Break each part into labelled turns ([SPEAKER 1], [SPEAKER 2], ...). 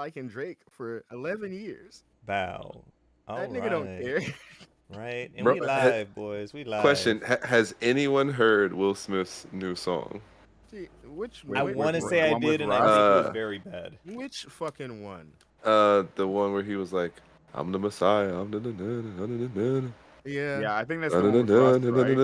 [SPEAKER 1] liking Drake for 11 years.
[SPEAKER 2] Bow. All
[SPEAKER 1] That nigga don't
[SPEAKER 2] right.
[SPEAKER 1] care.
[SPEAKER 2] Right. And
[SPEAKER 3] Bro,
[SPEAKER 2] we live, boys. We live.
[SPEAKER 3] question: Has anyone heard Will Smith's new song?
[SPEAKER 1] See, which
[SPEAKER 2] I
[SPEAKER 1] which
[SPEAKER 2] want to
[SPEAKER 1] one?
[SPEAKER 2] say I
[SPEAKER 4] one with
[SPEAKER 2] did, and I think it was
[SPEAKER 3] Russ?
[SPEAKER 2] very bad.
[SPEAKER 1] Which fucking one?
[SPEAKER 3] The one where he was like, "I'm the Messiah. I'm the."
[SPEAKER 1] Yeah.
[SPEAKER 4] Yeah, I think that's
[SPEAKER 3] You
[SPEAKER 4] the one with Russ, right?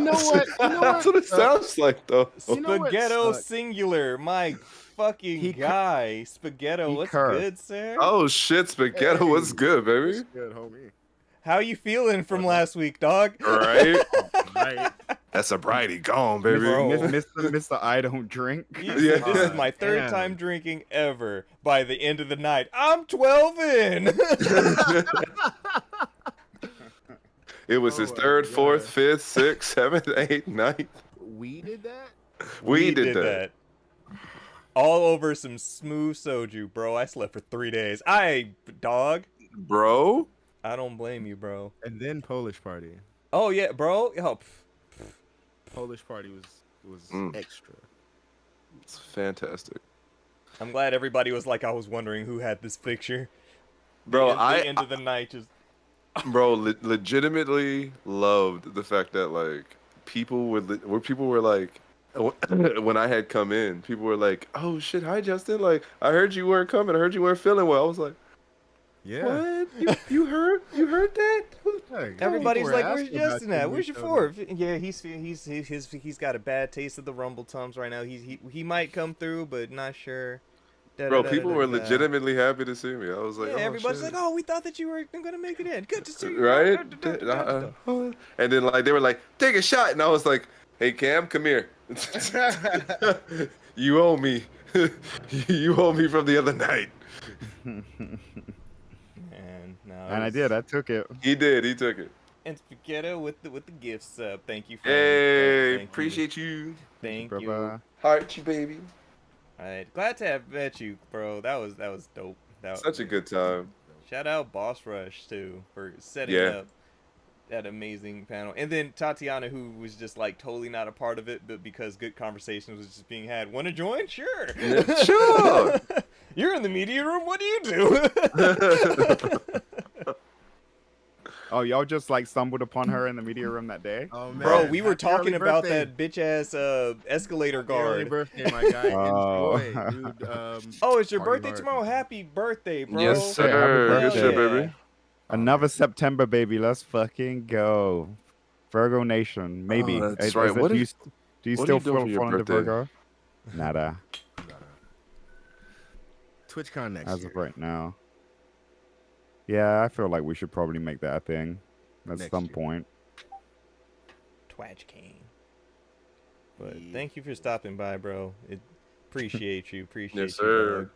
[SPEAKER 1] know what? You know
[SPEAKER 3] That's
[SPEAKER 1] what
[SPEAKER 3] what it
[SPEAKER 1] sucks?
[SPEAKER 3] sounds like, though.
[SPEAKER 1] You know what
[SPEAKER 2] Spaghetto
[SPEAKER 1] sucks?
[SPEAKER 2] singular. My fucking
[SPEAKER 4] He cur-
[SPEAKER 2] guy. Spaghetto,
[SPEAKER 4] he
[SPEAKER 2] what's
[SPEAKER 4] cursed.
[SPEAKER 2] good, sir?
[SPEAKER 3] Oh shit, Spaghetto, what's good,
[SPEAKER 1] What's
[SPEAKER 3] baby?
[SPEAKER 1] good, homie?
[SPEAKER 2] How you feeling from last week, dog?
[SPEAKER 3] Right?
[SPEAKER 1] Right.
[SPEAKER 3] That's a brighty gone, baby.
[SPEAKER 2] Bro.
[SPEAKER 4] Mr. I don't drink.
[SPEAKER 2] You
[SPEAKER 3] Yeah.
[SPEAKER 2] said, this is my third
[SPEAKER 1] Damn.
[SPEAKER 2] time drinking ever. By the end of the night, I'm 12 in.
[SPEAKER 3] It was
[SPEAKER 1] Oh
[SPEAKER 3] his
[SPEAKER 1] my
[SPEAKER 3] third,
[SPEAKER 1] God.
[SPEAKER 3] fourth, fifth, sixth, seventh, eighth, ninth.
[SPEAKER 1] We did that?
[SPEAKER 3] We did that.
[SPEAKER 2] All over some smooth soju, bro. I slept for 3 days. Dog.
[SPEAKER 3] Bro.
[SPEAKER 2] I don't blame you, bro.
[SPEAKER 1] And then Polish party.
[SPEAKER 2] Oh yeah, bro. Oh,
[SPEAKER 1] Polish party was
[SPEAKER 3] Mm.
[SPEAKER 1] extra.
[SPEAKER 3] It's fantastic.
[SPEAKER 2] I'm glad everybody was like, I was wondering who had this picture.
[SPEAKER 3] Bro,
[SPEAKER 2] the end of the night just.
[SPEAKER 3] legitimately loved the fact that like people were like when I had come in, people were like, "Oh shit, hi Justin, like I heard you weren't coming. I heard you weren't feeling well." I was like,
[SPEAKER 1] Yeah.
[SPEAKER 3] "What? You heard that?"
[SPEAKER 2] Everybody's
[SPEAKER 1] People were
[SPEAKER 2] like, "Where's
[SPEAKER 1] asking about
[SPEAKER 2] Justin
[SPEAKER 1] you
[SPEAKER 2] at?
[SPEAKER 1] when
[SPEAKER 2] Where's
[SPEAKER 1] you
[SPEAKER 2] your
[SPEAKER 1] showed
[SPEAKER 2] fourth?" Yeah, he's got a bad taste of the rumble tums right now. He might come through, but not sure.
[SPEAKER 3] Bro, people were
[SPEAKER 2] Da-da-da-da-da-da.
[SPEAKER 3] legitimately happy to see me. I was like,
[SPEAKER 2] Yeah,
[SPEAKER 3] "Oh
[SPEAKER 2] everybody's
[SPEAKER 3] shit."
[SPEAKER 2] like, "Oh, we thought that you were gonna make it in. Good to see you."
[SPEAKER 3] Right?
[SPEAKER 2] Da-da-da-da-da-da.
[SPEAKER 3] And then like they were like, "Take a shot," and I was like, "Hey Cam, come here. You owe me. You owe me from the other night."
[SPEAKER 2] Man, no.
[SPEAKER 4] And I did. I took it.
[SPEAKER 3] He did. He took it.
[SPEAKER 2] And Spaghetto with the gift sub. Thank you.
[SPEAKER 3] Hey,
[SPEAKER 2] thank
[SPEAKER 3] appreciate you.
[SPEAKER 2] you. Thank you.
[SPEAKER 4] Brother.
[SPEAKER 3] Heart you, baby.
[SPEAKER 2] All right, glad to have met you, bro. That was dope.
[SPEAKER 3] Such a good time.
[SPEAKER 2] Shout out Boss Rush too for setting
[SPEAKER 3] Yeah.
[SPEAKER 2] up that amazing panel, and then Tatiana, who was just like totally not a part of it, but because good conversations was just being had. Want to join? Sure.
[SPEAKER 3] Sure.
[SPEAKER 2] You're in the media room. What do you do?
[SPEAKER 4] Oh, y'all just like stumbled upon her in the media room that day?
[SPEAKER 1] Oh man.
[SPEAKER 2] Bro, we were
[SPEAKER 1] Happy
[SPEAKER 2] talking
[SPEAKER 1] early
[SPEAKER 2] about
[SPEAKER 1] birthday.
[SPEAKER 2] that bitch ass escalator
[SPEAKER 1] Happy early
[SPEAKER 2] guard.
[SPEAKER 1] birthday, my guy.
[SPEAKER 4] Oh.
[SPEAKER 1] Enjoy, dude.
[SPEAKER 2] Oh, it's your
[SPEAKER 1] Party
[SPEAKER 2] birthday
[SPEAKER 1] hard.
[SPEAKER 2] tomorrow. Happy birthday, bro.
[SPEAKER 3] Yes,
[SPEAKER 4] Happy
[SPEAKER 3] sir. Good
[SPEAKER 4] birthday.
[SPEAKER 3] shit,
[SPEAKER 2] Hell
[SPEAKER 3] baby.
[SPEAKER 2] yeah.
[SPEAKER 4] Another September, baby. Let's fucking go. Virgo Nation. Maybe.
[SPEAKER 3] Oh, that's
[SPEAKER 4] Is
[SPEAKER 3] right.
[SPEAKER 4] it-
[SPEAKER 3] What
[SPEAKER 4] do you,
[SPEAKER 3] is-
[SPEAKER 4] do you
[SPEAKER 3] what
[SPEAKER 4] still
[SPEAKER 3] are you doing
[SPEAKER 4] fall
[SPEAKER 3] for your
[SPEAKER 4] into
[SPEAKER 3] birthday?
[SPEAKER 4] Virgo? Nada.
[SPEAKER 1] TwitchCon next
[SPEAKER 4] As
[SPEAKER 1] year.
[SPEAKER 4] of right now. Yeah, I feel like we should probably make that a thing at
[SPEAKER 1] Next
[SPEAKER 4] some
[SPEAKER 1] year.
[SPEAKER 4] point.
[SPEAKER 2] Twatch King. But
[SPEAKER 1] Yeah.
[SPEAKER 2] thank you for stopping by, bro. Appreciate you. Appreciate
[SPEAKER 3] Yes,
[SPEAKER 2] you,
[SPEAKER 3] sir.
[SPEAKER 2] dog.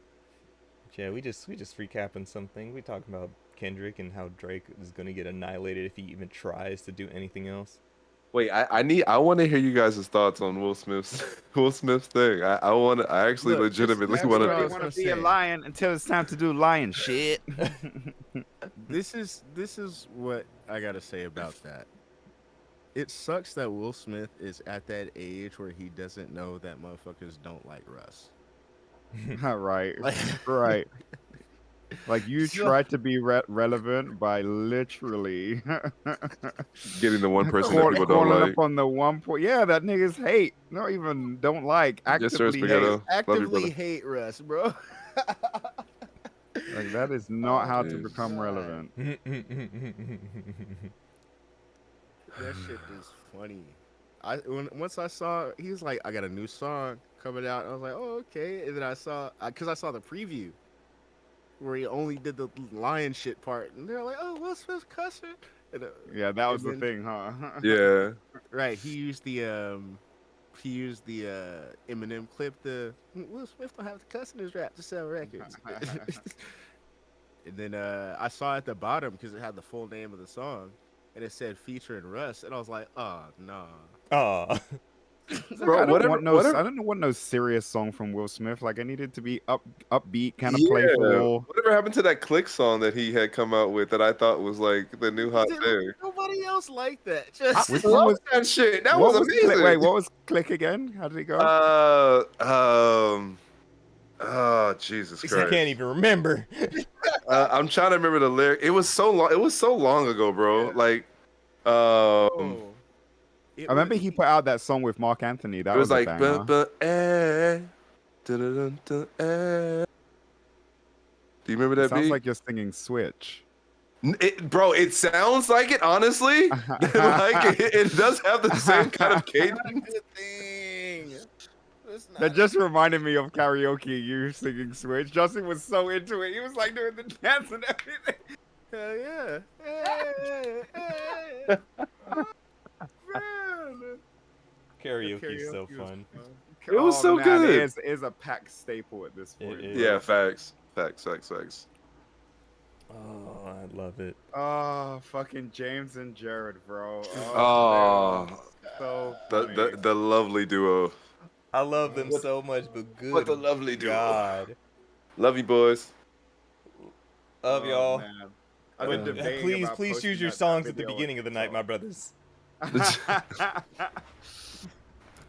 [SPEAKER 2] Yeah, we just recapping something. We talking about Kendrick and how Drake is gonna get annihilated if he even tries to do anything else.
[SPEAKER 3] Wait, I want to hear you guys' thoughts on Will Smith's thing. I actually
[SPEAKER 1] Look,
[SPEAKER 3] legitimately
[SPEAKER 1] that's
[SPEAKER 3] want
[SPEAKER 1] what I
[SPEAKER 3] to.
[SPEAKER 1] was
[SPEAKER 4] want
[SPEAKER 1] gonna
[SPEAKER 4] to be a
[SPEAKER 1] say.
[SPEAKER 4] lion until it's time to do lion shit.
[SPEAKER 1] This is what I gotta say about that. It sucks that Will Smith is at that age where he doesn't know that motherfuckers don't like Russ.
[SPEAKER 4] Right.
[SPEAKER 1] Like,
[SPEAKER 4] Right. Like you
[SPEAKER 1] So-
[SPEAKER 4] tried to be relevant by literally
[SPEAKER 3] Getting the one person that people don't
[SPEAKER 4] calling
[SPEAKER 3] like.
[SPEAKER 4] up on the one point. Yeah, that niggas hate. Not even don't like.
[SPEAKER 3] Yes, sir,
[SPEAKER 4] Actively hate.
[SPEAKER 3] Spaghetto. Love you,
[SPEAKER 1] actively
[SPEAKER 3] brother.
[SPEAKER 1] hate Russ, bro.
[SPEAKER 4] Like that is not how to
[SPEAKER 3] Jeez.
[SPEAKER 4] become relevant.
[SPEAKER 1] That shit is funny. Once I saw, he was like, I got a new song coming out. I was like, oh, okay. And then I saw, because I saw the preview where he only did the lion shit part. And they're like, oh, Will Smith's cussing. And,
[SPEAKER 4] Yeah, that was the
[SPEAKER 1] and
[SPEAKER 4] thing, huh?
[SPEAKER 3] Yeah.
[SPEAKER 1] right. He used the Eminem clip. The Will Smith don't have to cuss in his rap to sell records. And then I saw at the bottom because it had the full name of the song, and it said featuring Russ, and I was like, oh no.
[SPEAKER 2] Aw.
[SPEAKER 3] Bro,
[SPEAKER 4] I don't
[SPEAKER 3] whatever-
[SPEAKER 4] want no.
[SPEAKER 3] whatever-
[SPEAKER 4] I don't want no serious song from Will Smith. Like I needed to be upbeat, kind of
[SPEAKER 3] Yeah.
[SPEAKER 4] playful.
[SPEAKER 3] Whatever happened to that Click song that he had come out with that I thought was like the new hot
[SPEAKER 1] Didn't
[SPEAKER 3] thing?
[SPEAKER 1] Nobody else like that. Just
[SPEAKER 4] Which
[SPEAKER 3] I
[SPEAKER 4] one
[SPEAKER 3] love
[SPEAKER 4] was-
[SPEAKER 3] that shit. That
[SPEAKER 4] What
[SPEAKER 3] was
[SPEAKER 4] Click-
[SPEAKER 3] amazing.
[SPEAKER 4] Wait, what was Click again? How did it go?
[SPEAKER 3] Oh, Jesus
[SPEAKER 2] I
[SPEAKER 3] Christ.
[SPEAKER 2] can't even remember.
[SPEAKER 3] I'm trying to remember the lyric. It was so long. It was so long ago, bro.
[SPEAKER 1] Yeah.
[SPEAKER 3] Like,
[SPEAKER 1] Oh,
[SPEAKER 4] I remember he put out that song with Mark Anthony. That
[SPEAKER 3] it was
[SPEAKER 4] was a
[SPEAKER 3] like,
[SPEAKER 4] banger.
[SPEAKER 3] Do you remember
[SPEAKER 4] It
[SPEAKER 3] that
[SPEAKER 4] sounds
[SPEAKER 3] beat?
[SPEAKER 4] like you're singing Switch.
[SPEAKER 3] Bro, it sounds like it, honestly. Like, it does have the same kind of cadence.
[SPEAKER 1] good thing. It's
[SPEAKER 4] That
[SPEAKER 1] not
[SPEAKER 4] just reminded me of karaoke. You singing Switch. Justin was so into it. He was like doing the dance and everything.
[SPEAKER 1] hell yeah. Hey, hey. Man.
[SPEAKER 2] Karaoke's so
[SPEAKER 1] Karaoke was
[SPEAKER 2] fun.
[SPEAKER 3] It was so
[SPEAKER 4] man,
[SPEAKER 3] good.
[SPEAKER 4] It is a PAX staple at this
[SPEAKER 2] It
[SPEAKER 4] point.
[SPEAKER 2] is.
[SPEAKER 3] Yeah, facts. Facts.
[SPEAKER 2] Oh, I love it.
[SPEAKER 4] Oh, fucking James and Jared, bro.
[SPEAKER 3] Oh,
[SPEAKER 4] so
[SPEAKER 3] the lovely duo.
[SPEAKER 2] I love them
[SPEAKER 3] What-
[SPEAKER 2] so much, but good
[SPEAKER 3] what a lovely duo.
[SPEAKER 2] God.
[SPEAKER 3] Love you, boys.
[SPEAKER 2] Love y'all.
[SPEAKER 4] Man. I've
[SPEAKER 2] But
[SPEAKER 4] been debating
[SPEAKER 2] please
[SPEAKER 4] about
[SPEAKER 2] choose
[SPEAKER 4] posting
[SPEAKER 2] your
[SPEAKER 4] that
[SPEAKER 2] songs at the
[SPEAKER 4] video
[SPEAKER 2] beginning of the night, my brothers.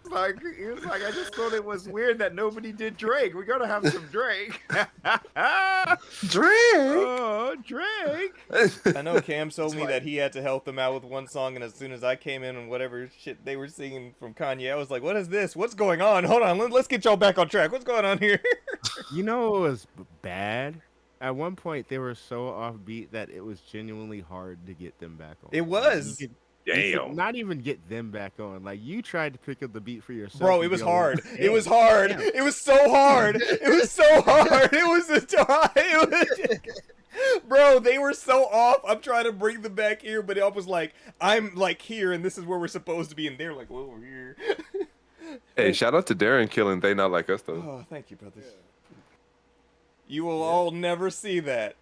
[SPEAKER 4] Like he was like, I just thought it was weird that nobody did Drake. We gotta have some Drake.
[SPEAKER 3] Drake.
[SPEAKER 4] Oh, Drake.
[SPEAKER 2] I know Cam told me that he had to help them out with one song, and as soon as I came in and whatever shit they were singing from Kanye, I was like, what is this? What's going on? Hold on, let's get y'all back on track. What's going on here?
[SPEAKER 1] You know what was bad? At one point, they were so offbeat that it was genuinely hard to get them back on.
[SPEAKER 2] It
[SPEAKER 1] Like,
[SPEAKER 2] was.
[SPEAKER 1] you could
[SPEAKER 3] Damn.
[SPEAKER 1] not even get them back on. Like, you tried to pick up the beat for yourself.
[SPEAKER 2] Bro, it
[SPEAKER 1] and
[SPEAKER 2] was
[SPEAKER 1] be all
[SPEAKER 2] hard.
[SPEAKER 1] like,
[SPEAKER 2] It was
[SPEAKER 1] "Damn,
[SPEAKER 2] hard.
[SPEAKER 1] damn."
[SPEAKER 2] It was so hard. It was so hard. It was a time. It was... Bro, they were so off. I'm trying to bring them back here, but it was like, I'm like here, and this is where we're supposed to be, and they're like, well, we're here.
[SPEAKER 3] Hey, shout out to Darren killing They Not Like Us, though.
[SPEAKER 2] Oh, thank you, brothers. You will all never see that.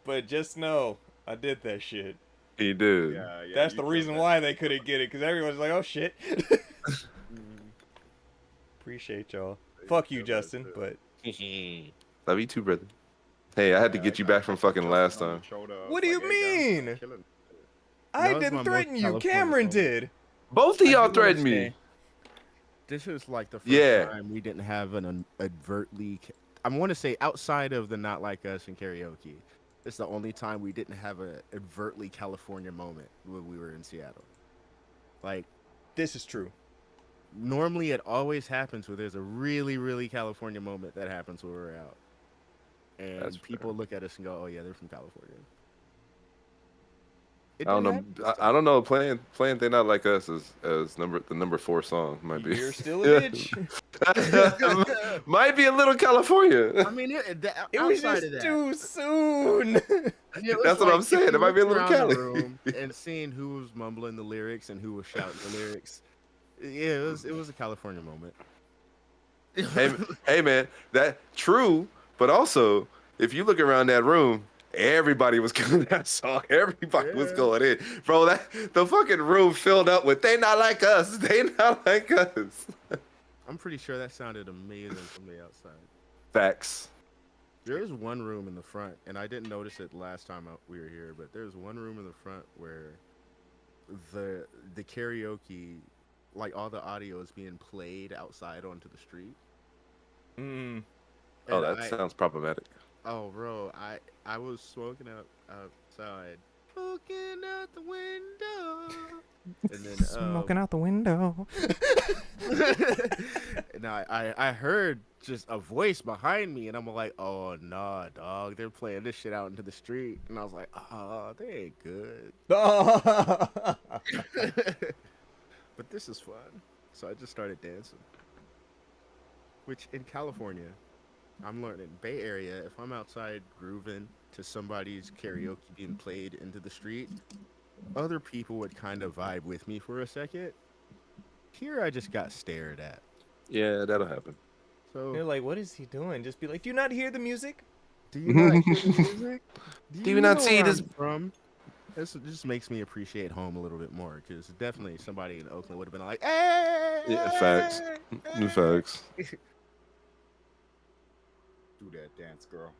[SPEAKER 2] But just know, I did that shit.
[SPEAKER 3] He did.
[SPEAKER 4] Yeah, yeah.
[SPEAKER 2] That's
[SPEAKER 4] you
[SPEAKER 2] the
[SPEAKER 4] killed
[SPEAKER 2] reason
[SPEAKER 4] that.
[SPEAKER 2] why they couldn't get it, because everyone's like, oh shit. Appreciate y'all. Fuck you,
[SPEAKER 4] killed that
[SPEAKER 2] Justin,
[SPEAKER 4] shit.
[SPEAKER 2] but
[SPEAKER 3] Love you too, brother. Hey, I had to
[SPEAKER 4] Yeah,
[SPEAKER 3] get you
[SPEAKER 4] I
[SPEAKER 3] back from
[SPEAKER 4] tapped
[SPEAKER 3] fucking
[SPEAKER 4] Justin
[SPEAKER 3] last
[SPEAKER 4] on the
[SPEAKER 3] time.
[SPEAKER 4] shoulder. I was
[SPEAKER 2] What do you
[SPEAKER 4] like, "Hey, guys,
[SPEAKER 2] mean?
[SPEAKER 4] killing
[SPEAKER 2] I
[SPEAKER 1] That was my
[SPEAKER 2] didn't
[SPEAKER 1] most
[SPEAKER 2] threaten you.
[SPEAKER 1] California
[SPEAKER 2] Cameron
[SPEAKER 1] moment.
[SPEAKER 2] did.
[SPEAKER 3] Both of
[SPEAKER 1] I
[SPEAKER 3] y'all
[SPEAKER 1] do wanna
[SPEAKER 3] threatened me.
[SPEAKER 1] say, this is like the first
[SPEAKER 3] Yeah.
[SPEAKER 1] time we didn't have an overtly. I want to say outside of the Not Like Us and karaoke, it's the only time we didn't have an overtly California moment when we were in Seattle. Like
[SPEAKER 2] This is true.
[SPEAKER 1] normally, it always happens where there's a really, really California moment that happens when we're out, and
[SPEAKER 3] That's
[SPEAKER 1] people
[SPEAKER 3] fair.
[SPEAKER 1] look at us and go, "Oh yeah, they're from California." It
[SPEAKER 3] I don't
[SPEAKER 1] didn't
[SPEAKER 3] know.
[SPEAKER 1] happen this
[SPEAKER 3] I
[SPEAKER 1] time.
[SPEAKER 3] don't know. Playing They Not Like Us as the number 4 song might be.
[SPEAKER 2] You're still a bitch.
[SPEAKER 3] Might be a little California.
[SPEAKER 1] I mean,
[SPEAKER 2] It was
[SPEAKER 1] outside
[SPEAKER 2] just
[SPEAKER 1] of that,
[SPEAKER 2] too soon.
[SPEAKER 1] it was
[SPEAKER 3] That's what
[SPEAKER 1] like
[SPEAKER 3] I'm
[SPEAKER 1] if
[SPEAKER 3] saying,
[SPEAKER 1] you
[SPEAKER 3] it might be a
[SPEAKER 1] looked
[SPEAKER 3] little
[SPEAKER 1] around the
[SPEAKER 3] Cali.
[SPEAKER 1] room and seeing who was mumbling the lyrics and who was shouting the lyrics. Yeah, it was a California moment.
[SPEAKER 3] Hey man, that true, but also if you look around that room, everybody was killing that song. Everybody was
[SPEAKER 1] Yeah.
[SPEAKER 3] going in, bro. The fucking room filled up with "They Not Like Us." They not like us.
[SPEAKER 1] I'm pretty sure that sounded amazing from the outside.
[SPEAKER 3] Facts.
[SPEAKER 1] There is one room in the front, and I didn't notice it last time we were here, but there's one room in the front where the karaoke, like all the audio is being played outside onto the street.
[SPEAKER 2] Mm.
[SPEAKER 3] Oh,
[SPEAKER 1] And
[SPEAKER 3] that sounds problematic.
[SPEAKER 1] Oh, bro, I was smoking outside, smoking out the window, and then
[SPEAKER 2] out the window.
[SPEAKER 1] and I heard just a voice behind me, and I'm like, oh nah, dog, they're playing this shit out into the street, and I was like, oh, they ain't good, but this is fun, so I just started dancing. Which in California, I'm learning Bay Area. If I'm outside grooving to somebody's karaoke being played into the street, other people would kind of vibe with me for a second. Here, I just got stared at.
[SPEAKER 3] Yeah, that'll happen.
[SPEAKER 1] So,
[SPEAKER 2] You're like, what is he doing? Just be like, do you not hear the music?
[SPEAKER 1] do you not hear the music?
[SPEAKER 3] Do you not
[SPEAKER 1] know
[SPEAKER 3] see
[SPEAKER 1] where
[SPEAKER 3] this-
[SPEAKER 1] I'm from? This just makes me appreciate home a little bit more, because definitely somebody in Oakland would have been like, "Hey,
[SPEAKER 3] Yeah, facts.
[SPEAKER 1] hey."
[SPEAKER 3] Facts.
[SPEAKER 4] Do that dance, girl.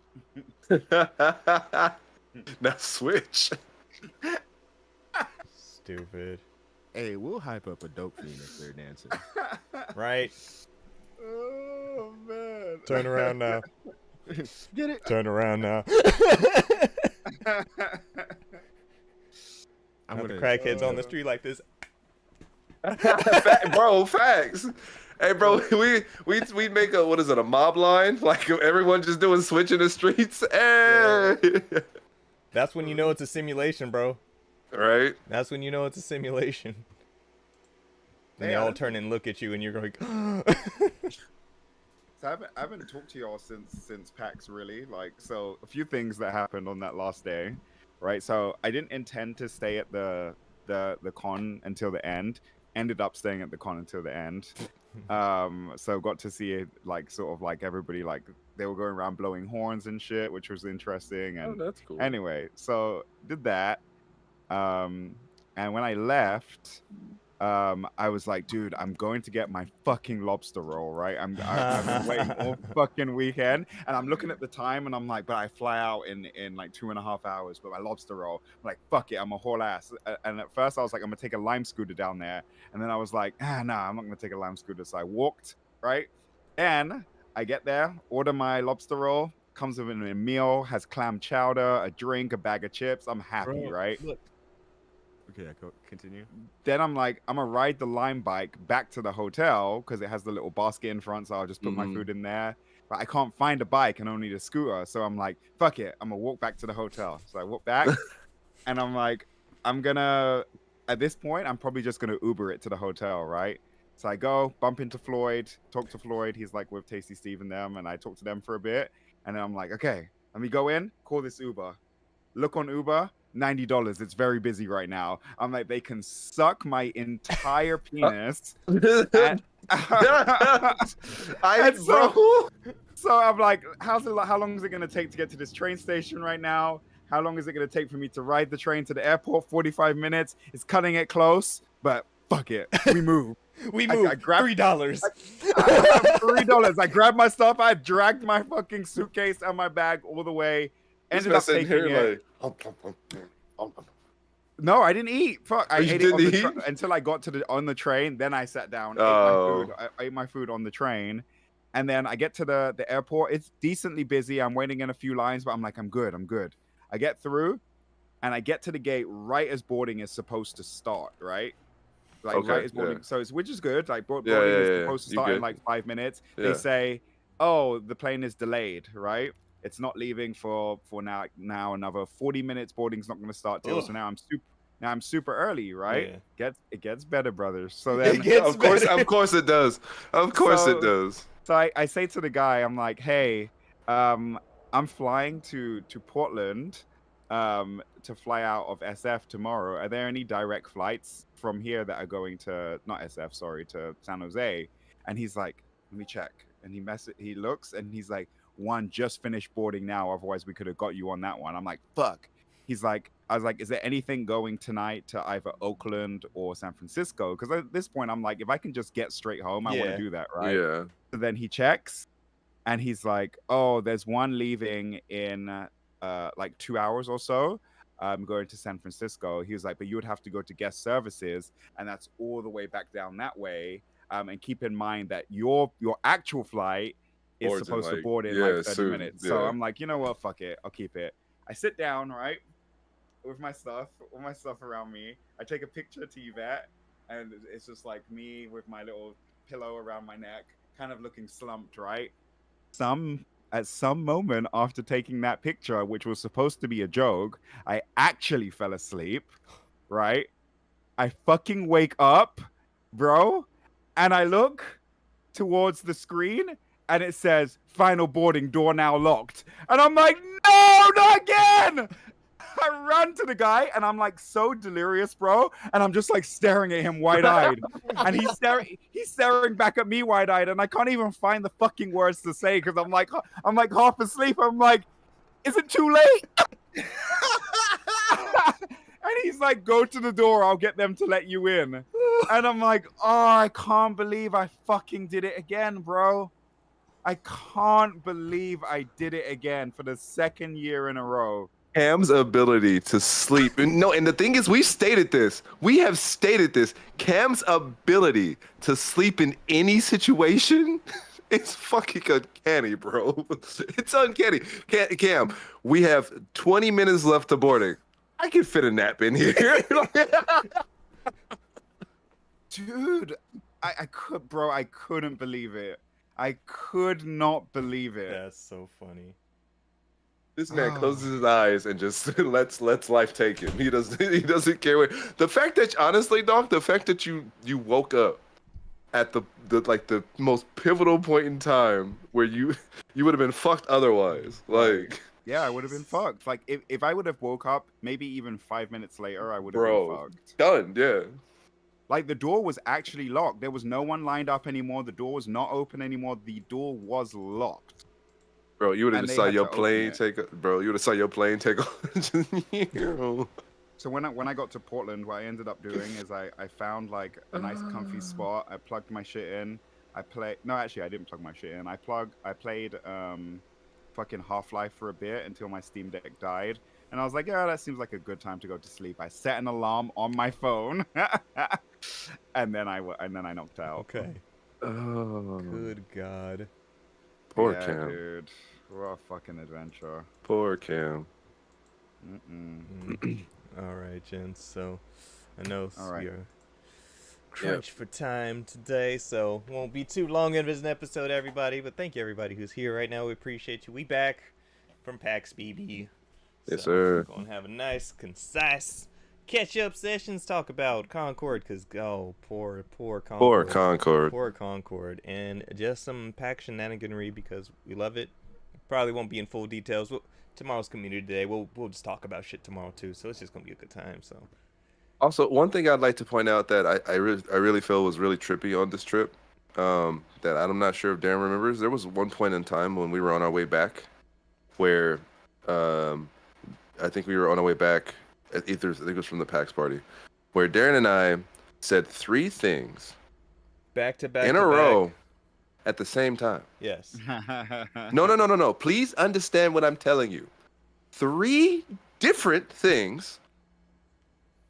[SPEAKER 3] Now switch.
[SPEAKER 2] Stupid.
[SPEAKER 1] Hey, we'll hype up a dope fiend if they're dancing.
[SPEAKER 2] Right?
[SPEAKER 4] Oh man.
[SPEAKER 2] Turn around now.
[SPEAKER 1] Get it?
[SPEAKER 2] Turn around now.
[SPEAKER 1] I'm
[SPEAKER 2] Have the
[SPEAKER 1] gonna
[SPEAKER 2] crackheads on the street like this.
[SPEAKER 3] Bro, facts. Hey, bro, we make a, what is it, a mob line? Like everyone just doing switch in the streets. Hey.
[SPEAKER 2] That's when you know it's a simulation, bro.
[SPEAKER 3] Right?
[SPEAKER 2] That's when you know it's a simulation. And they all turn and look at you, and you're going.
[SPEAKER 4] So I haven't talked to y'all since PAX really. Like, so a few things that happened on that last day, right? So I didn't intend to stay at the con until the end. Ended up staying at the con until the end. So got to see it, like, sort of like everybody, like they were going around blowing horns and shit, which was interesting. And
[SPEAKER 3] that's cool.
[SPEAKER 4] anyway, so did that. And when I left, I was like, dude, I'm going to get my fucking lobster roll, right? I've been waiting all fucking weekend, and I'm looking at the time, and I'm like, but I fly out in like 2.5 hours, but my lobster roll, I'm like, fuck it, I'm a whole ass. And at first I was like, I'm gonna take a lime scooter down there, and then I was like, nah, I'm not gonna take a lime scooter. So I walked, right? And I get there, order my lobster roll, comes with a meal, has clam chowder, a drink, a bag of chips. I'm happy,
[SPEAKER 1] Bro,
[SPEAKER 4] right?
[SPEAKER 1] Look. Okay, continue.
[SPEAKER 4] Then I'm like, I'm gonna ride the Lime bike back to the hotel because it has the little basket in front, so I'll just put my food in there. But I can't find a bike and only need a scooter, so I'm like, fuck it, I'm gonna walk back to the hotel. So I walk back, and I'm like, at this point, I'm probably just gonna Uber it to the hotel, right? So I go, bump into Floyd, talk to Floyd. He's like with Tasty Steve and them, and I talk to them for a bit, and then I'm like, okay, let me go in, call this Uber. Look on Uber, $90. It's very busy right now. I'm like, they can suck my entire penis. And, so I'm like, how long is it gonna take to get to this train station right now? How long is it gonna take for me to ride the train to the airport? 45 minutes. It's cutting it close, but fuck it, we move.
[SPEAKER 2] We move. I grabbed $3.
[SPEAKER 4] $3. I grabbed my stuff. I dragged my fucking suitcase and my bag all the way. Ended up taking it. No, I didn't eat. Fuck, I ate it until I got to on the train. Then I sat down, ate my food. I ate my food on the train, and then I get to the airport. It's decently busy. I'm waiting in a few lines, but I'm like, I'm good. I get through, and I get to the gate right as boarding is supposed to start. Right, like right as boarding. So which is good. Like boarding is supposed to start in like 5 minutes. They say, oh, the plane is delayed. Right. It's not leaving for now another 40 minutes. Boarding's not going to start till. So now I'm super early, right? Yeah. It gets better, brothers. So then
[SPEAKER 3] of course it does. Of course it does.
[SPEAKER 4] So I say to the guy, I'm like, hey, I'm flying to Portland to fly out of SF tomorrow. Are there any direct flights from here that are going to to San Jose? And he's like, let me check. And he looks and he's like, one just finished boarding now, otherwise we could have got you on that one. I'm like, fuck. I was like, is there anything going tonight to either Oakland or San Francisco? Because at this point I'm like, if I can just get straight home, I want to do that, right?
[SPEAKER 3] Yeah.
[SPEAKER 4] So then he checks and he's like, oh, there's one leaving in like 2 hours or so. I'm going to San Francisco. He was like, but you would have to go to guest services, and that's all the way back down that way. And keep in mind that your actual flight is supposed to board in like 30 minutes. So I'm like, you know what? Fuck it. I'll keep it. I sit down, right, with my stuff, all my stuff around me. I take a picture to Yvette, and it's just like me with my little pillow around my neck, kind of looking slumped, right? At some moment after taking that picture, which was supposed to be a joke, I actually fell asleep, right? I fucking wake up, bro, and I look towards the screen, and it says, final boarding, door now locked. And I'm like, no, not again! I run to the guy, and I'm like so delirious, bro. And I'm just like staring at him wide-eyed. And he's staring back at me wide-eyed, and I can't even find the fucking words to say because I'm like half asleep. I'm like, is it too late? And he's like, go to the door, I'll get them to let you in. And I'm like, oh, I can't believe I fucking did it again, bro. I can't believe I did it again for the second year in a row.
[SPEAKER 3] Cam's ability to sleep. And the thing is, we have stated this. Cam's ability to sleep in any situation It's fucking uncanny, bro. It's uncanny. Cam, we have 20 minutes left to boarding. I can fit a nap in here.
[SPEAKER 4] Dude, I could, bro. I couldn't believe it. I could not believe it.
[SPEAKER 2] That's so funny.
[SPEAKER 3] This man closes his eyes and just lets life take him. He doesn't care what. The fact that honestly, dog, the fact that you woke up at the most pivotal point in time where you would have been fucked otherwise. Like,
[SPEAKER 4] Yeah, I would have been fucked. Like if I would have woke up, maybe even 5 minutes later, I would have
[SPEAKER 3] bro,
[SPEAKER 4] been fucked.
[SPEAKER 3] done. Yeah.
[SPEAKER 4] Like the door was actually locked. There was no one lined up anymore. The door was not open anymore. The door was locked.
[SPEAKER 3] Bro, you would have
[SPEAKER 4] And
[SPEAKER 3] just
[SPEAKER 4] they
[SPEAKER 3] saw
[SPEAKER 4] had
[SPEAKER 3] your
[SPEAKER 4] to open
[SPEAKER 3] plane
[SPEAKER 4] it.
[SPEAKER 3] take. Bro, you would have saw your plane take off.
[SPEAKER 4] So when I got to Portland, what I ended up doing is I found like a nice comfy spot. I plugged my shit in. I didn't plug my shit in. I played fucking Half-Life for a bit until my Steam Deck died. And I was like, yeah, that seems like a good time to go to sleep. I set an alarm on my phone. and then I knocked out.
[SPEAKER 2] Okay.
[SPEAKER 3] Oh,
[SPEAKER 2] Good God.
[SPEAKER 3] poor
[SPEAKER 4] Yeah,
[SPEAKER 3] Cam.
[SPEAKER 4] dude. What a fucking adventure.
[SPEAKER 3] Poor Cam.
[SPEAKER 2] All right, gents. So I know
[SPEAKER 4] All right.
[SPEAKER 2] we are crunched for time today, so won't be too long of an episode, everybody. But thank you, everybody who's here right now. We appreciate you. We back from PAX BB.
[SPEAKER 3] Yes,
[SPEAKER 2] So,
[SPEAKER 3] sir.
[SPEAKER 2] Gonna have a nice, concise catch-up sessions. Talk about Concord, cause poor Concord.
[SPEAKER 3] Poor Concord.
[SPEAKER 2] Poor Concord, and just some PAX shenaniganery because we love it. Probably won't be in full details. Tomorrow's community day. We'll just talk about shit tomorrow too. So it's just gonna be a good time. So
[SPEAKER 3] Also, one thing I'd like to point out that I really feel was really trippy on this trip, that I'm not sure if Darren remembers. There was one point in time when we were on our way back, where I think we were on our way back. I think it was from the PAX party, where Darren and I said 3 things
[SPEAKER 2] back to back
[SPEAKER 3] in a row at the same time.
[SPEAKER 2] Yes.
[SPEAKER 3] No. Please understand what I'm telling you. 3 different things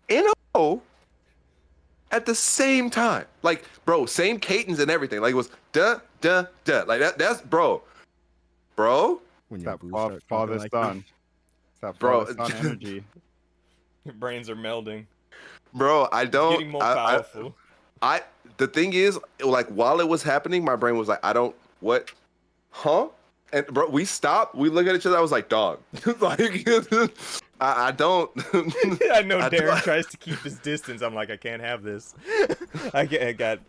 [SPEAKER 3] in a row at the same time. Like, bro, same cadence and everything. Like, it was duh, duh, duh. Like, that's, bro.
[SPEAKER 1] When
[SPEAKER 4] That
[SPEAKER 1] boobs start
[SPEAKER 4] father
[SPEAKER 1] talking like
[SPEAKER 4] son. That
[SPEAKER 3] Bro,
[SPEAKER 4] father son energy.
[SPEAKER 2] Your brains are melding.
[SPEAKER 3] Bro, I don't.
[SPEAKER 2] Getting more powerful.
[SPEAKER 3] The thing is, like, while it was happening, my brain was like, what? Huh? And bro, we stopped. We look at each other. I was like, dog. Like, I don't.
[SPEAKER 2] I know Darren tries to keep his distance. I'm like, I can't have this. I got.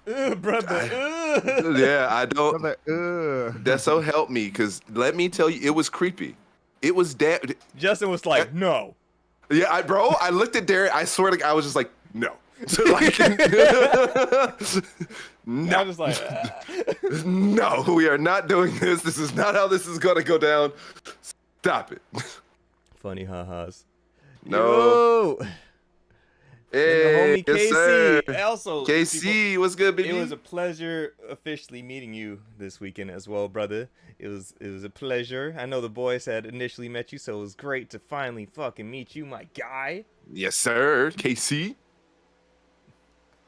[SPEAKER 2] Brother.
[SPEAKER 3] Yeah, I don't.
[SPEAKER 4] Brother,
[SPEAKER 3] That's so help me, because let me tell you, it was creepy. It was
[SPEAKER 2] Justin was like, no.
[SPEAKER 3] Yeah, I looked at Darren. I swear to God, I was just like, no. Like, no.
[SPEAKER 2] I'm just like,
[SPEAKER 3] No, we are not doing this. This is not how this is gonna go down. Stop it.
[SPEAKER 2] funny ha-has.
[SPEAKER 3] No.
[SPEAKER 2] Yo!
[SPEAKER 3] Hey,
[SPEAKER 2] And the homie
[SPEAKER 3] yes,
[SPEAKER 2] KC.
[SPEAKER 3] sir.
[SPEAKER 2] Also,
[SPEAKER 3] KC, what's good, baby?
[SPEAKER 2] it was a pleasure officially meeting you this weekend as well, brother. It was a pleasure. I know the boys had initially met you, so it was great to finally fucking meet you, my guy.
[SPEAKER 3] Yes, sir. KC.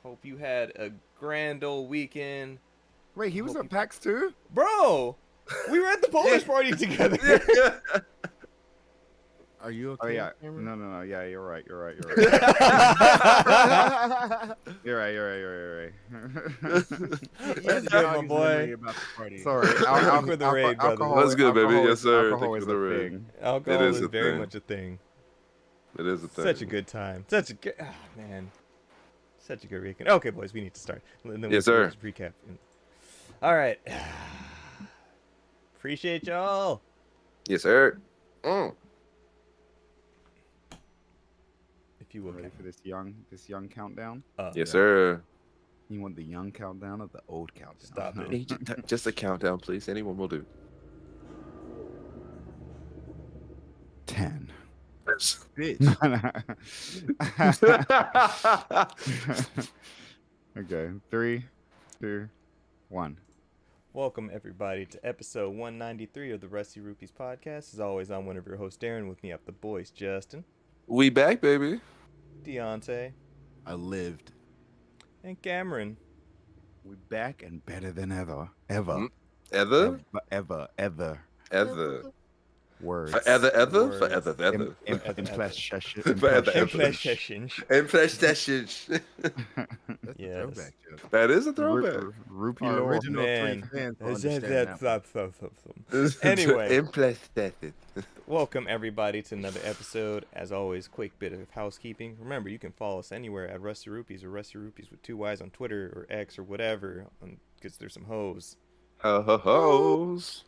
[SPEAKER 2] Hope you had a grand old weekend.
[SPEAKER 4] Wait, he was at PAX too?
[SPEAKER 2] Bro, we were at the Polish party together.
[SPEAKER 1] Are you okay?
[SPEAKER 4] Oh yeah.
[SPEAKER 1] Cameron?
[SPEAKER 4] No. Yeah, you're right. You're right.
[SPEAKER 2] That's good, my boy.
[SPEAKER 4] Sorry.
[SPEAKER 2] Thank you for the raid, brother.
[SPEAKER 3] That's good, baby. Yes, sir.
[SPEAKER 4] Alcohol
[SPEAKER 3] Thank
[SPEAKER 4] is
[SPEAKER 3] you for the
[SPEAKER 4] a
[SPEAKER 3] raid.
[SPEAKER 4] thing.
[SPEAKER 2] Alcohol
[SPEAKER 3] It is
[SPEAKER 2] is
[SPEAKER 3] a
[SPEAKER 2] very
[SPEAKER 3] thing.
[SPEAKER 2] much a thing.
[SPEAKER 3] It is a thing.
[SPEAKER 2] Such a good time. Such a good, man. Such a good weekend. Okay, boys, we need to start. And then
[SPEAKER 3] Yes,
[SPEAKER 2] we'll
[SPEAKER 3] sir.
[SPEAKER 2] just recap. All right. Appreciate y'all.
[SPEAKER 3] Yes, sir. Mm.
[SPEAKER 2] If you will.
[SPEAKER 4] Ready for this young countdown?
[SPEAKER 3] Yes, sir.
[SPEAKER 4] You want the young countdown or the old countdown?
[SPEAKER 2] Stop it.
[SPEAKER 3] Hey, just a countdown, please. Anyone will do.
[SPEAKER 4] 10.
[SPEAKER 1] Bitch.
[SPEAKER 4] Okay. 3, 2, 1.
[SPEAKER 2] Welcome, everybody, to episode 193 of the Rusty Rupees podcast. As always, I'm one of your hosts, Darren. With me up the boys, Justin,
[SPEAKER 3] We back, baby.
[SPEAKER 2] Deontay,
[SPEAKER 1] I lived.
[SPEAKER 2] and Cameron.
[SPEAKER 4] We're back and better than ever. Ever.
[SPEAKER 3] Mhm. Ever,
[SPEAKER 4] Ever.
[SPEAKER 3] ever,
[SPEAKER 4] Words.
[SPEAKER 3] forever, ever,
[SPEAKER 2] Words.
[SPEAKER 3] forever, ever, forever, ever.
[SPEAKER 2] Impressions.
[SPEAKER 3] Impressions.
[SPEAKER 1] That's a
[SPEAKER 2] Yes.
[SPEAKER 1] throwback joke.
[SPEAKER 3] That is a throwback.
[SPEAKER 4] Rupee
[SPEAKER 1] Our
[SPEAKER 4] law.
[SPEAKER 1] original three
[SPEAKER 2] Man.
[SPEAKER 1] fans will understand that one.
[SPEAKER 2] Anyway.
[SPEAKER 3] Impressions.
[SPEAKER 2] Welcome everybody to another episode. As always, quick bit of housekeeping. Remember, you can follow us anywhere at Rusty Rupees or Rusty Rupees with 2 Y's on Twitter or X or whatever, because there's some hoes.
[SPEAKER 3] Ho-ho-hos.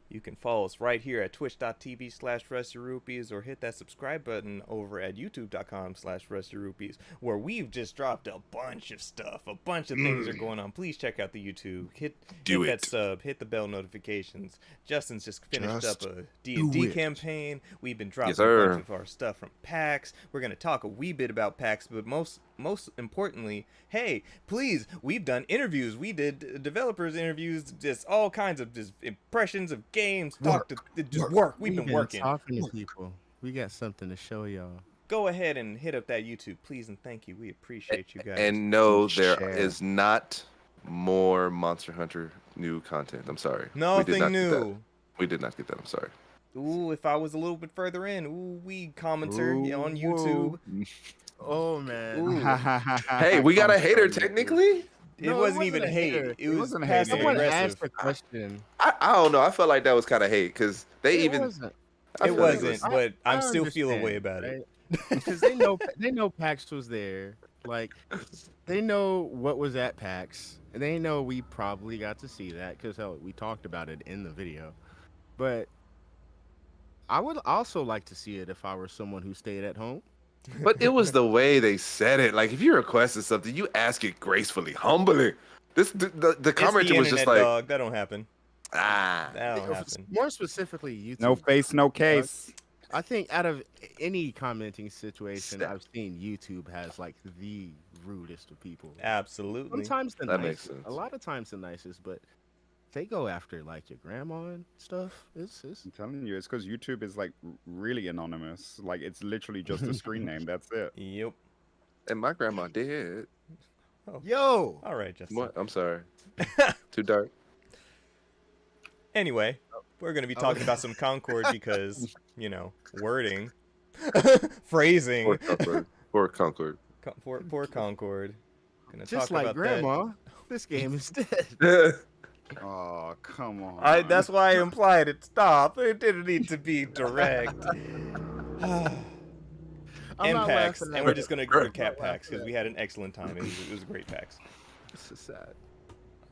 [SPEAKER 2] You can follow us right here at twitch.tv/RustyRupees or hit that subscribe button over at youtube.com/RustyRupees, where we've just dropped a bunch of stuff. A bunch of things are going on. Please check out the YouTube. Hit that sub. Hit the bell notifications. Justin's just finished up a D&D campaign. We've been dropping a bunch of our stuff from PAX. We're going to talk a wee bit about PAX, but most importantly, hey, please, we've done interviews. We did developers interviews, just all kinds of just impressions of games. Work. We've been working.
[SPEAKER 1] Talking to people. We got something to show y'all.
[SPEAKER 2] Go ahead and hit up that YouTube, please, and thank you. We appreciate you guys.
[SPEAKER 3] And no, there
[SPEAKER 4] Share.
[SPEAKER 3] is not more Monster Hunter new content. I'm sorry.
[SPEAKER 2] Nothing new.
[SPEAKER 3] We did not get that. I'm sorry.
[SPEAKER 2] Ooh, if I was a little bit further in, we commenter on YouTube.
[SPEAKER 1] Oh man.
[SPEAKER 2] Ooh.
[SPEAKER 3] Hey, we got a hater technically.
[SPEAKER 2] It wasn't even
[SPEAKER 1] a
[SPEAKER 2] hate.
[SPEAKER 1] hater.
[SPEAKER 2] It was
[SPEAKER 4] wasn't a
[SPEAKER 2] passive
[SPEAKER 4] hater.
[SPEAKER 1] Someone
[SPEAKER 2] aggressive.
[SPEAKER 1] asked a question.
[SPEAKER 3] I don't know. I felt like that was kind of hate because they
[SPEAKER 1] It
[SPEAKER 3] even.
[SPEAKER 1] wasn't.
[SPEAKER 3] I
[SPEAKER 2] It
[SPEAKER 3] feel like
[SPEAKER 2] wasn't,
[SPEAKER 1] I-
[SPEAKER 2] but I'm
[SPEAKER 1] I
[SPEAKER 2] still feeling way
[SPEAKER 1] understand,
[SPEAKER 2] about it.
[SPEAKER 1] right? Because they know PAX was there. Like they know what was at PAX, and they know we probably got to see that because hell, we talked about it in the video. But I would also like to see it if I were someone who stayed at home.
[SPEAKER 3] But it was the way they said it. Like if you requested something, you ask it gracefully, humbly. The
[SPEAKER 2] It's the
[SPEAKER 3] commenter was just
[SPEAKER 2] internet,
[SPEAKER 3] like,
[SPEAKER 2] dog. That don't happen.
[SPEAKER 3] ah.
[SPEAKER 2] That don't happen.
[SPEAKER 1] More specifically, YouTube.
[SPEAKER 4] No face, no case.
[SPEAKER 1] I think out of any commenting situation I've seen, YouTube has like the rudest of people.
[SPEAKER 2] Absolutely.
[SPEAKER 1] Sometimes the
[SPEAKER 3] That makes
[SPEAKER 1] nicest.
[SPEAKER 3] sense.
[SPEAKER 1] A lot of times the nicest, but they go after like your grandma and stuff. It's
[SPEAKER 4] I'm telling you, it's because YouTube is like really anonymous. Like it's literally just a screen name. That's it.
[SPEAKER 2] Yep.
[SPEAKER 3] And my grandma did.
[SPEAKER 1] yo.
[SPEAKER 2] All right, Justin.
[SPEAKER 3] What? I'm sorry. Too dark.
[SPEAKER 2] Anyway, we're going to be talking about some Concord because, wording, phrasing.
[SPEAKER 3] Poor Concord. Poor Concord.
[SPEAKER 2] Poor Concord. Gonna
[SPEAKER 1] Just
[SPEAKER 2] talk
[SPEAKER 1] like
[SPEAKER 2] about
[SPEAKER 1] grandma, this game is dead.
[SPEAKER 4] Oh, come on.
[SPEAKER 2] that. That's why I implied it. Stop. It didn't need to be direct.
[SPEAKER 1] I'm not
[SPEAKER 2] PAX,
[SPEAKER 1] laughing
[SPEAKER 2] and
[SPEAKER 1] at
[SPEAKER 2] we're
[SPEAKER 1] it.
[SPEAKER 2] just going to ignore
[SPEAKER 1] I'm
[SPEAKER 2] Cat
[SPEAKER 1] not
[SPEAKER 2] PAX
[SPEAKER 1] laughing
[SPEAKER 2] because
[SPEAKER 1] at
[SPEAKER 2] we had an excellent time. It was a great PAX.
[SPEAKER 1] This is sad.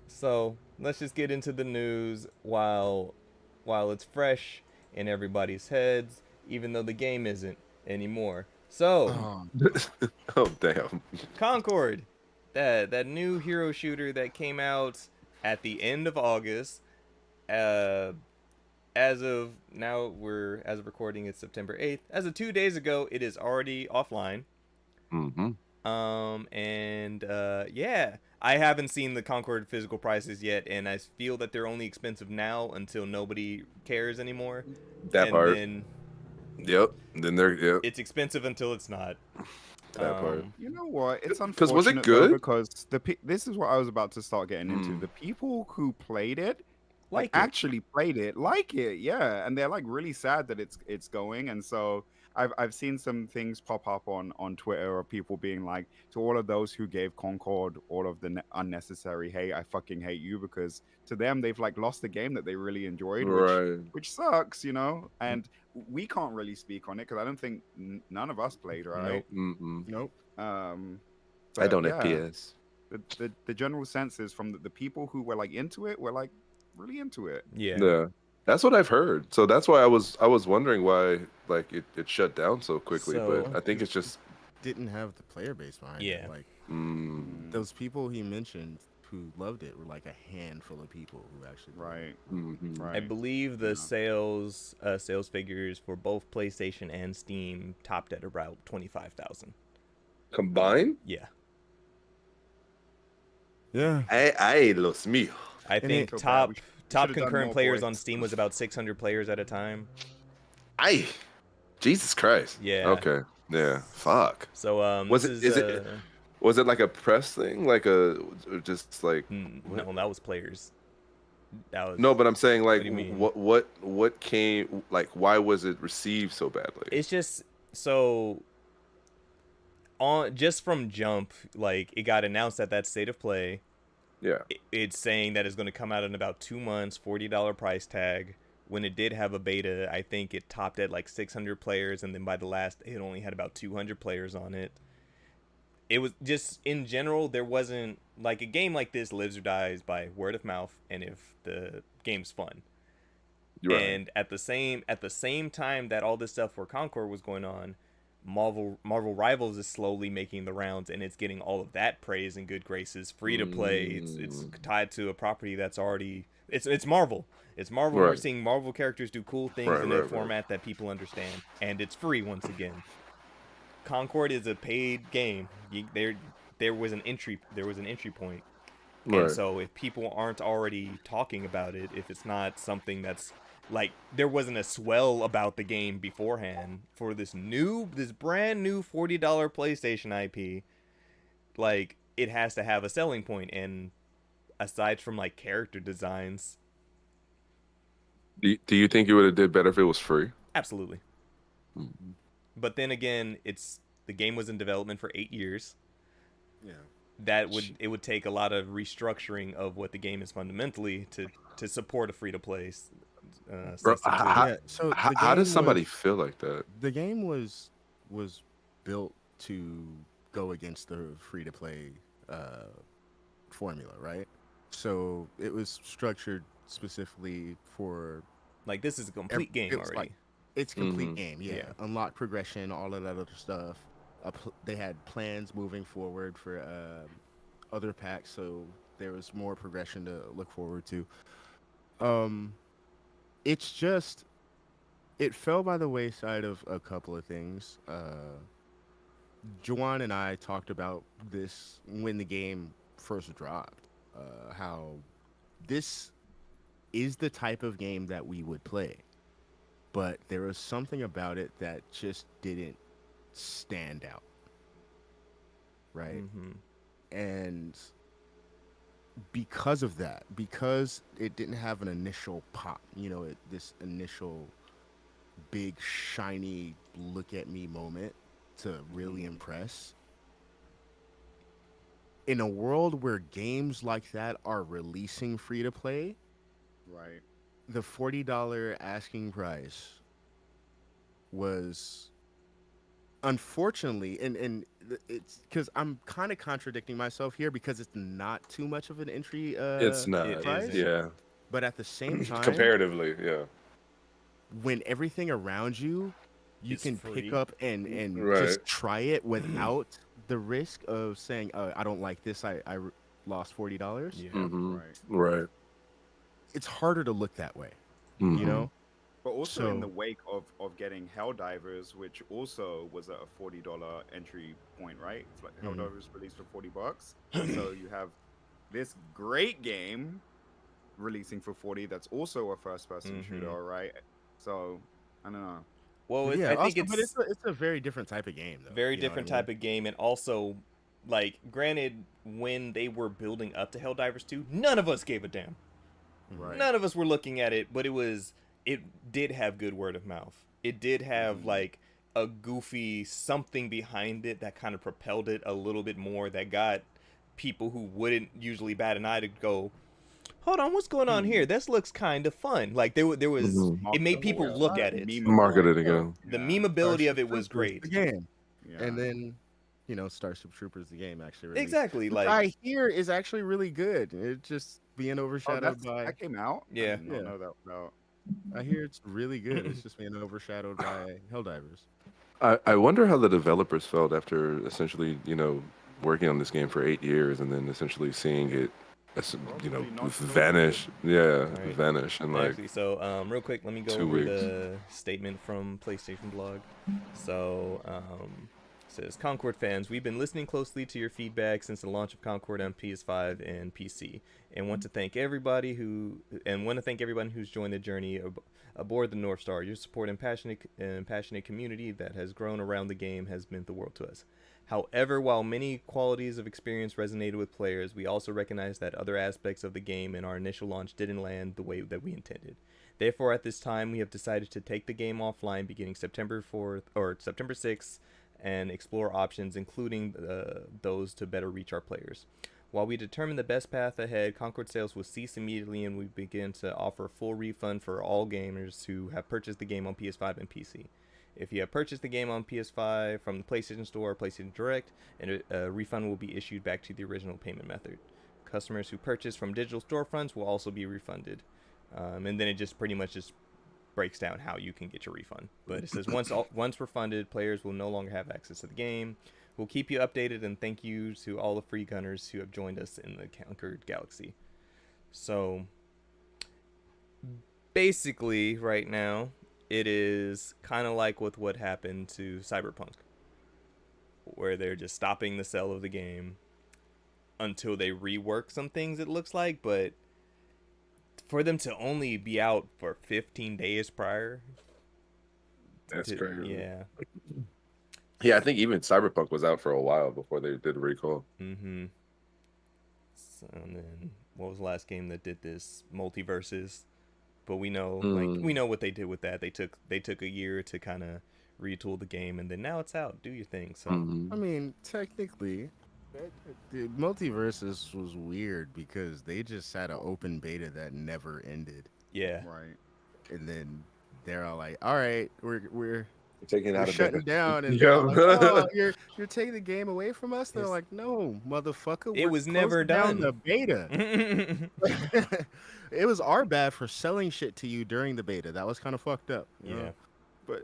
[SPEAKER 2] So let's just get into the news while it's fresh in everybody's heads, even though the game isn't anymore. So
[SPEAKER 3] Oh damn.
[SPEAKER 2] Concord, that new hero shooter that came out at the end of August. As of now, as of recording, it's September 8th. As of 2 days ago, it is already offline.
[SPEAKER 3] Mm-hmm.
[SPEAKER 2] Yeah, I haven't seen the Concord physical prices yet, and I feel that they're only expensive now until nobody cares anymore.
[SPEAKER 3] That part.
[SPEAKER 2] Then
[SPEAKER 3] Yep. Then they're yep.
[SPEAKER 2] it's expensive until it's not.
[SPEAKER 3] That part.
[SPEAKER 4] You know what? It's
[SPEAKER 3] 'Cause
[SPEAKER 4] unfortunate
[SPEAKER 3] was it
[SPEAKER 4] though,
[SPEAKER 3] good?
[SPEAKER 4] because this is what I was about to start getting into. The people who played it,
[SPEAKER 2] Like it.
[SPEAKER 4] actually played it, like it, yeah, and they're like really sad that it's going. And so I've seen some things pop up on Twitter of people being like, to all of those who gave Concord all of the unnecessary hate, I fucking hate you, because to them they've like lost the game that they really enjoyed,
[SPEAKER 3] Right.
[SPEAKER 4] which sucks, and we can't really speak on it because I don't think none of us played, right?
[SPEAKER 3] Mm-mm.
[SPEAKER 1] Nope.
[SPEAKER 3] I
[SPEAKER 4] But
[SPEAKER 3] don't
[SPEAKER 4] yeah,
[SPEAKER 3] FPS.
[SPEAKER 4] the general sense is from the people who were like into it were like really into it.
[SPEAKER 2] Yeah.
[SPEAKER 3] Yeah. That's what I've heard. So that's why I was wondering why like it shut down so quickly.
[SPEAKER 2] So-
[SPEAKER 3] but I think it's just
[SPEAKER 1] Didn't have the player base behind
[SPEAKER 2] Yeah.
[SPEAKER 1] it. Like
[SPEAKER 3] mm,
[SPEAKER 1] those people he mentioned who loved it were like a handful of people who actually loved it.
[SPEAKER 4] Right.
[SPEAKER 3] mhm.
[SPEAKER 4] Right.
[SPEAKER 2] I believe the
[SPEAKER 4] Yeah.
[SPEAKER 2] sales figures for both PlayStation and Steam topped at about 25,000.
[SPEAKER 3] Combined?
[SPEAKER 2] Yeah.
[SPEAKER 1] Yeah.
[SPEAKER 3] Ay, los míos.
[SPEAKER 2] I
[SPEAKER 1] And
[SPEAKER 2] think
[SPEAKER 4] it-
[SPEAKER 2] top
[SPEAKER 4] We
[SPEAKER 2] top
[SPEAKER 4] should've done
[SPEAKER 2] concurrent
[SPEAKER 4] more
[SPEAKER 2] players on
[SPEAKER 4] points.
[SPEAKER 2] Steam was about 600 players at a time.
[SPEAKER 3] Ay, Jesus Christ.
[SPEAKER 2] Yeah.
[SPEAKER 3] Okay. Yeah. Fuck.
[SPEAKER 2] So
[SPEAKER 3] Was
[SPEAKER 2] this
[SPEAKER 3] is it- Was it like a press thing, like a or just like
[SPEAKER 2] No, that was players. That was
[SPEAKER 3] no? But I'm saying like
[SPEAKER 2] do you mean?
[SPEAKER 3] what came like why was it received so badly?
[SPEAKER 2] It's just so on just from jump, like it got announced at that state of play.
[SPEAKER 3] Yeah.
[SPEAKER 2] It's saying that it's going to come out in about 2 months, $40 price tag. When it did have a beta, I think it topped at like 600 players, and then by the last, it only had about 200 players on it. It was just in general, there wasn't like a game like this lives or dies by word of mouth, and if the game's fun.
[SPEAKER 3] You're right.
[SPEAKER 2] And at the same time that all this stuff for Concord was going on, Marvel Rivals is slowly making the rounds, and it's getting all of that praise and good graces. Free to play. It's tied to a property that's already it's Marvel. It's Marvel.
[SPEAKER 3] Right.
[SPEAKER 2] We're seeing Marvel characters do cool things
[SPEAKER 3] Right,
[SPEAKER 2] in a
[SPEAKER 3] right.
[SPEAKER 2] format that people understand, and it's free once again. Concord is a paid game. There was an entry point. And
[SPEAKER 3] Right.
[SPEAKER 2] so if people aren't already talking about it, if it's not something that's like there wasn't a swell about the game beforehand for this brand new $40 PlayStation IP, like it has to have a selling point. And aside from like character designs,
[SPEAKER 3] Do you think you would have did better if it was free?
[SPEAKER 2] absolutely. But then again, the game was in development for 8 years.
[SPEAKER 1] Yeah.
[SPEAKER 2] It would take a lot of restructuring of what the game is fundamentally to support a free to play.
[SPEAKER 3] Bro,
[SPEAKER 1] Yeah. So
[SPEAKER 3] how does somebody feel like that?
[SPEAKER 1] the game was built to go against the free to play formula, right? So it was structured specifically for
[SPEAKER 2] Like this is a complete game
[SPEAKER 1] it was
[SPEAKER 2] already.
[SPEAKER 1] it's a complete
[SPEAKER 3] Mhm.
[SPEAKER 1] game, yeah.
[SPEAKER 2] Yeah.
[SPEAKER 1] Unlock progression, all of that other stuff. They had plans moving forward for other packs, so there was more progression to look forward to. It's just it fell by the wayside of a couple of things. Juwan and I talked about this when the game first dropped. How this is the type of game that we would play, but there was something about it that just didn't stand out, right?
[SPEAKER 2] Mm-hmm.
[SPEAKER 1] And because of that, because it didn't have an initial pop, this initial big shiny look at me moment to really impress. In a world where games like that are releasing free to play,
[SPEAKER 4] Right.
[SPEAKER 1] the $40 asking price was unfortunately, and it's because I'm kind of contradicting myself here because it's not too much of an entry
[SPEAKER 3] It's not.
[SPEAKER 1] price,
[SPEAKER 2] isn't.
[SPEAKER 3] Yeah.
[SPEAKER 1] but at the same time,
[SPEAKER 3] Comparatively, yeah.
[SPEAKER 1] when everything around you
[SPEAKER 2] It's
[SPEAKER 1] can
[SPEAKER 2] free.
[SPEAKER 1] pick up and
[SPEAKER 3] Right.
[SPEAKER 1] just try it without the risk of saying, I don't like this, I lost $40.
[SPEAKER 2] Yeah.
[SPEAKER 3] Mhm.
[SPEAKER 4] Right.
[SPEAKER 3] Right.
[SPEAKER 1] It's harder to look that way,
[SPEAKER 3] Mhm.
[SPEAKER 1] you know?
[SPEAKER 4] But also in
[SPEAKER 1] So-
[SPEAKER 4] the wake of getting Helldivers, which also was at a $40 entry point, right? It's like
[SPEAKER 1] Mhm.
[SPEAKER 4] Helldivers released for $40. So you have this great game releasing for 40 that's also a first person
[SPEAKER 2] Mhm.
[SPEAKER 4] shooter, all right? So I don't know.
[SPEAKER 2] Well,
[SPEAKER 1] Yeah,
[SPEAKER 2] I think
[SPEAKER 1] also, but
[SPEAKER 2] it's
[SPEAKER 1] it's a very different type of game, though.
[SPEAKER 2] very different type of game, and also, like, granted, when they were building up to Helldivers 2, none of us gave a damn.
[SPEAKER 4] Right.
[SPEAKER 2] None of us were looking at it, but it did have good word of mouth. It did have like a goofy something behind it that kind of propelled it a little bit more, that got people who wouldn't usually bat an eye to go, hold on, what's going on here? This looks kind of fun. Like there was
[SPEAKER 3] Mhm.
[SPEAKER 2] it made people look at it.
[SPEAKER 3] Market it again.
[SPEAKER 2] The memeability of it was
[SPEAKER 1] Starship
[SPEAKER 2] great.
[SPEAKER 1] Troopers, the game.
[SPEAKER 4] Yeah.
[SPEAKER 1] And then, Starship Troopers, the game, actually released.
[SPEAKER 2] Exactly,
[SPEAKER 1] Which
[SPEAKER 2] like
[SPEAKER 1] I hear is actually really good. It's just being
[SPEAKER 4] Oh,
[SPEAKER 1] overshadowed by.
[SPEAKER 4] that came out?
[SPEAKER 2] Yeah.
[SPEAKER 4] I did not
[SPEAKER 1] Yeah.
[SPEAKER 4] know that about.
[SPEAKER 1] I hear it's really good. It's just being overshadowed by Helldivers.
[SPEAKER 3] I wonder how the developers felt after essentially, working on this game for 8 years and then essentially seeing it,
[SPEAKER 4] Probably not so
[SPEAKER 3] vanish. Yeah,
[SPEAKER 2] Right.
[SPEAKER 3] vanish and like.
[SPEAKER 2] Actually, so real quick, let me go
[SPEAKER 3] 2
[SPEAKER 2] over
[SPEAKER 3] weeks.
[SPEAKER 2] the statement from PlayStation Blog. So it says, Concord fans, we've been listening closely to your feedback since the launch of Concord on PS5 and PC, and want to thank everybody who's joined the journey aboard the North Star. Your support and passionate community that has grown around the game has meant the world to us. However, while many qualities of experience resonated with players, we also recognize that other aspects of the game in our initial launch didn't land the way that we intended. Therefore, at this time, we have decided to take the game offline beginning September 4th or September 6th and explore options, including those to better reach our players. While we determine the best path ahead, Concord sales will cease immediately, and we begin to offer a full refund for all gamers who have purchased the game on PS5 and PC. If you have purchased the game on PS5 from the PlayStation Store or PlayStation Direct, a refund will be issued back to the original payment method. Customers who purchase from digital storefronts will also be refunded. And then it just pretty much just breaks down how you can get your refund. But it says once refunded, players will no longer have access to the game. We'll keep you updated, and thank you to all the free gunners who have joined us in the Conquered Galaxy. So basically, right now, it is kind of like with what happened to Cyberpunk, where they're just stopping the sale of the game until they rework some things, it looks like. But for them to only be out for 15 days prior,
[SPEAKER 3] That's crazy.
[SPEAKER 2] Yeah.
[SPEAKER 3] Yeah, I think even Cyberpunk was out for a while before they did a recall.
[SPEAKER 2] Mm-hmm. So, and then what was the last game that did this? Multiverses. But we know, we know what they did with that. They took a year to kind of retool the game, and then now it's out. Do your thing. So
[SPEAKER 1] I mean, technically, the Multiverses was weird because they just had an open beta that never ended,
[SPEAKER 2] yeah,
[SPEAKER 4] Right.
[SPEAKER 1] and then they're all like, "All right, we're
[SPEAKER 3] Taking it out
[SPEAKER 1] we're
[SPEAKER 3] of
[SPEAKER 1] shutting
[SPEAKER 3] beta.
[SPEAKER 1] down," and
[SPEAKER 3] Yeah.
[SPEAKER 1] they're all like, "Oh, you're taking the game away from us." They're
[SPEAKER 2] It's-
[SPEAKER 1] like, "No, motherfucker,
[SPEAKER 2] it
[SPEAKER 1] we're
[SPEAKER 2] was never
[SPEAKER 1] closing down
[SPEAKER 2] done.
[SPEAKER 1] the beta." It was our bad for selling shit to you during the beta. That was kind of fucked up. You
[SPEAKER 2] Yeah.
[SPEAKER 1] know? But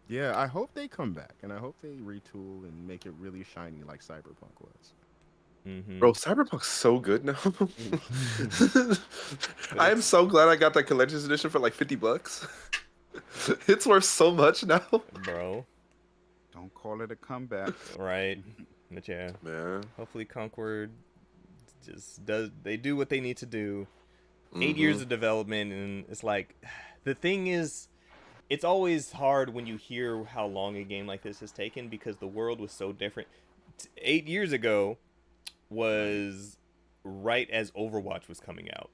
[SPEAKER 1] yeah, I hope they come back, and I hope they retool and make it really shiny like Cyberpunk was.
[SPEAKER 2] Mm-hmm.
[SPEAKER 3] Bro, Cyberpunk's so good now. I am so glad I got that collector's edition for like $50. It's worth so much now.
[SPEAKER 2] Bro,
[SPEAKER 4] Don't call it a comeback.
[SPEAKER 2] right? But yeah,
[SPEAKER 3] Man.
[SPEAKER 2] hopefully Concord just they do what they need to do. 8 years of development, and it's like, the thing is, it's always hard when you hear how long a game like this has taken because the world was so different. 8 years ago was right as Overwatch was coming out.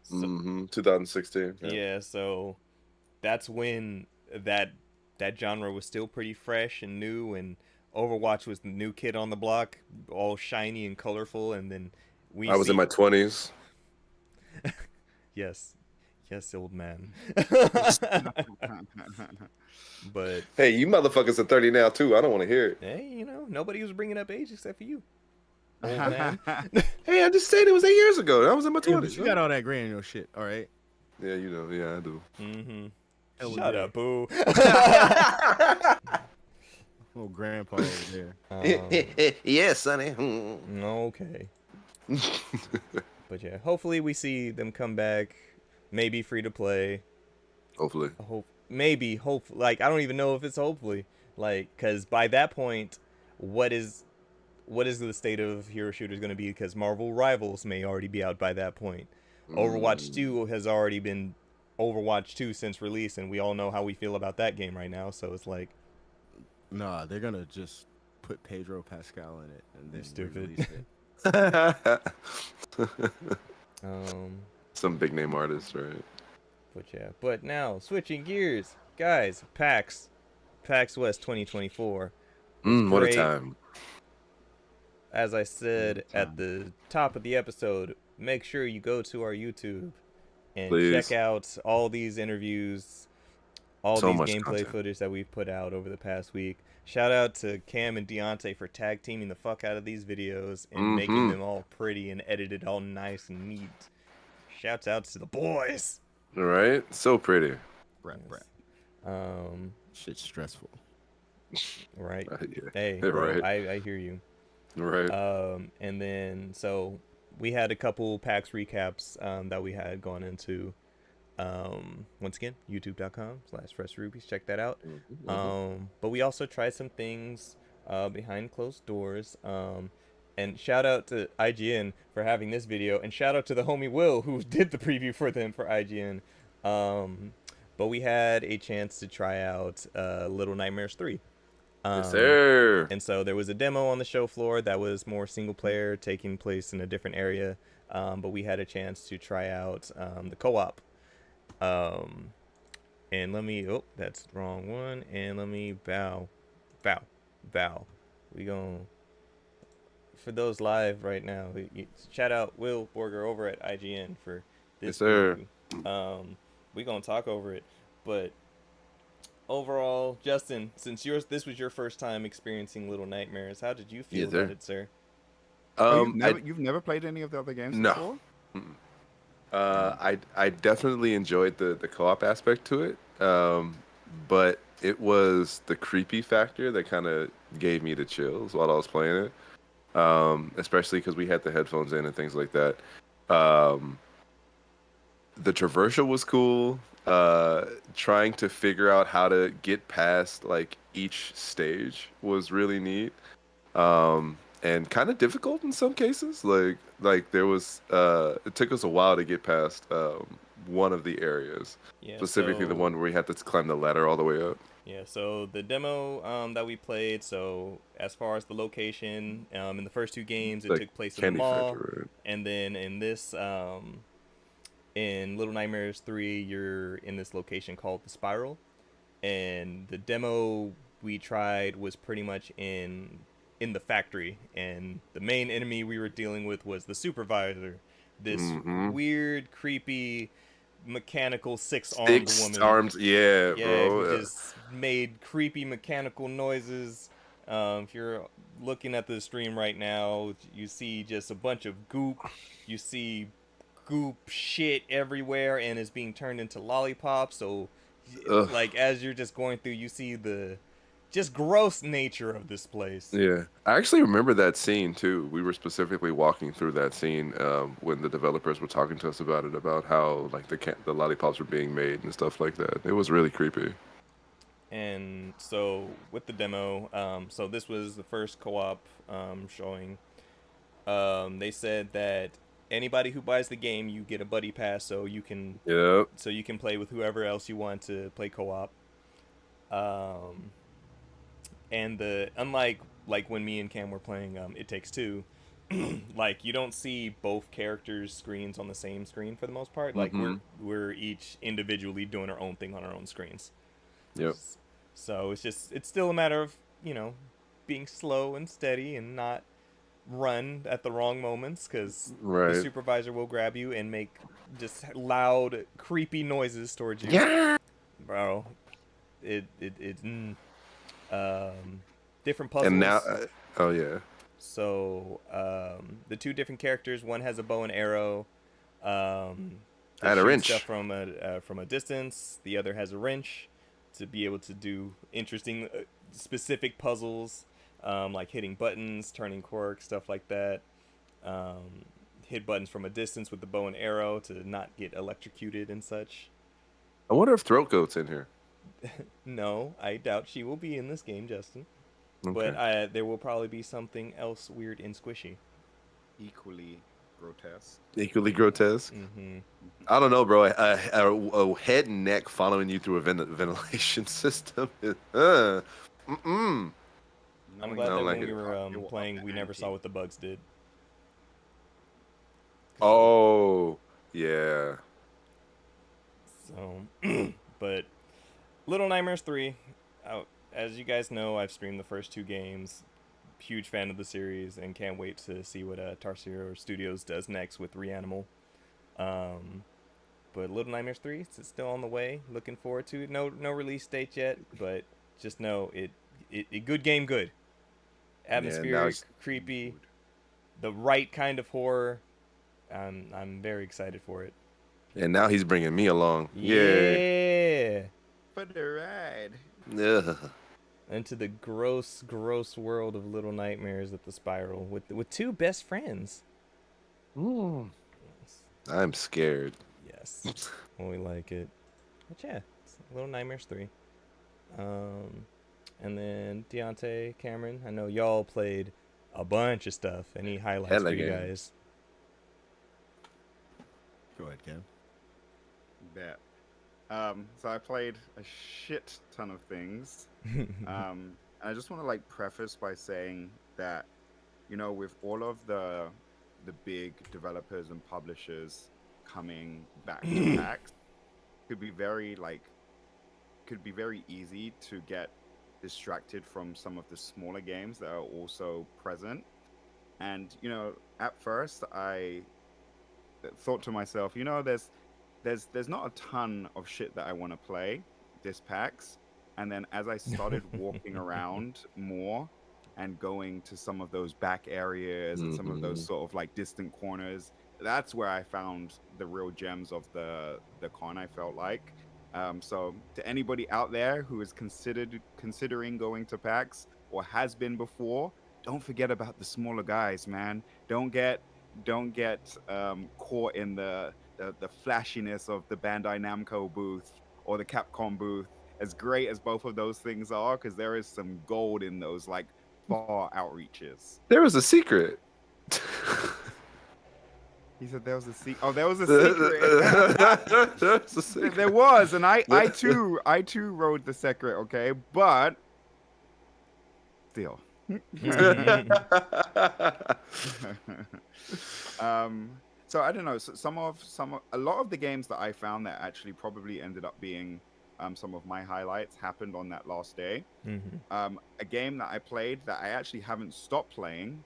[SPEAKER 2] So,
[SPEAKER 3] 2016.
[SPEAKER 2] yeah, so that's when that genre was still pretty fresh and new, and Overwatch was the new kid on the block, all shiny and colorful, and then
[SPEAKER 3] I was in my 20s.
[SPEAKER 2] Yes, old man. But
[SPEAKER 3] Hey, you motherfuckers are 30 now too. I don't want to hear it.
[SPEAKER 2] hey, nobody was bringing up age except for you, old man.
[SPEAKER 3] Hey, I just said it was 8 years ago. I was in my
[SPEAKER 1] Yeah,
[SPEAKER 3] 20s.
[SPEAKER 1] but you got all that gray in your shit, all right?
[SPEAKER 3] Yeah, you know. Yeah, I do.
[SPEAKER 2] Mm-hmm.
[SPEAKER 1] Hell
[SPEAKER 2] Shut
[SPEAKER 1] yeah.
[SPEAKER 2] up, boo.
[SPEAKER 1] Little grandpa over there.
[SPEAKER 3] Yeah, Sonny.
[SPEAKER 2] Okay. But yeah, hopefully we see them come back. Maybe free to play.
[SPEAKER 3] Hopefully.
[SPEAKER 2] Hopefully. Like, I don't even know if it's hopefully. Like, because by that point, what is the state of hero shooters going to be? Because Marvel Rivals may already be out by that point. Overwatch 2 has already been Overwatch 2 since release, and we all know how we feel about that game right now. So it's like,
[SPEAKER 1] Nah, they're gonna just put Pedro Pascal in it and then
[SPEAKER 2] Stupid.
[SPEAKER 1] release it.
[SPEAKER 3] Some big name artist, right?
[SPEAKER 2] But yeah. But now, switching gears, guys, PAX West 2024.
[SPEAKER 3] What a
[SPEAKER 2] great.
[SPEAKER 3] time.
[SPEAKER 2] As I said at the top of the episode, make sure you go to our YouTube and
[SPEAKER 3] Please.
[SPEAKER 2] check out all these interviews, all
[SPEAKER 3] So
[SPEAKER 2] these
[SPEAKER 3] much
[SPEAKER 2] gameplay
[SPEAKER 3] content.
[SPEAKER 2] footage that we've put out over the past week. Shout out to Cam and Deontay for tag teaming the fuck out of these videos and making them all pretty and edited all nice and neat. Shouts out to the boys.
[SPEAKER 3] All right? So pretty.
[SPEAKER 1] Brat. Shit's stressful.
[SPEAKER 2] Right.
[SPEAKER 3] Yeah.
[SPEAKER 2] Hey,
[SPEAKER 3] Yeah,
[SPEAKER 2] bro,
[SPEAKER 3] right.
[SPEAKER 2] I hear you.
[SPEAKER 3] Right.
[SPEAKER 2] And then so we had a couple PAX recaps that we had gone into. Once again, youtube.com/FreshRubies. Check that out. But we also tried some things behind closed doors. And shout out to IGN for having this video, and shout out to the homie Will who did the preview for them for IGN. but we had a chance to try out Little Nightmares 3.
[SPEAKER 3] Yes, sir.
[SPEAKER 2] And so there was a demo on the show floor that was more single player, taking place in a different area. But we had a chance to try out the co-op. And let me, oh, that's the wrong one. And let me bow. We gon' for those live right now, shout out Will Borger over at IGN for this
[SPEAKER 3] Yes, sir.
[SPEAKER 2] preview. We gonna talk over it, but overall, Justin, since this was your first time experiencing Little Nightmares, how did you feel
[SPEAKER 3] Yes, sir.
[SPEAKER 2] about it, sir?
[SPEAKER 4] Oh, you've never played any of the other games
[SPEAKER 3] No.
[SPEAKER 4] before?
[SPEAKER 3] I definitely enjoyed the co-op aspect to it, but it was the creepy factor that kind of gave me the chills while I was playing it, especially because we had the headphones in and things like that. The traversal was cool. Trying to figure out how to get past like each stage was really neat. And kind of difficult in some cases. Like there was it took us a while to get past one of the areas,
[SPEAKER 2] Yeah,
[SPEAKER 3] specifically the one where we had to climb the ladder all the way up.
[SPEAKER 2] Yeah, so the demo that we played, so as far as the location, in the first two games, it
[SPEAKER 3] Like
[SPEAKER 2] took place in the
[SPEAKER 3] Candy
[SPEAKER 2] mall,
[SPEAKER 3] Factory, right?
[SPEAKER 2] and then in this, in Little Nightmares 3, you're in this location called the Spiral, and the demo we tried was pretty much in the factory, and the main enemy we were dealing with was the supervisor, this weird, creepy, mechanical six-armed woman.
[SPEAKER 3] Six arms, yeah, bro.
[SPEAKER 2] Who just made creepy mechanical noises. If you're looking at the stream right now, you see just a bunch of goop. You see goop shit everywhere, and it's being turned into lollipops. So, like, as you're just going through, you see the just gross nature of this place.
[SPEAKER 3] Yeah, I actually remember that scene too. We were specifically walking through that scene when the developers were talking to us about it, about how like the lollipops were being made and stuff like that. It was really creepy.
[SPEAKER 2] And so with the demo, so this was the first co-op showing. They said that anybody who buys the game, you get a buddy pass, so you can play with whoever else you want to play co-op. And unlike like when me and Cam were playing It Takes Two, like you don't see both characters' screens on the same screen for the most part. Like we're each individually doing our own thing on our own screens.
[SPEAKER 3] Yep.
[SPEAKER 2] So it's still a matter of, being slow and steady and not run at the wrong moments, because the supervisor will grab you and make just loud, creepy noises towards you.
[SPEAKER 3] Yeah,
[SPEAKER 2] bro. Different puzzles.
[SPEAKER 3] And now, oh yeah.
[SPEAKER 2] So the two different characters. One has a bow and arrow.
[SPEAKER 3] And a wrench.
[SPEAKER 2] Stuff from a distance. The other has a wrench to be able to do interesting, specific puzzles, like hitting buttons, turning quirks, stuff like that. Hit buttons from a distance with the bow and arrow to not get electrocuted and such.
[SPEAKER 3] I wonder if Throat Goat's in here.
[SPEAKER 2] No, I doubt she will be in this game, Justin.
[SPEAKER 3] Okay.
[SPEAKER 2] But there will probably be something else weird and squishy.
[SPEAKER 4] Equally grotesque.
[SPEAKER 3] Equally grotesque.
[SPEAKER 2] Mm-hmm.
[SPEAKER 3] I don't know, bro. A head and neck following you through a ventilation system.
[SPEAKER 2] I'm glad that
[SPEAKER 3] like
[SPEAKER 2] when we were playing, we never saw what the bugs did.
[SPEAKER 3] Oh, yeah.
[SPEAKER 2] So, but Little Nightmares 3, as you guys know, I've streamed the first two games. Huge fan of the series and can't wait to see what Tarsier Studios does next with Reanimal. But Little Nightmares 3 is still on the way. Looking forward to it. No release date yet, but just know it good game, good. Atmospheric, creepy, the right kind of horror. I'm very excited for it.
[SPEAKER 3] And now he's bringing me along.
[SPEAKER 2] Yeah.
[SPEAKER 4] For the ride.
[SPEAKER 3] Ugh.
[SPEAKER 2] Into the gross world of Little Nightmares at the Spiral with two best friends.
[SPEAKER 3] Ooh. I'm scared.
[SPEAKER 2] Yes. We like it. But yeah, it's Little Nightmares 3. And then Deontay, Cameron, I know y'all played a bunch of stuff. Any highlights for you guys?
[SPEAKER 1] Go ahead, Cam.
[SPEAKER 4] Bet. So I played a shit ton of things. And I just want to like preface by saying that, with all of the big developers and publishers coming back to PAX, could be very like could be very easy to get distracted from some of the smaller games that are also present. And at first I thought to myself, there's not a ton of shit that I want to play this PAX. And then as I started walking around more and going to some of those back areas and some of those sort of like distant corners, that's where I found the real gems of the con, I felt like. So to anybody out there who is considering going to PAX or has been before, don't forget about the smaller guys, man. Don't get caught in the flashiness of the Bandai Namco booth or the Capcom booth. As great as both of those things are, because there is some gold in those like far outreaches.
[SPEAKER 3] There was a secret.
[SPEAKER 4] He said there was a secret. Oh, there was a secret.
[SPEAKER 3] There's a secret.
[SPEAKER 4] There was, and I too rode the secret. Okay, but still. So I don't know. So a lot of the games that I found that actually probably ended up being some of my highlights happened on that last day. A game that I played that I actually haven't stopped playing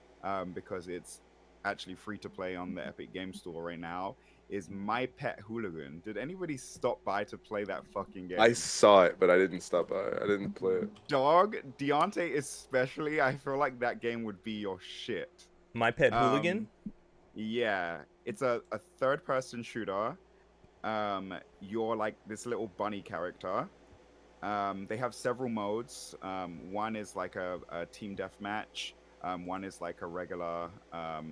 [SPEAKER 4] because it's actually free to play on the Epic Game Store right now is My Pet Hooligan. Did anybody stop by to play that fucking game?
[SPEAKER 3] I saw it, but I didn't stop by. I didn't play it.
[SPEAKER 4] Dog, Deontay especially, I feel like that game would be your shit.
[SPEAKER 2] My Pet Hooligan?
[SPEAKER 4] Yeah. It's a third-person shooter. You're like this little bunny character. They have several modes. One is like a team deathmatch. One is like a regular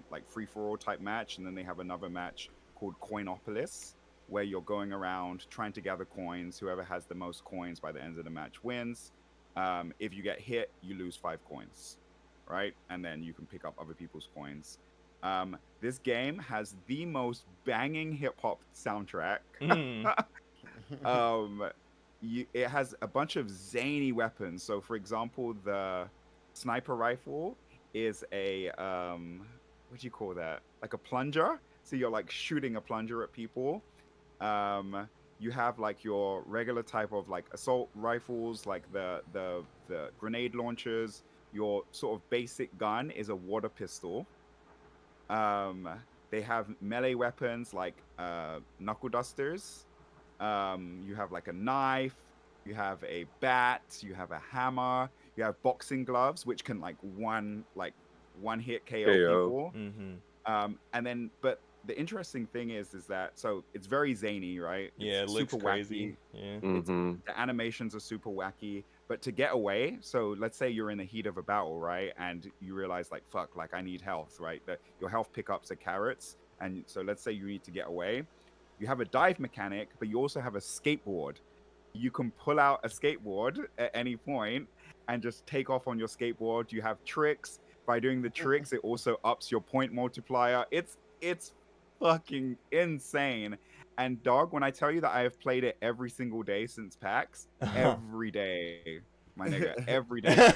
[SPEAKER 4] like free-for-all type match. And then they have another match called Coinopolis, where you're going around trying to gather coins. Whoever has the most coins by the end of the match wins. If you get hit, you lose 5 coins, right? And then you can pick up other people's coins. This game has the most banging hip-hop soundtrack. It has a bunch of zany weapons. So, for example, the sniper rifle is a what do you call that? Like a plunger. So you're like shooting a plunger at people. You have like your regular type of like assault rifles, like the grenade launchers. Your sort of basic gun is a water pistol. They have melee weapons like knuckle dusters. You have like a knife. You have a bat. You have a hammer. You have boxing gloves, which can like one hit KO people. And then, but the interesting thing is that so it's very zany, right?
[SPEAKER 2] Yeah, it looks
[SPEAKER 4] super
[SPEAKER 2] crazy.
[SPEAKER 4] Wacky.
[SPEAKER 2] Yeah.
[SPEAKER 4] The animations are super wacky. But to get away, so let's say you're in the heat of a battle, right? And you realize like, fuck, like I need health, right? That your health pickups are carrots. And so let's say you need to get away. You have a dive mechanic, but you also have a skateboard. You can pull out a skateboard at any point and just take off on your skateboard. You have tricks. By doing the tricks, it also ups your point multiplier. It's fucking insane. And dog, when I tell you that I have played it every single day since PAX, every day, my nigga, every day.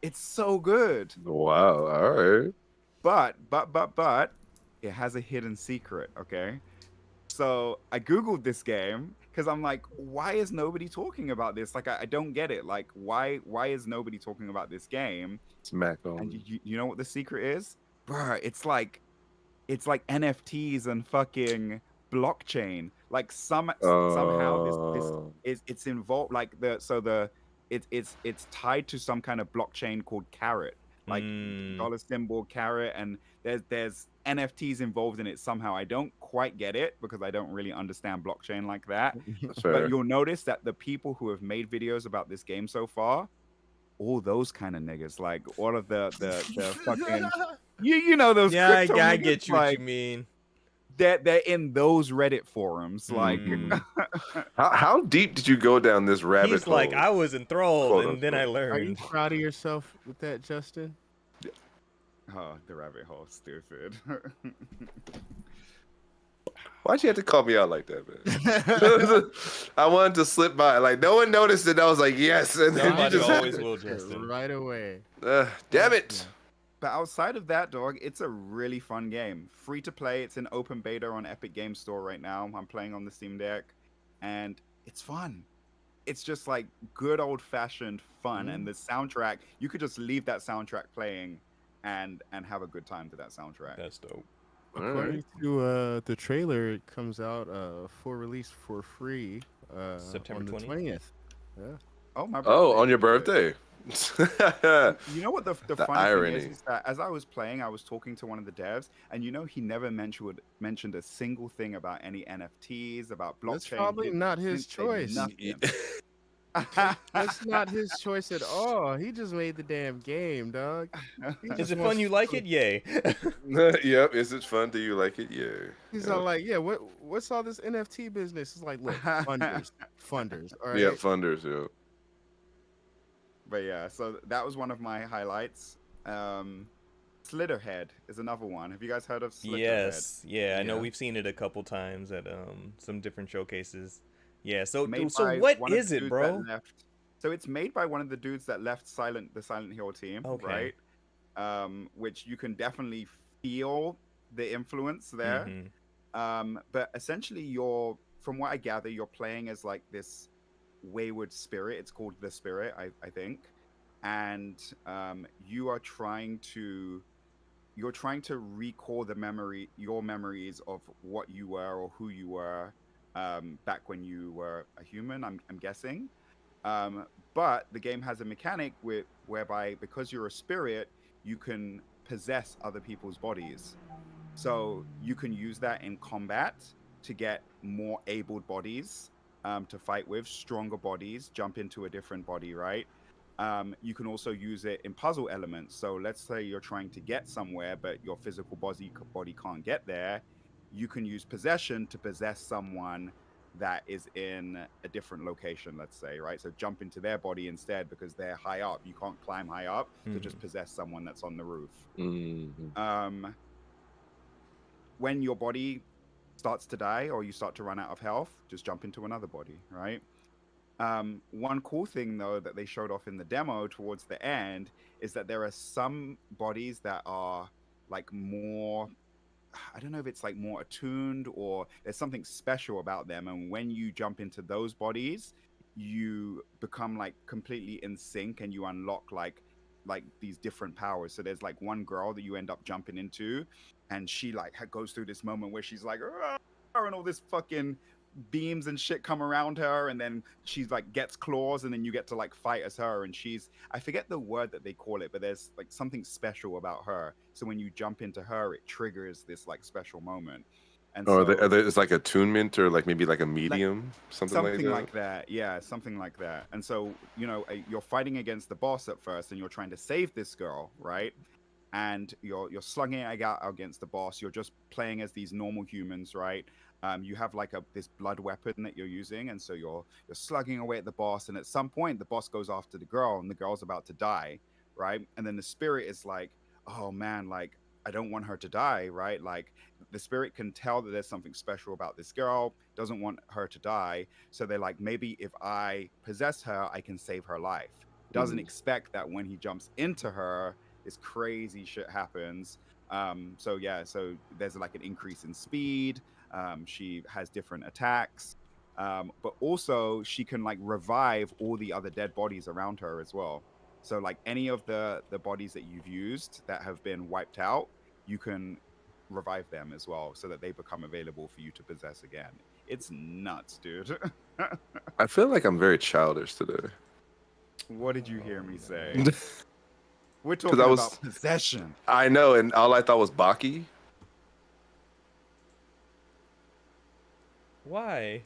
[SPEAKER 4] It's so good.
[SPEAKER 3] Wow. All right.
[SPEAKER 4] But it has a hidden secret, okay? So I Googled this game because I'm like, why is nobody talking about this? Like, I don't get it. Like, why is nobody talking about this game?
[SPEAKER 3] Smack on.
[SPEAKER 4] And you know what the secret is? Bruh, it's like NFTs and fucking blockchain. Like somehow this is it's involved. Like it's tied to some kind of blockchain called Carrot, like dollar symbol Carrot, and there's NFTs involved in it somehow. I don't quite get it because I don't really understand blockchain like that. But you'll notice that the people who have made videos about this game so far, all those kind of niggas, like all of the fucking you know those.
[SPEAKER 2] Yeah, I
[SPEAKER 4] niggas,
[SPEAKER 2] get you
[SPEAKER 4] like,
[SPEAKER 2] what you mean.
[SPEAKER 4] They're in those Reddit forums. Like,
[SPEAKER 3] how deep did you go down this rabbit
[SPEAKER 2] He's
[SPEAKER 3] hole?
[SPEAKER 2] like, I was enthralled, and then I learned.
[SPEAKER 1] Are you proud of yourself with that, Justin?
[SPEAKER 4] Oh, the rabbit hole, stupid.
[SPEAKER 3] Why'd you have to call me out like that, man? I wanted to slip by. Like, no one noticed it. I was like, yes. And then you
[SPEAKER 2] Somebody
[SPEAKER 3] just
[SPEAKER 2] always
[SPEAKER 3] had
[SPEAKER 2] will, Justin.
[SPEAKER 1] right away.
[SPEAKER 3] damn it.
[SPEAKER 4] But outside of that, dog, it's a really fun game. Free to play. It's in open beta on Epic Game Store right now. I'm playing on the Steam Deck, and it's fun. It's just like good old fashioned fun, and the soundtrack. You could just leave that soundtrack playing, and have a good time to that soundtrack.
[SPEAKER 2] That's dope.
[SPEAKER 1] According to the trailer, it comes out for release for free
[SPEAKER 2] September
[SPEAKER 1] on the
[SPEAKER 2] 20th?
[SPEAKER 1] 20th. Yeah.
[SPEAKER 4] Oh, my
[SPEAKER 3] Oh, on your
[SPEAKER 4] birthday.
[SPEAKER 3] birthday.
[SPEAKER 4] You know what the
[SPEAKER 3] The
[SPEAKER 4] funny
[SPEAKER 3] irony.
[SPEAKER 4] thing is that as I was playing, I was talking to one of the devs, and he never mentioned a single thing about any NFTs, about blockchain.
[SPEAKER 1] That's probably not his choice.
[SPEAKER 4] Nothing.
[SPEAKER 1] That's not his choice at all. He just made the damn game, dog.
[SPEAKER 2] Is it fun? You like it? Yay.
[SPEAKER 3] Yep. Is it fun? Do you like it? Yeah.
[SPEAKER 1] He's
[SPEAKER 3] Yep.
[SPEAKER 1] all like, yeah, what's all this NFT business? It's like, look, funders, all right?
[SPEAKER 3] Yeah, funders. Yeah.
[SPEAKER 4] But yeah, so that was one of my highlights. Slitterhead is another one. Have you guys heard of Slitterhead?
[SPEAKER 2] Yes. Yeah, I know
[SPEAKER 1] Yeah.
[SPEAKER 2] we've seen it a couple times at some different showcases. Yeah. So
[SPEAKER 4] Made
[SPEAKER 2] so
[SPEAKER 4] by
[SPEAKER 2] what
[SPEAKER 4] one of
[SPEAKER 2] is
[SPEAKER 4] the
[SPEAKER 2] it,
[SPEAKER 4] dudes
[SPEAKER 2] bro?
[SPEAKER 4] that left- So it's made by one of the dudes that left the Silent Hill team,
[SPEAKER 2] Okay.
[SPEAKER 4] right? Which you can definitely feel the influence there.
[SPEAKER 2] Mhm.
[SPEAKER 4] But essentially, from what I gather, you're playing as like this wayward spirit. It's called the Spirit, I think, and you're trying to recall your memories of what you were or who you were back when you were a human. I'm guessing. But the game has a mechanic whereby, because you're a spirit, you can possess other people's bodies. So you can use that in combat to get more able bodies to fight with, stronger bodies, jump into a different body, right? You can also use it in puzzle elements. So let's say you're trying to get somewhere, but your physical body can't get there. You can use possession to possess someone that is in a different location, let's say, right? So jump into their body instead because they're high up. You can't climb high up, so just possess someone that's on the roof.
[SPEAKER 3] Mhm.
[SPEAKER 4] When your body starts to die or you start to run out of health, just jump into another body, right? One cool thing though that they showed off in the demo towards the end is that there are some bodies that are like more, I don't know if it's like more attuned or there's something special about them, and when you jump into those bodies you become like completely in sync and you unlock like these different powers. So there's like one girl that you end up jumping into, and she like goes through this moment where she's like, "Arr!" and all this fucking beams and shit come around her, and then she's like gets claws, and then you get to like fight as her, and I forget the word that they call it, but there's like something special about her. So when you jump into her, it triggers this like special moment. And
[SPEAKER 3] Or
[SPEAKER 4] so
[SPEAKER 3] it's like attunement, or like maybe like a medium, something like that.
[SPEAKER 4] that. Yeah, something like that. And so you're fighting against the boss at first, and you're trying to save this girl, right? And you're slugging it out against the boss. You're just playing as these normal humans, right? You have like this blood weapon that you're using, and so you're slugging away at the boss. And at some point, the boss goes after the girl, and the girl's about to die, right? And then the spirit is like, "Oh man, like I don't want her to die," right? Like the spirit can tell that there's something special about this girl, doesn't want her to die. So they're like, maybe if I possess her, I can save her life. Doesn't expect that when he jumps into her, this crazy shit happens. So there's like an increase in speed. She has different attacks, but also she can like revive all the other dead bodies around her as well. So like any of the bodies that you've used that have been wiped out, you can revive them as well, so that they become available for you to possess again. It's nuts, dude.
[SPEAKER 3] I feel like I'm very childish today.
[SPEAKER 4] What did you hear me say? We're talking
[SPEAKER 3] I was-
[SPEAKER 4] about possession.
[SPEAKER 3] I know, and all I thought was Baki.
[SPEAKER 2] Why?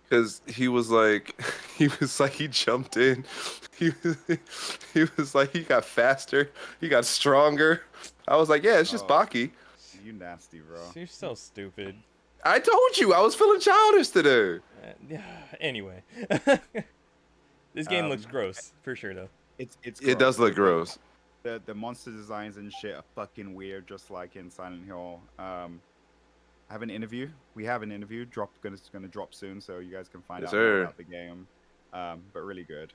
[SPEAKER 3] Because he jumped in. He was like, he got faster. He got stronger. I was like, yeah, it's just
[SPEAKER 4] Oh.
[SPEAKER 3] Baki.
[SPEAKER 4] You nasty, bro.
[SPEAKER 2] You're so stupid.
[SPEAKER 3] I told you, I was feeling childish today.
[SPEAKER 2] Anyway. This game looks gross, for sure, though.
[SPEAKER 4] It's
[SPEAKER 3] It does
[SPEAKER 4] gross.
[SPEAKER 3] look gross.
[SPEAKER 4] The monster designs and shit are fucking weird, just like in Silent Hill. I have an interview. We have an interview gonna drop soon, so you guys can find
[SPEAKER 3] Yes,
[SPEAKER 4] out more
[SPEAKER 3] sir.
[SPEAKER 4] about the game. But really good.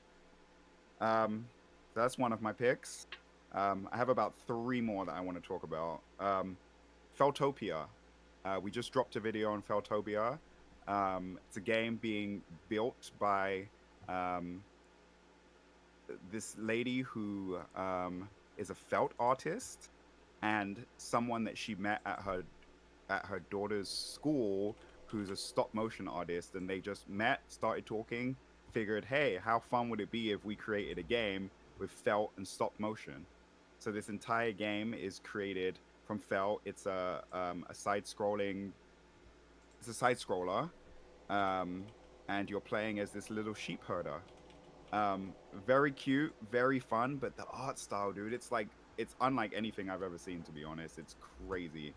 [SPEAKER 4] So that's one of my picks. I have about 3 more that I want to talk about. Feltopia. We just dropped a video on Feltopia. It's a game being built by this lady who is a felt artist and someone that she met at her daughter's school who's a stop motion artist, and they just met, started talking, figured, hey, how fun would it be if we created a game with felt and stop motion? So this entire game is created from felt. It's a side scrolling. It's a side scroller, and you're playing as this little sheep herder. Very cute, very fun, but the art style, dude, it's unlike anything I've ever seen, to be honest. It's crazy.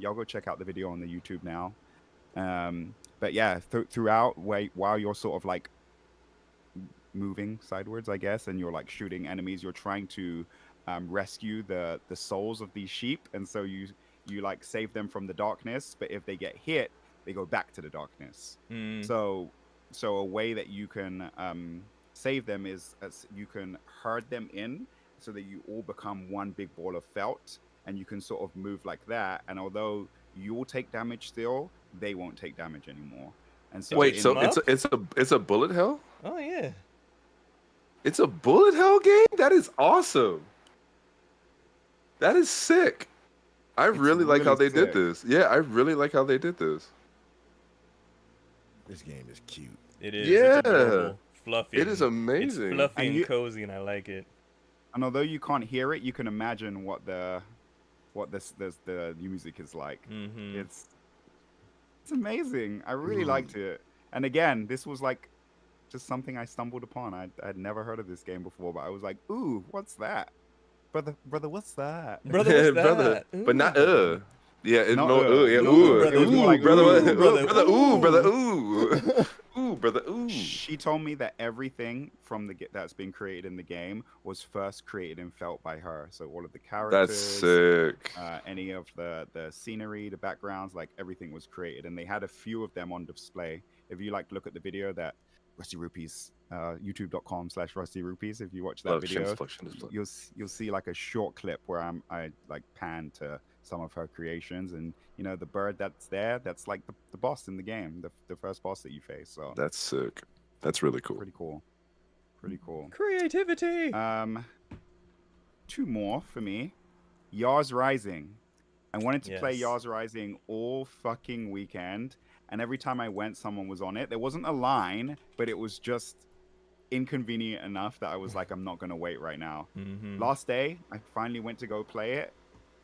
[SPEAKER 4] Y'all go check out the video on the YouTube now. But yeah, throughout while you're sort of like moving sideways, I guess, and you're like shooting enemies, you're trying to rescue the souls of these sheep, and so you like save them from the darkness. But if they get hit, they go back to the darkness. So a way that you can save them is as you can herd them in, so that you all become one big ball of felt, and you can sort of move like that. And although you'll take damage still, they won't take damage anymore. And so
[SPEAKER 3] Wait, so it's a bullet hell?
[SPEAKER 2] Oh yeah.
[SPEAKER 3] It's a bullet hell game? That is awesome. That is sick. I really like how they did this. Yeah, I really like how they did this.
[SPEAKER 1] This game is cute.
[SPEAKER 2] It is.
[SPEAKER 3] Yeah.
[SPEAKER 2] It's adorable, fluffy.
[SPEAKER 3] It is amazing.
[SPEAKER 2] It's fluffy and
[SPEAKER 4] you-
[SPEAKER 2] cozy, and I like it.
[SPEAKER 4] And although you can't hear it, you can imagine what the music is like.
[SPEAKER 2] Mm-hmm.
[SPEAKER 4] It's amazing. I really liked it. And again, this was like just something I stumbled upon. I'd never heard of this game before, but I was like, ooh, what's that? Brother, what's that?
[SPEAKER 2] Brother, what's
[SPEAKER 3] brother,
[SPEAKER 2] that?
[SPEAKER 3] but not Yeah, it's
[SPEAKER 4] No,
[SPEAKER 3] yeah,
[SPEAKER 4] no,
[SPEAKER 3] ooh,
[SPEAKER 4] brother, it's
[SPEAKER 3] ooh,
[SPEAKER 4] more like
[SPEAKER 3] brother,
[SPEAKER 4] ooh,
[SPEAKER 3] brother, ooh, brother,
[SPEAKER 2] ooh.
[SPEAKER 3] ooh, ooh, brother, ooh.
[SPEAKER 4] She told me that everything from that's been created in the game was first created and felt by her. So all of the characters,
[SPEAKER 3] That's sick.
[SPEAKER 4] any of the scenery, the backgrounds, like everything was created, and they had a few of them on display. If you like look at the video that Rusty Rupees, youtube.com/Rusty Rupees, if you watch that video, you'll see like a short clip where I like pan to some of her creations, and you know the bird that's there, that's like the boss in the game, the first boss that you face. So
[SPEAKER 3] That's sick. That's really cool.
[SPEAKER 4] pretty cool.
[SPEAKER 2] Creativity.
[SPEAKER 4] 2 more for me. Yars Rising. I wanted to play
[SPEAKER 2] Yes.
[SPEAKER 4] Yars Rising all fucking weekend, and every time I went, someone was on it. There wasn't a line, but it was just inconvenient enough that I was like, I'm not gonna wait right now.
[SPEAKER 2] Mm-hmm.
[SPEAKER 4] Last day, I finally went to go play it,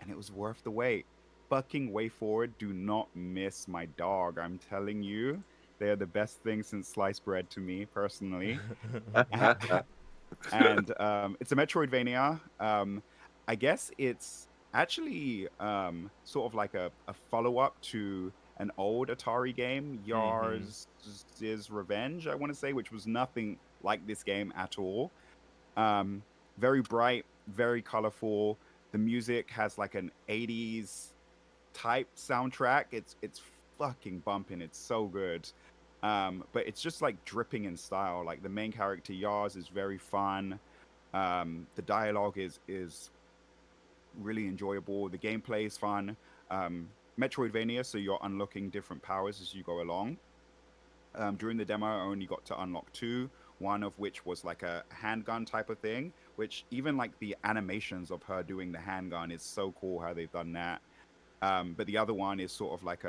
[SPEAKER 4] and it was worth the wait. Fucking Way Forward, do not miss my dog. I'm telling you, they are the best thing since sliced bread to me personally. And it's a Metroidvania. I guess it's actually sort of like a follow-up to an old Atari game, Yars' Revenge, I want to say, which was nothing like this game at all. Very bright, very colorful. The music has like an 80s type soundtrack. It's fucking bumping. It's so good. But it's just like dripping in style. Like the main character Yars is very fun. The dialogue is really enjoyable. The gameplay is fun. Metroidvania, so you're unlocking different powers as you go along. During the demo, I only got to unlock 2. One of which was like a handgun type of thing, which even like the animations of her doing the handgun is so cool how they've done that. But the other one is sort of like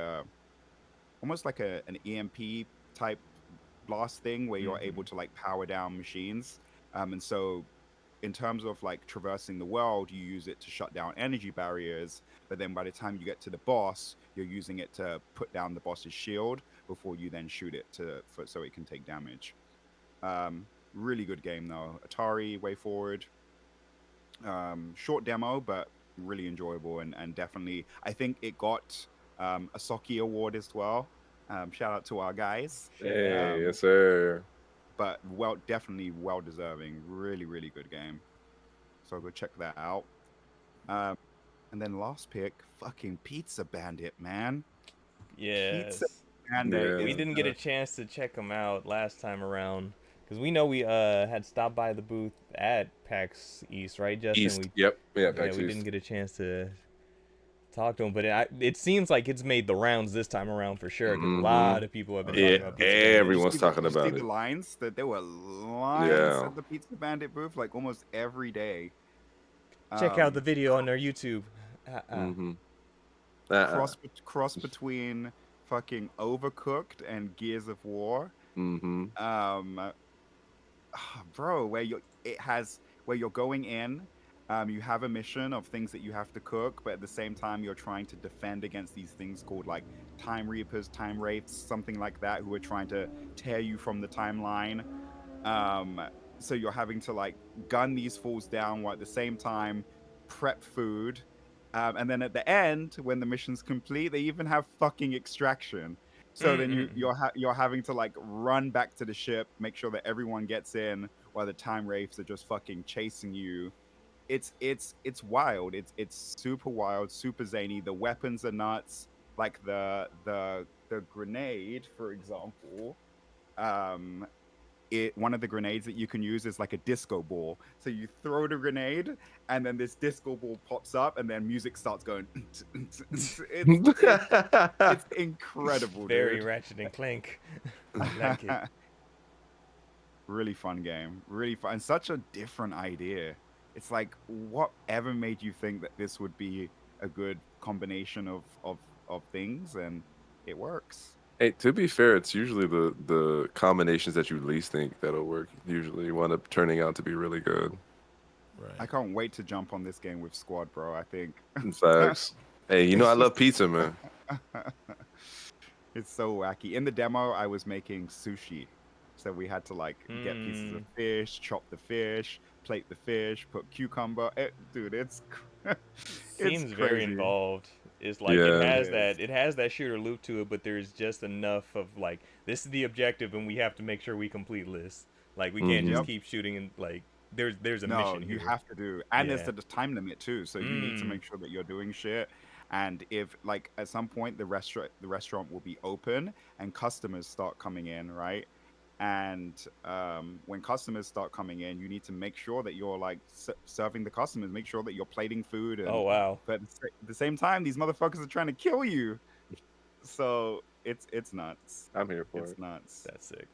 [SPEAKER 4] almost like an EMP type blast thing where you're able to like power down machines. And so in terms of like traversing the world, you use it to shut down energy barriers. But then by the time you get to the boss, you're using it to put down the boss's shield before you then shoot it so it can take damage. Really good game though. Atari Way Forward. Short demo, but really enjoyable and definitely I think it got a Socky award as well. Shout out to our guys.
[SPEAKER 3] Hey, yes sir.
[SPEAKER 4] But definitely well deserving. Really, really good game. So go check that out. And then last pick, fucking Pizza Bandit, man. Pizza
[SPEAKER 2] Yes.
[SPEAKER 4] Panda
[SPEAKER 3] Yeah.
[SPEAKER 2] We
[SPEAKER 4] is
[SPEAKER 2] didn't get a chance to check them out last time around because we know we had stopped by the booth at PAX East, right, Justin?
[SPEAKER 3] East. Yep. Yeah.
[SPEAKER 2] Yeah,
[SPEAKER 3] PAX
[SPEAKER 2] we didn't
[SPEAKER 3] East.
[SPEAKER 2] get a chance to talk to him, but it seems like it's made the rounds this time around for sure because a
[SPEAKER 3] Mm-hmm.
[SPEAKER 2] lot of people have been
[SPEAKER 1] Oh,
[SPEAKER 2] talking
[SPEAKER 3] Yeah.
[SPEAKER 2] about
[SPEAKER 1] yeah.
[SPEAKER 2] Pizza Bandit.
[SPEAKER 3] Everyone's talking
[SPEAKER 4] did you see
[SPEAKER 3] about
[SPEAKER 4] the
[SPEAKER 3] it.
[SPEAKER 4] lines? That there were lines
[SPEAKER 3] Yeah.
[SPEAKER 4] at the Pizza Bandit booth like almost every day.
[SPEAKER 2] Check out the
[SPEAKER 4] Um,
[SPEAKER 2] video on our YouTube.
[SPEAKER 3] Mm-hmm.
[SPEAKER 4] cross between fucking Overcooked and Gears of War.
[SPEAKER 3] Mm-hmm.
[SPEAKER 4] Um, bro, where you're going in. You have a mission of things that you have to cook, but at the same time, you're trying to defend against these things called like time reapers, time wraiths, something like that, who are trying to tear you from the timeline. Um, so you're having to like gun these fools down while at the same time prep food. And then at the end, when the mission's complete, they even have fucking extraction. So then
[SPEAKER 2] Mm-mm.
[SPEAKER 4] you're having to like run back to the ship, make sure that everyone gets in while the time wraiths are just fucking chasing you. It's wild. It's super wild, super zany. The weapons are nuts. Like the grenade, for example. Um, one of the grenades that you can use is like a disco ball. So you throw the grenade, and then this disco ball pops up, and then music starts going. It's incredible,
[SPEAKER 2] Very
[SPEAKER 4] dude.
[SPEAKER 2] Ratchet and Clank. I like it.
[SPEAKER 4] Really fun game, really fun, and such a different idea. It's like, whatever made you think that this would be a good combination of things, and it works.
[SPEAKER 3] Hey, to be fair, it's usually the combinations that you least think that'll work usually wind up turning out to be really good.
[SPEAKER 1] Right.
[SPEAKER 4] I can't wait to jump on this game with Squad, bro. I think
[SPEAKER 3] In facts. Hey, you know I
[SPEAKER 4] it's
[SPEAKER 3] love
[SPEAKER 4] just
[SPEAKER 3] pizza, man.
[SPEAKER 4] it's so wacky. In the demo, I was making sushi, so we had to like get pieces of fish, chop the fish, plate the fish, put cucumber. Dude, it's
[SPEAKER 2] Seems very
[SPEAKER 4] crazy.
[SPEAKER 2] involved. It's like
[SPEAKER 3] Yeah.
[SPEAKER 2] it has that shooter loop to it, but there's just enough of like this is the objective and we have to make sure we complete this. Like we can't
[SPEAKER 3] Mm-hmm.
[SPEAKER 2] just
[SPEAKER 4] Yep.
[SPEAKER 2] keep shooting and like there's a
[SPEAKER 4] No,
[SPEAKER 2] mission
[SPEAKER 4] you
[SPEAKER 2] here.
[SPEAKER 4] have to do, and there's
[SPEAKER 2] Yeah.
[SPEAKER 4] the time limit too. So you need to
[SPEAKER 2] Mm.
[SPEAKER 4] make sure that you're doing shit. And if like at some point the restaurant will be open and customers start coming in, right? And when customers start coming in, you need to make sure that you're like serving the customers, make sure that you're plating food,
[SPEAKER 2] Oh
[SPEAKER 4] and
[SPEAKER 2] wow.
[SPEAKER 4] but at the same time, these motherfuckers are trying to kill you. So it's nuts.
[SPEAKER 3] I'm here for
[SPEAKER 4] It's
[SPEAKER 3] it.
[SPEAKER 4] nuts.
[SPEAKER 2] That's sick.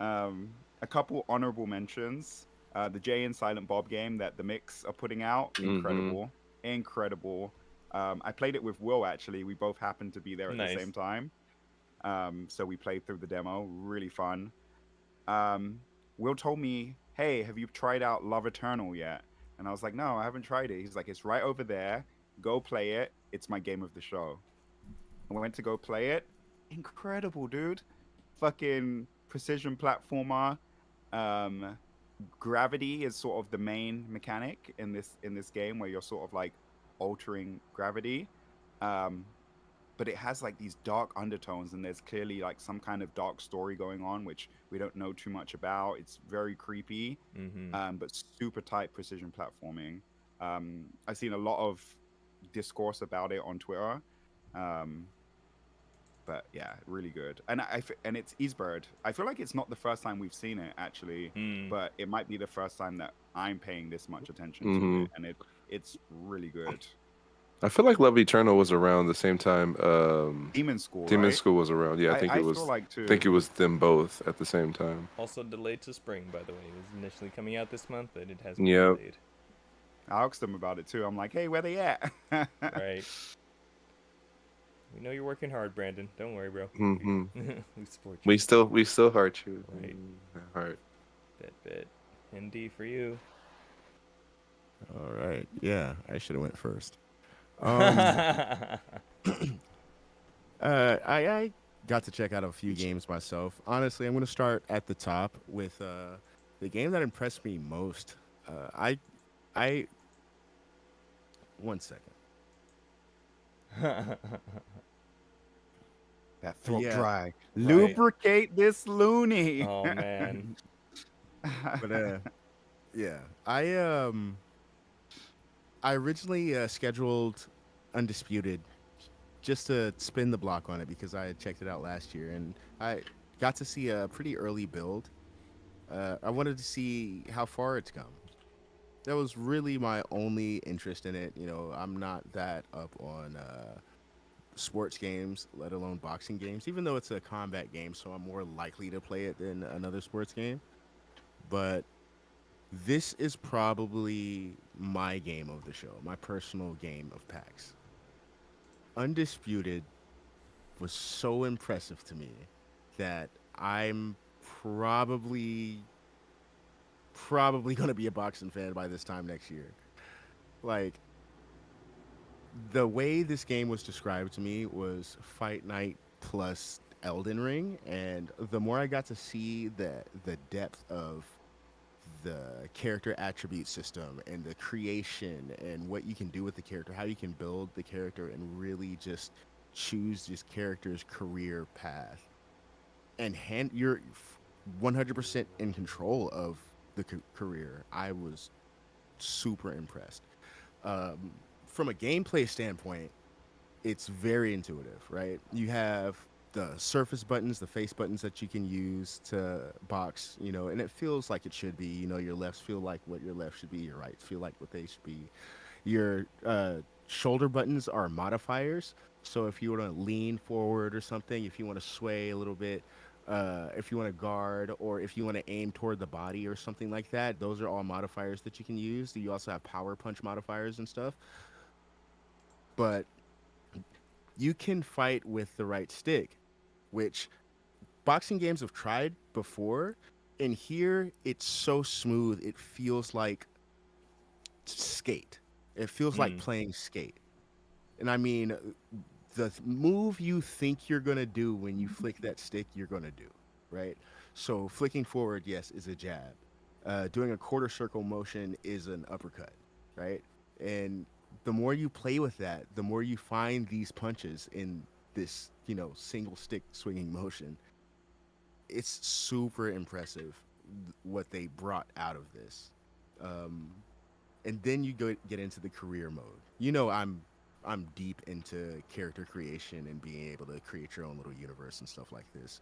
[SPEAKER 4] A couple honorable mentions. The Jay and Silent Bob game that the Mix are putting out,
[SPEAKER 3] Mm-hmm.
[SPEAKER 4] incredible, incredible. I played it with Will actually. We both happened to be there at the
[SPEAKER 2] Nice.
[SPEAKER 4] same time. So we played through the demo, really fun. Um, Will told me, "Hey, have you tried out Love Eternal yet?" And I was like, "No, I haven't tried it." He's like, "It's right over there. Go play it. It's my game of the show." I went to go play it. Incredible, dude. Fucking precision platformer. Um, Gravity is sort of the main mechanic in this game where you're sort of like altering gravity. Um, but it has like these dark undertones, and there's clearly like some kind of dark story going on which we don't know too much about. It's very creepy,
[SPEAKER 2] Mm-hmm.
[SPEAKER 4] but super tight precision platforming. I've seen a lot of discourse about it on Twitter. um, but yeah, really good. And it's Eastbird. I feel like it's not the first time we've seen it actually,
[SPEAKER 2] Mm.
[SPEAKER 4] but it might be the first time that I'm paying this much attention to
[SPEAKER 3] Mm-hmm.
[SPEAKER 4] it, and it's really good.
[SPEAKER 3] I feel like Love Eternal was around the same time
[SPEAKER 4] Demon School,
[SPEAKER 3] Demon
[SPEAKER 4] right?
[SPEAKER 3] School was around. Yeah, I think it
[SPEAKER 4] I
[SPEAKER 3] was
[SPEAKER 4] feel like too.
[SPEAKER 3] I think it was them both at the same time.
[SPEAKER 2] Also delayed to spring, by the way. It was initially coming out this month, but it has been
[SPEAKER 3] Yep.
[SPEAKER 2] delayed.
[SPEAKER 4] I asked them about it too. I'm like, hey, where they at?
[SPEAKER 2] Right. We know you're working hard, Brandon. Don't worry, bro.
[SPEAKER 3] Mm-hmm.
[SPEAKER 2] We support you.
[SPEAKER 3] We still heart you.
[SPEAKER 2] Right.
[SPEAKER 3] Heart.
[SPEAKER 2] Bet. ND for you.
[SPEAKER 1] All right. Yeah, I should have went first. I got to check out a few games myself. Honestly, I'm going to start at the top with the game that impressed me most. I 1 second.
[SPEAKER 4] That throat
[SPEAKER 1] Yeah.
[SPEAKER 4] dry. Lubricate this loony.
[SPEAKER 2] Oh man.
[SPEAKER 1] But yeah, I originally scheduled Undisputed just to spin the block on it because I had checked it out last year and I got to see a pretty early build. I wanted to see how far it's come. That was really my only interest in it. You know, I'm not that up on sports games, let alone boxing games, even though it's a combat game, so I'm more likely to play it than another sports game. But this is probably my game of the show, my personal game of PAX. Undisputed was so impressive to me that I'm probably going to be a boxing fan by this time next year. Like the way this game was described to me was Fight Night plus Elden Ring, and the more I got to see the depth of the character attribute system and the creation and what you can do with the character, how you can build the character and really just choose this character's career path and you're 100% in control of the career. I was super impressed. Um, from a gameplay standpoint, it's very intuitive, right? You have the surface buttons, the face buttons that you can use to box, you know, and it feels like it should be. You know, your lefts feel like what your left should be, your rights feel like what they should be. Your shoulder buttons are modifiers. So if you want to lean forward or something, if you want to sway a little bit, if you want to guard, or if you want to aim toward the body or something like that, those are all modifiers that you can use. You also have power punch modifiers and stuff. But you can fight with the right stick, which boxing games have tried before. And here it's so smooth, it feels like skate. It feels like playing skate. And I mean, the move you think you're going to do when you flick that stick, you're going to do, right? So flicking forward, yes, is a jab. Doing a quarter circle motion is an uppercut, right? And the more you play with that, the more you find these punches in this, you know, single stick swinging motion. It's super impressive what they brought out of this. And then you get into the career mode. You know, I'm deep into character creation and being able to create your own little universe and stuff like this.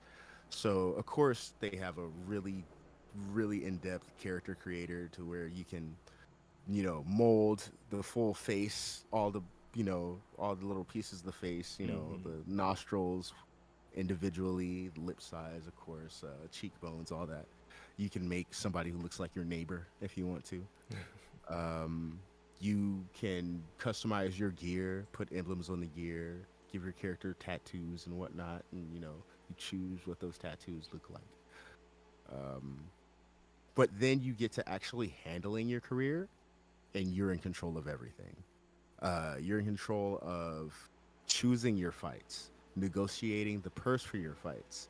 [SPEAKER 1] So of course they have a really in-depth character creator to where you can, you know, mold the full face, all the, you know, all the little pieces of the face, you know, the nostrils individually, lip size, of course, cheekbones, all that. You can make somebody who looks like your neighbor if you want to. You can customize your gear, put emblems on the gear, give your character tattoos and whatnot, and you know, you choose what those tattoos look like. But then you get to actually handling your career, and you're in control of everything. You're in control of choosing your fights, negotiating the purse for your fights.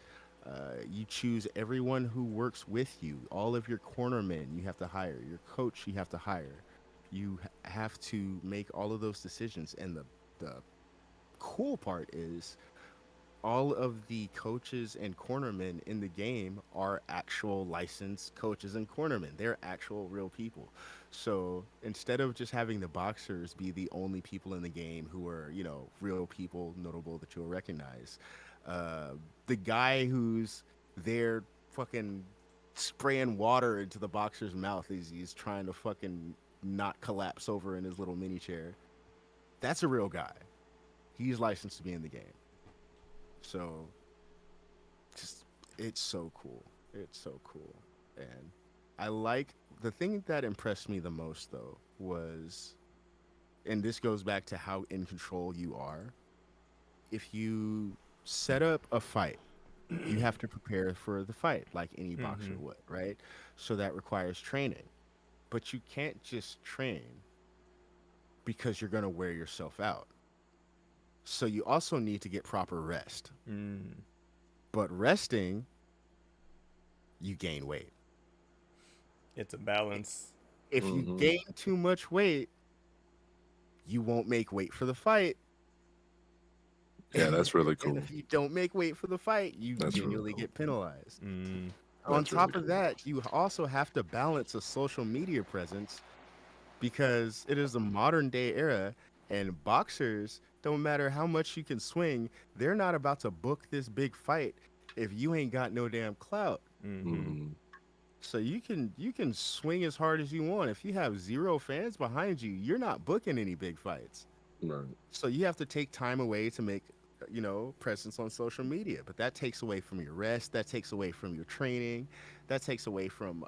[SPEAKER 1] You choose everyone who works with you. All of your cornermen you have to hire. Your coach you have to hire. You have to make all of those decisions. And the cool part is all of the coaches and cornermen in the game are actual licensed coaches and cornermen. They're actual real people. So instead of just having the boxers be the only people in the game who are, you know, real people, notable that you'll recognize, the guy who's there fucking spraying water into the boxer's mouth as he's trying to fucking not collapse over in his little mini chair, that's a real guy. He's licensed to be in the game. So, just, it's so cool. It's so cool. And I like, the thing that impressed me the most, though, was, and this goes back to how in control you are. If you set up a fight, you have to prepare for the fight like any boxer would, right? So that requires training. But you can't just train because you're going to wear yourself out. So you also need to get proper rest. But resting, you gain weight.
[SPEAKER 2] It's a balance.
[SPEAKER 1] If you gain too much weight, you won't make weight for the fight.
[SPEAKER 3] Yeah, that's really cool.
[SPEAKER 1] And if you don't make weight for the fight, you
[SPEAKER 3] That's really
[SPEAKER 1] genuinely
[SPEAKER 3] cool.
[SPEAKER 1] get penalized. On
[SPEAKER 3] That's
[SPEAKER 1] top
[SPEAKER 3] really
[SPEAKER 1] of that, you also have to balance a social media presence because it is a modern day era and boxers don't matter how much you can swing, they're not about to book this big fight if you ain't got no damn clout.
[SPEAKER 3] Mm.
[SPEAKER 1] So you can swing as hard as you want. If you have zero fans behind you, you're not booking any big fights.
[SPEAKER 3] Right.
[SPEAKER 1] So you have to take time away to make, presence on social media. But that takes away from your rest. That takes away from your training. That takes away from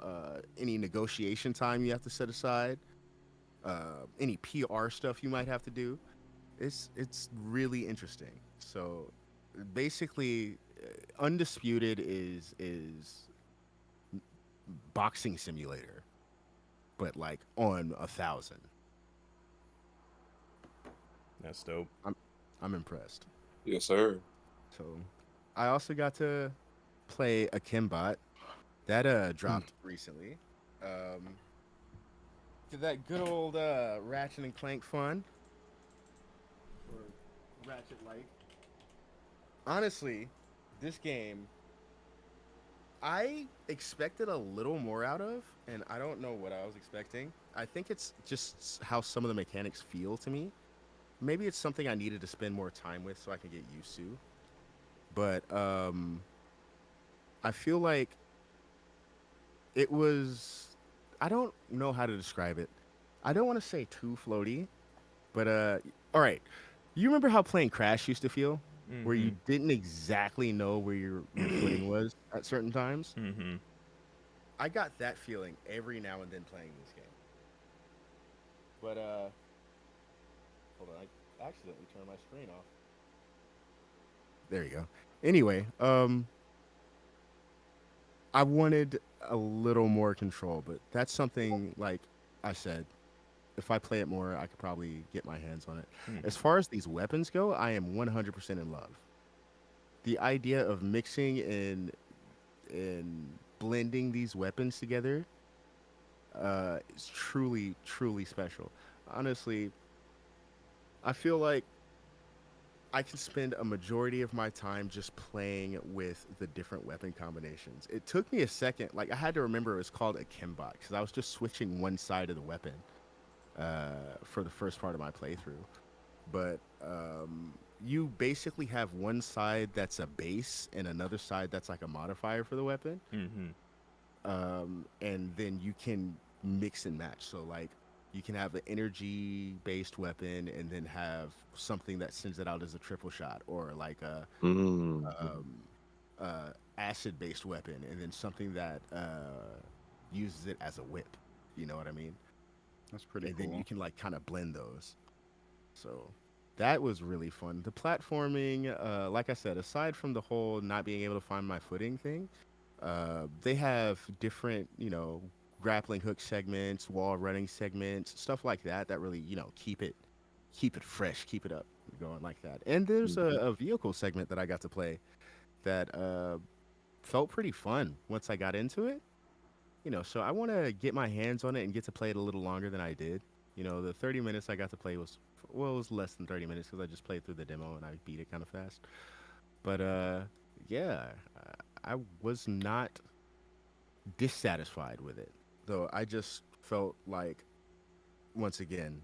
[SPEAKER 1] any negotiation time you have to set aside. Any PR stuff you might have to do. It's really interesting. So basically, Undisputed is boxing simulator, but like on 1,000.
[SPEAKER 2] That's dope.
[SPEAKER 1] I'm impressed.
[SPEAKER 3] Yes, sir.
[SPEAKER 1] So I also got to play a Kimbot that dropped recently. Did that good old Ratchet and Clank fun, or Ratchet like. Honestly, this game I expected a little more out of, and I don't know what I was expecting. I think it's just how some of the mechanics feel to me. Maybe it's something I needed to spend more time with so I can get used to. But I feel like it was, I don't know how to describe it. I don't want to say too floaty, but all right. You remember how playing Crash used to feel? Where you didn't exactly know where your footing was at certain times?
[SPEAKER 2] Mm-hmm.
[SPEAKER 1] I got that feeling every now and then playing this game. But hold on, I accidentally turned my screen off. There you go. Anyway, I wanted a little more control, but that's something, like I said, if I play it more, I could probably get my hands on it. As far as these weapons go, I am 100% in love. The idea of mixing and blending these weapons together is truly, truly special. Honestly, I feel like I can spend a majority of my time just playing with the different weapon combinations. It took me a second. Like, I had to remember it was called a Kimbot because I was just switching one side of the weapon for the first part of my playthrough. But you basically have one side that's a base and another side that's like a modifier for the weapon. And then you can mix and match. So, like, you can have an energy-based weapon and then have something that sends it out as a triple shot, or like a acid-based weapon, and then something that uses it as a whip. You know what I mean?
[SPEAKER 4] That's pretty
[SPEAKER 1] And
[SPEAKER 4] cool.
[SPEAKER 1] then you can like kind of blend those. So that was really fun. The platforming, like I said, aside from the whole not being able to find my footing thing, they have different, grappling hook segments, wall running segments, stuff like that. That really, keep it fresh, keep it up, going like that. And there's a vehicle segment that I got to play that felt pretty fun once I got into it. So I want to get my hands on it and get to play it a little longer than I did. The 30 minutes I got to play was, well, it was less than 30 minutes because I just played through the demo and I beat it kind of fast. But yeah, I was not dissatisfied with it, though. I just felt like, once again,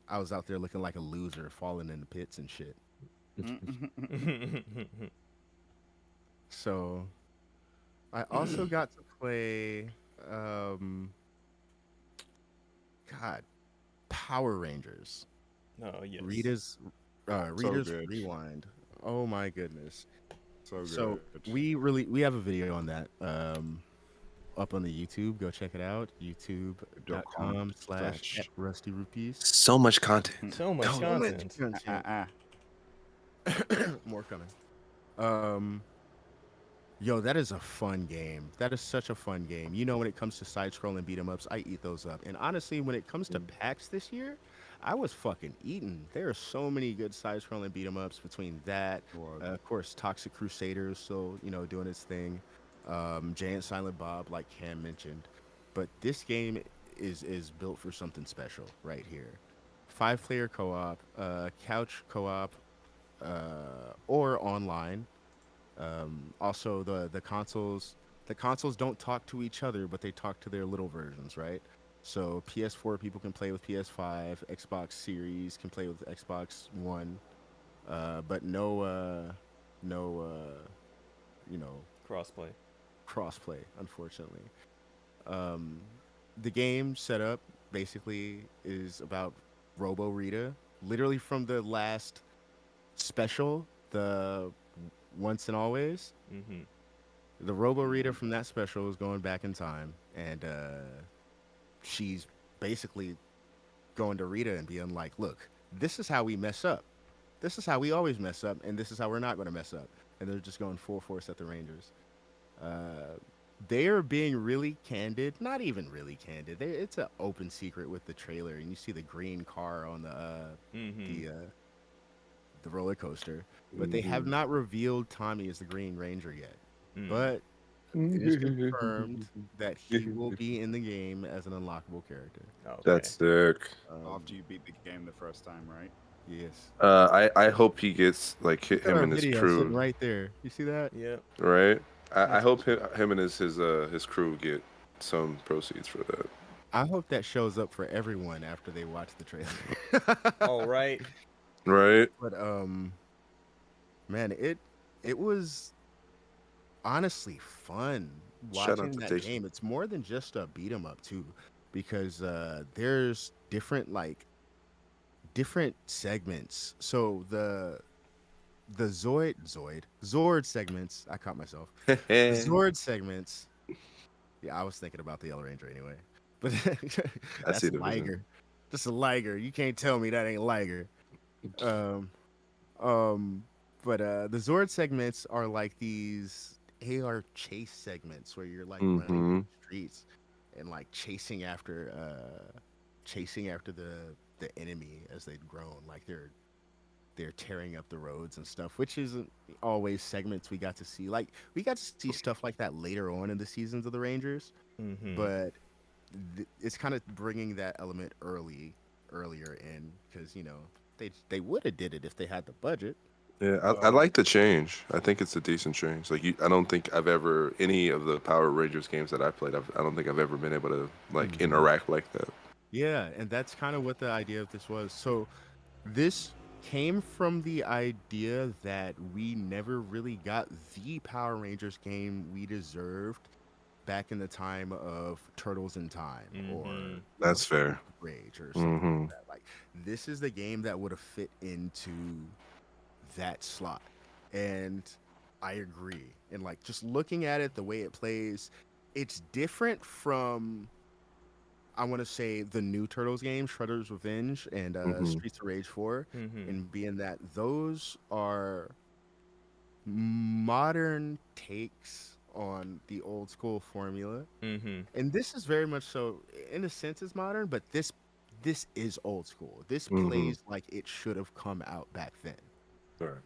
[SPEAKER 1] I was out there looking like a loser, falling in the pits and shit. So I also got to play, God, Power Rangers.
[SPEAKER 2] Oh yes.
[SPEAKER 1] Rita's
[SPEAKER 3] good.
[SPEAKER 1] Rewind. Oh my goodness.
[SPEAKER 3] So good.
[SPEAKER 1] So we have a video on that up on the YouTube. Go check it out. YouTube.com/RustyRupees.
[SPEAKER 3] So much content.
[SPEAKER 2] So much content.
[SPEAKER 1] More coming. Yo, that is a fun game. That is such a fun game. When it comes to side-scrolling beat 'em ups, I eat those up. And honestly, when it comes to PAX this year, I was fucking eating. There are so many good side-scrolling beat 'em ups between that, of course, Toxic Crusaders still, doing its thing. Giant Silent Bob, like Cam mentioned. But this game is built for something special right here. 5-player co-op, couch co-op, or online. Also, the consoles don't talk to each other, but they talk to their little versions, right? So PS4 people can play with PS5, Xbox Series can play with Xbox One, but no, you know,
[SPEAKER 2] Crossplay.
[SPEAKER 1] crossplay, unfortunately. Um, the game setup basically is about Robo Rita, literally from the last special, the Once and Always.
[SPEAKER 2] Mm-hmm.
[SPEAKER 1] The Robo Rita from that special is going back in time, and she's basically going to Rita and being like, "Look, this is how we mess up. This is how we always mess up, and this is how we're not going to mess up." And they're just going full force at the Rangers. Uh, they are being really candid, not even really candid. It's an open secret with the trailer, and you see the green car on
[SPEAKER 2] Mm-hmm.
[SPEAKER 1] the uh, the roller coaster, but they have not revealed Tommy as the Green Ranger yet.
[SPEAKER 2] Mm.
[SPEAKER 1] But it is confirmed that he will be in the game as an unlockable character.
[SPEAKER 2] Okay.
[SPEAKER 3] That's sick.
[SPEAKER 4] After you beat the game the first time, right?
[SPEAKER 1] Yes.
[SPEAKER 3] I hope he gets like
[SPEAKER 1] Got
[SPEAKER 3] him
[SPEAKER 1] our
[SPEAKER 3] and his
[SPEAKER 1] video sitting
[SPEAKER 3] crew,
[SPEAKER 1] right there. You see that?
[SPEAKER 2] Yep.
[SPEAKER 3] right? I
[SPEAKER 1] That's
[SPEAKER 3] hope him and his crew get some proceeds for that.
[SPEAKER 1] I hope that shows up for everyone after they watch the trailer.
[SPEAKER 2] All right.
[SPEAKER 3] Right?
[SPEAKER 1] But man, it was honestly fun
[SPEAKER 3] Shout out
[SPEAKER 1] watching
[SPEAKER 3] to
[SPEAKER 1] that
[SPEAKER 3] Station.
[SPEAKER 1] game. It's more than just a beat 'em up too, because there's different segments. So the Zord segments. I caught myself. The Zord segments. Yeah, I was thinking about the Yellow Ranger anyway, but
[SPEAKER 3] I see
[SPEAKER 1] that's
[SPEAKER 3] the vision.
[SPEAKER 1] Liger. Just a Liger. You can't tell me that ain't Liger. Um, um, but the Zord segments are like these AR chase segments where you're like running
[SPEAKER 3] Mm-hmm.
[SPEAKER 1] through the streets and like chasing after the enemy as they've grown. Like they're tearing up the roads and stuff, which isn't always segments we got to see. Like we got to see stuff like that later on in the seasons of the Rangers,
[SPEAKER 2] Mm-hmm.
[SPEAKER 1] but it's kind of bringing that element earlier in because they would have did it if they had the budget.
[SPEAKER 3] Yeah, I
[SPEAKER 1] Um,
[SPEAKER 3] like the change. I think it's a decent change. Like I don't think I've ever any of the Power Rangers games that I played. I don't think I've ever been able to like
[SPEAKER 1] mhm.
[SPEAKER 3] interact like that.
[SPEAKER 1] Yeah, and that's kind of what the idea of this was. So this came from the idea that we never really got the Power Rangers game we deserved back in the time of Turtles in Time or
[SPEAKER 2] Mm-hmm.
[SPEAKER 3] That's fair.
[SPEAKER 1] Rage or something
[SPEAKER 3] Mm-hmm.
[SPEAKER 1] like that. Like this is the game that would have fit into that slot. And I agree. And like just looking at it the way it plays, it's different from I want to say the new Turtles game, Shredder's Revenge and
[SPEAKER 3] Mm-hmm.
[SPEAKER 1] Streets of Rage 4,
[SPEAKER 2] Mm-hmm.
[SPEAKER 1] and being that those are modern takes on the old school formula.
[SPEAKER 2] Mm-hmm.
[SPEAKER 1] And this is very much so in a sense is modern, but this is old school. This
[SPEAKER 3] Mm-hmm.
[SPEAKER 1] plays like it should have come out back then.
[SPEAKER 3] Sure.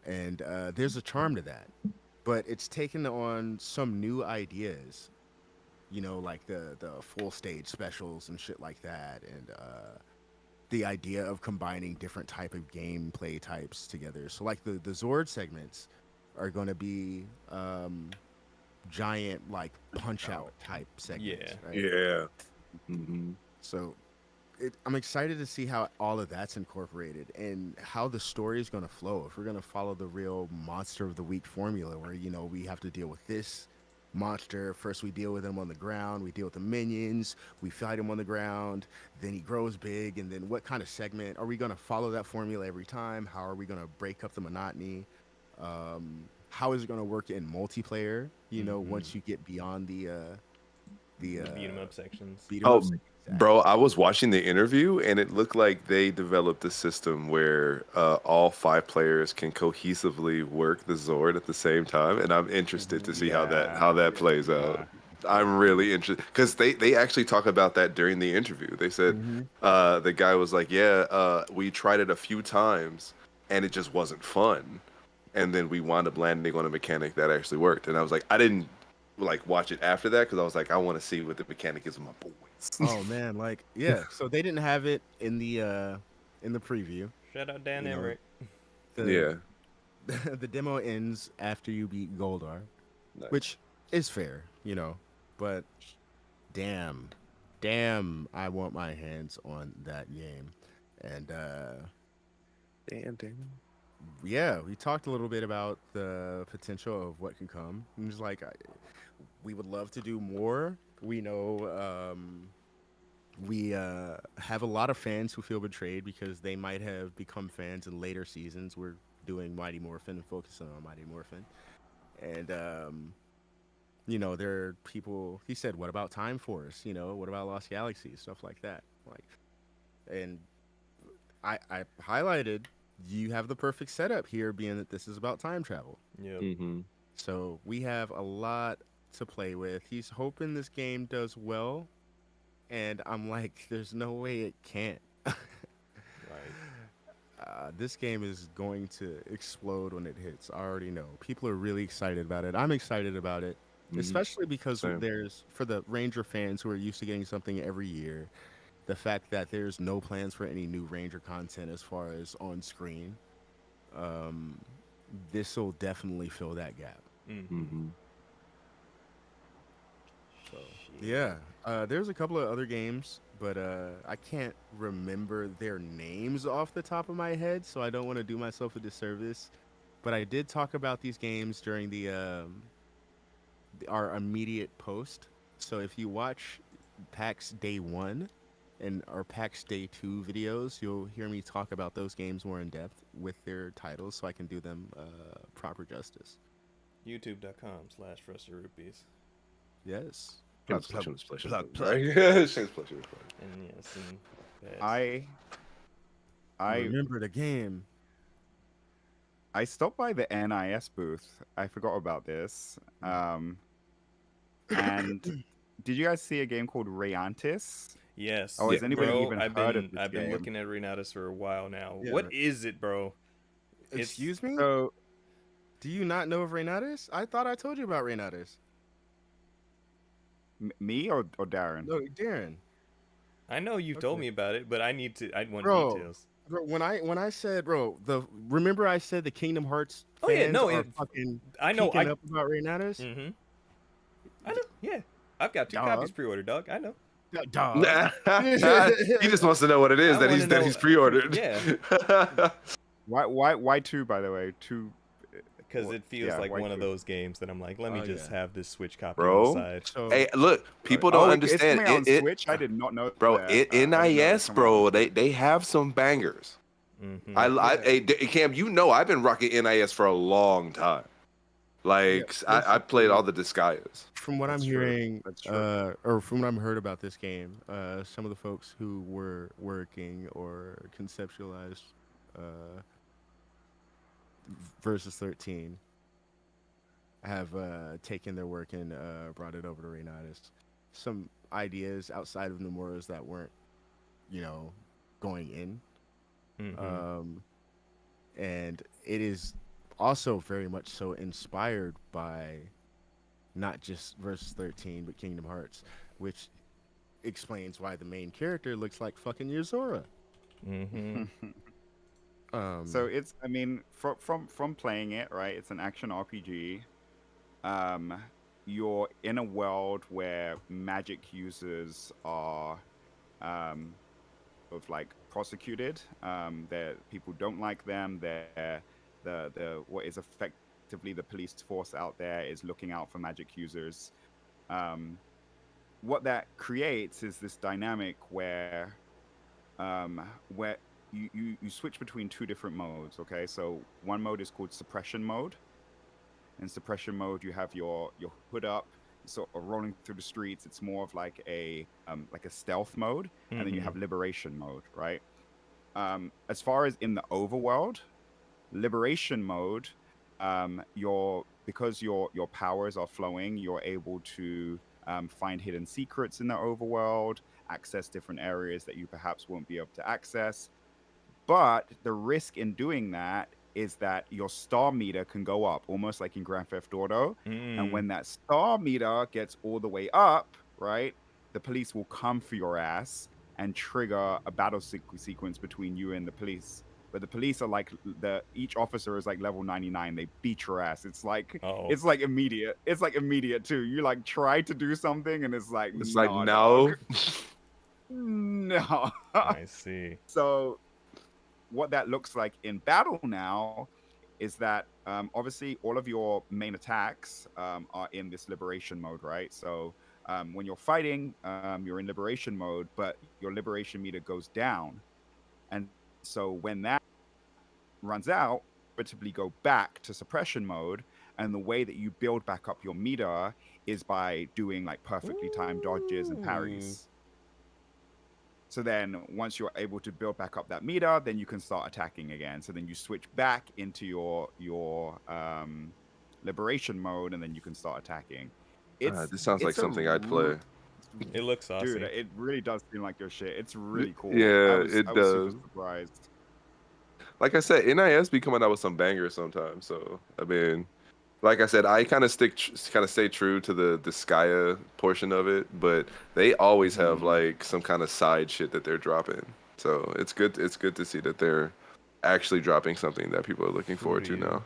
[SPEAKER 1] And there's a charm to that. But it's taken on some new ideas, like the full stage specials and shit like that, and the idea of combining different type of gameplay types together. So like the Zord segments are going to be giant like punch out type segments,
[SPEAKER 2] Yeah.
[SPEAKER 1] right?
[SPEAKER 3] Yeah. Mm-hmm.
[SPEAKER 1] So I'm excited to see how all of that's incorporated and how the story is going to flow. If we're going to follow the real monster of the week formula, where we have to deal with this monster first, we deal with him on the ground, we deal with the minions, we fight him on the ground, then he grows big, and then what kind of segment are we going to follow that formula every time? How are we going to break up the monotony? How is it going to work in multiplayer? Once you get beyond the
[SPEAKER 2] The beat 'em up sections.
[SPEAKER 1] beat 'em up
[SPEAKER 3] Oh,
[SPEAKER 1] segments.
[SPEAKER 3] bro, I was watching the interview and it looked like they developed a system where all 5 players can cohesively work the Zord at the same time, and I'm interested to see how that plays out. I'm really interested because they actually talk about that during the interview. They said
[SPEAKER 1] Mhm.
[SPEAKER 3] the guy was like, "Yeah, we tried it a few times and it just wasn't fun, and then we wound up landing on a mechanic that actually worked." And I was like, I didn't like watch it after that because I was like, I want to see what the mechanic is with my boys.
[SPEAKER 1] Oh man, like yeah. So they didn't have it in the preview.
[SPEAKER 2] Shout out Dan
[SPEAKER 1] You know,
[SPEAKER 2] Emmerich.
[SPEAKER 1] the
[SPEAKER 3] Yeah.
[SPEAKER 1] the demo ends after you beat Goldar,
[SPEAKER 3] Nice.
[SPEAKER 1] which is fair, but damn, I want my hands on that game. And
[SPEAKER 3] Damn.
[SPEAKER 1] yeah, we talked a little bit about the potential of what can come. And just like we would love to do more. We know we have a lot of fans who feel betrayed because they might have become fans in later seasons. We're doing Mighty Morphin and focusing on Mighty Morphin, and you know, there are people. He said, "What about Time Force? You know, what about Lost Galaxy? Stuff like that." Like, and I highlighted you have the perfect setup here, being that this is about time travel.
[SPEAKER 2] Yep.
[SPEAKER 3] Mm-hmm.
[SPEAKER 1] So we have a lot to play with. He's hoping this game does well, and I'm like, there's no way it can't.
[SPEAKER 2] Right.
[SPEAKER 1] This game is going to explode when it hits. I already know. People are really excited about it. I'm excited about it, especially because
[SPEAKER 3] Same.
[SPEAKER 1] there's, for the Ranger fans who are used to getting something every year, the fact that there's no plans for any new Ranger content as far as on screen. Um, this will definitely fill that gap.
[SPEAKER 3] Mm-hmm.
[SPEAKER 1] So yeah, there's a couple of other games, but I can't remember their names off the top of my head, so I don't want to do myself a disservice. But I did talk about these games during our immediate post. So if you watch PAX Day 1 and our PAX Day 2 videos, you'll hear me talk about those games more in depth with their titles, so I can do them proper justice.
[SPEAKER 2] YouTube.com/FrusterRupees.
[SPEAKER 1] Yes.
[SPEAKER 3] Plug,
[SPEAKER 4] Plug,
[SPEAKER 3] plug,
[SPEAKER 4] plug,
[SPEAKER 3] plug,
[SPEAKER 4] plug.
[SPEAKER 3] Shameless plug.
[SPEAKER 2] And yes, and that's-
[SPEAKER 4] I
[SPEAKER 1] Remember the game.
[SPEAKER 4] I stopped by the NIS booth. I forgot about this. And did you guys see a game called Rayantis?
[SPEAKER 2] Yes.
[SPEAKER 4] Oh, has
[SPEAKER 3] Yeah.
[SPEAKER 4] anybody
[SPEAKER 2] Bro,
[SPEAKER 4] even
[SPEAKER 2] I've
[SPEAKER 4] heard
[SPEAKER 2] been
[SPEAKER 4] of this
[SPEAKER 2] I've been
[SPEAKER 4] game?
[SPEAKER 2] looking at Renatus for a while now.
[SPEAKER 1] Yeah.
[SPEAKER 2] What is it, bro?
[SPEAKER 1] Excuse me?
[SPEAKER 4] So
[SPEAKER 1] Do you not know of Renatus? I thought I told you about Renatus.
[SPEAKER 4] me or Darren?
[SPEAKER 1] No, Darren.
[SPEAKER 2] I know you've told
[SPEAKER 1] Okay.
[SPEAKER 2] me about it, but I want
[SPEAKER 1] Bro.
[SPEAKER 2] details.
[SPEAKER 1] Bro, when I said, bro, remember I said the Kingdom Hearts
[SPEAKER 2] Oh, yeah,
[SPEAKER 1] fans
[SPEAKER 2] no,
[SPEAKER 1] are
[SPEAKER 2] it-
[SPEAKER 1] fucking
[SPEAKER 2] I know.
[SPEAKER 1] geeking up about Renatus?
[SPEAKER 2] Mm-hmm. I know. Yeah, I've got 2
[SPEAKER 1] Dog.
[SPEAKER 2] copies pre-ordered, dog. I know.
[SPEAKER 1] Dog.
[SPEAKER 3] He just wants to know what it is
[SPEAKER 2] I
[SPEAKER 3] that
[SPEAKER 2] wanna know-
[SPEAKER 3] he's pre-ordered.
[SPEAKER 2] Yeah.
[SPEAKER 4] Why two, by the way? Two.
[SPEAKER 2] Because
[SPEAKER 4] Well,
[SPEAKER 2] it feels
[SPEAKER 4] yeah,
[SPEAKER 2] like
[SPEAKER 4] why
[SPEAKER 2] one of
[SPEAKER 4] two?
[SPEAKER 2] those games that I'm like, let me
[SPEAKER 1] Oh,
[SPEAKER 2] just
[SPEAKER 1] yeah.
[SPEAKER 2] have this Switch copy
[SPEAKER 3] Bro.
[SPEAKER 2] on the side.
[SPEAKER 1] So
[SPEAKER 3] Hey, look, people
[SPEAKER 4] Oh,
[SPEAKER 3] don't
[SPEAKER 4] it's
[SPEAKER 3] understand
[SPEAKER 4] coming out on
[SPEAKER 3] it.
[SPEAKER 4] Switch. I did not know.
[SPEAKER 3] Bro,
[SPEAKER 4] that.
[SPEAKER 3] it
[SPEAKER 4] I didn't know it was
[SPEAKER 3] NIS,
[SPEAKER 4] coming out on
[SPEAKER 3] bro.
[SPEAKER 4] Switch.
[SPEAKER 3] They have some bangers.
[SPEAKER 2] Mm-hmm.
[SPEAKER 3] Hey, Cam, you know I've been rocking NIS for a long time. Like I played all the Disgaeas.
[SPEAKER 1] from what
[SPEAKER 4] That's
[SPEAKER 1] I'm
[SPEAKER 4] true.
[SPEAKER 1] hearing,
[SPEAKER 4] That's true.
[SPEAKER 1] or from what I'm heard about this game, some of the folks who were working or conceptualized Versus 13 have taken their work and brought it over to Renatus. Some ideas outside of Nomura's that weren't, going in.
[SPEAKER 2] Mm-hmm.
[SPEAKER 1] And it is also very much so inspired by not just Versus 13, but Kingdom Hearts, which explains why the main character looks like fucking Yuzora.
[SPEAKER 2] Mm-hmm.
[SPEAKER 4] So it's, I mean, from playing it, right? It's an action RPG. You're in a world where magic users are, prosecuted. That people don't like them. They're the what is effectively the police force out there is looking out for magic users. What that creates is this dynamic where you switch between 2 different modes. Okay, so one mode is called suppression mode. In suppression mode, you have your hood up, sort of rolling through the streets. It's more of like a stealth mode, and then you have liberation mode, right? As far as in the overworld, liberation mode, because your powers are flowing, you're able to find hidden secrets in the overworld, access different areas that you perhaps won't be able to access. But the risk in doing that is that your star meter can go up, almost like in Grand Theft Auto. And when that star meter gets all the way up, right, the police will come for your ass and trigger a battle sequence between you and the police. But the police are like, each officer is like level 99. They beat your ass. It's like it's like immediate. It's like immediate too. You like try to do something and it's like
[SPEAKER 3] no.
[SPEAKER 4] No.
[SPEAKER 2] I see.
[SPEAKER 4] So what that looks like in battle now is that obviously all of your main attacks are in this liberation mode, right? So when you're fighting, you're in liberation mode, but your liberation meter goes down. And so when that runs out, inevitably go back to suppression mode. And the way that you build back up your meter is by doing like perfectly timed dodges and
[SPEAKER 2] Ooh.
[SPEAKER 4] parries. So then once you're able to build back up that meter, then you can start attacking again. So then you switch back into your liberation mode, and then you can start attacking.
[SPEAKER 3] This sounds like something I'd play.
[SPEAKER 2] It looks awesome.
[SPEAKER 4] Dude, it really does seem like your shit. It's really cool.
[SPEAKER 3] Yeah,
[SPEAKER 4] I was super
[SPEAKER 3] does.
[SPEAKER 4] surprised.
[SPEAKER 3] Like I said, NIS be coming out with some bangers sometimes. So I mean, like I said, I kind of stay true to the Skya portion of it, but they always have like some kind of side shit that they're dropping. So it's good. It's good to see that they're actually dropping something that people are looking forward to now.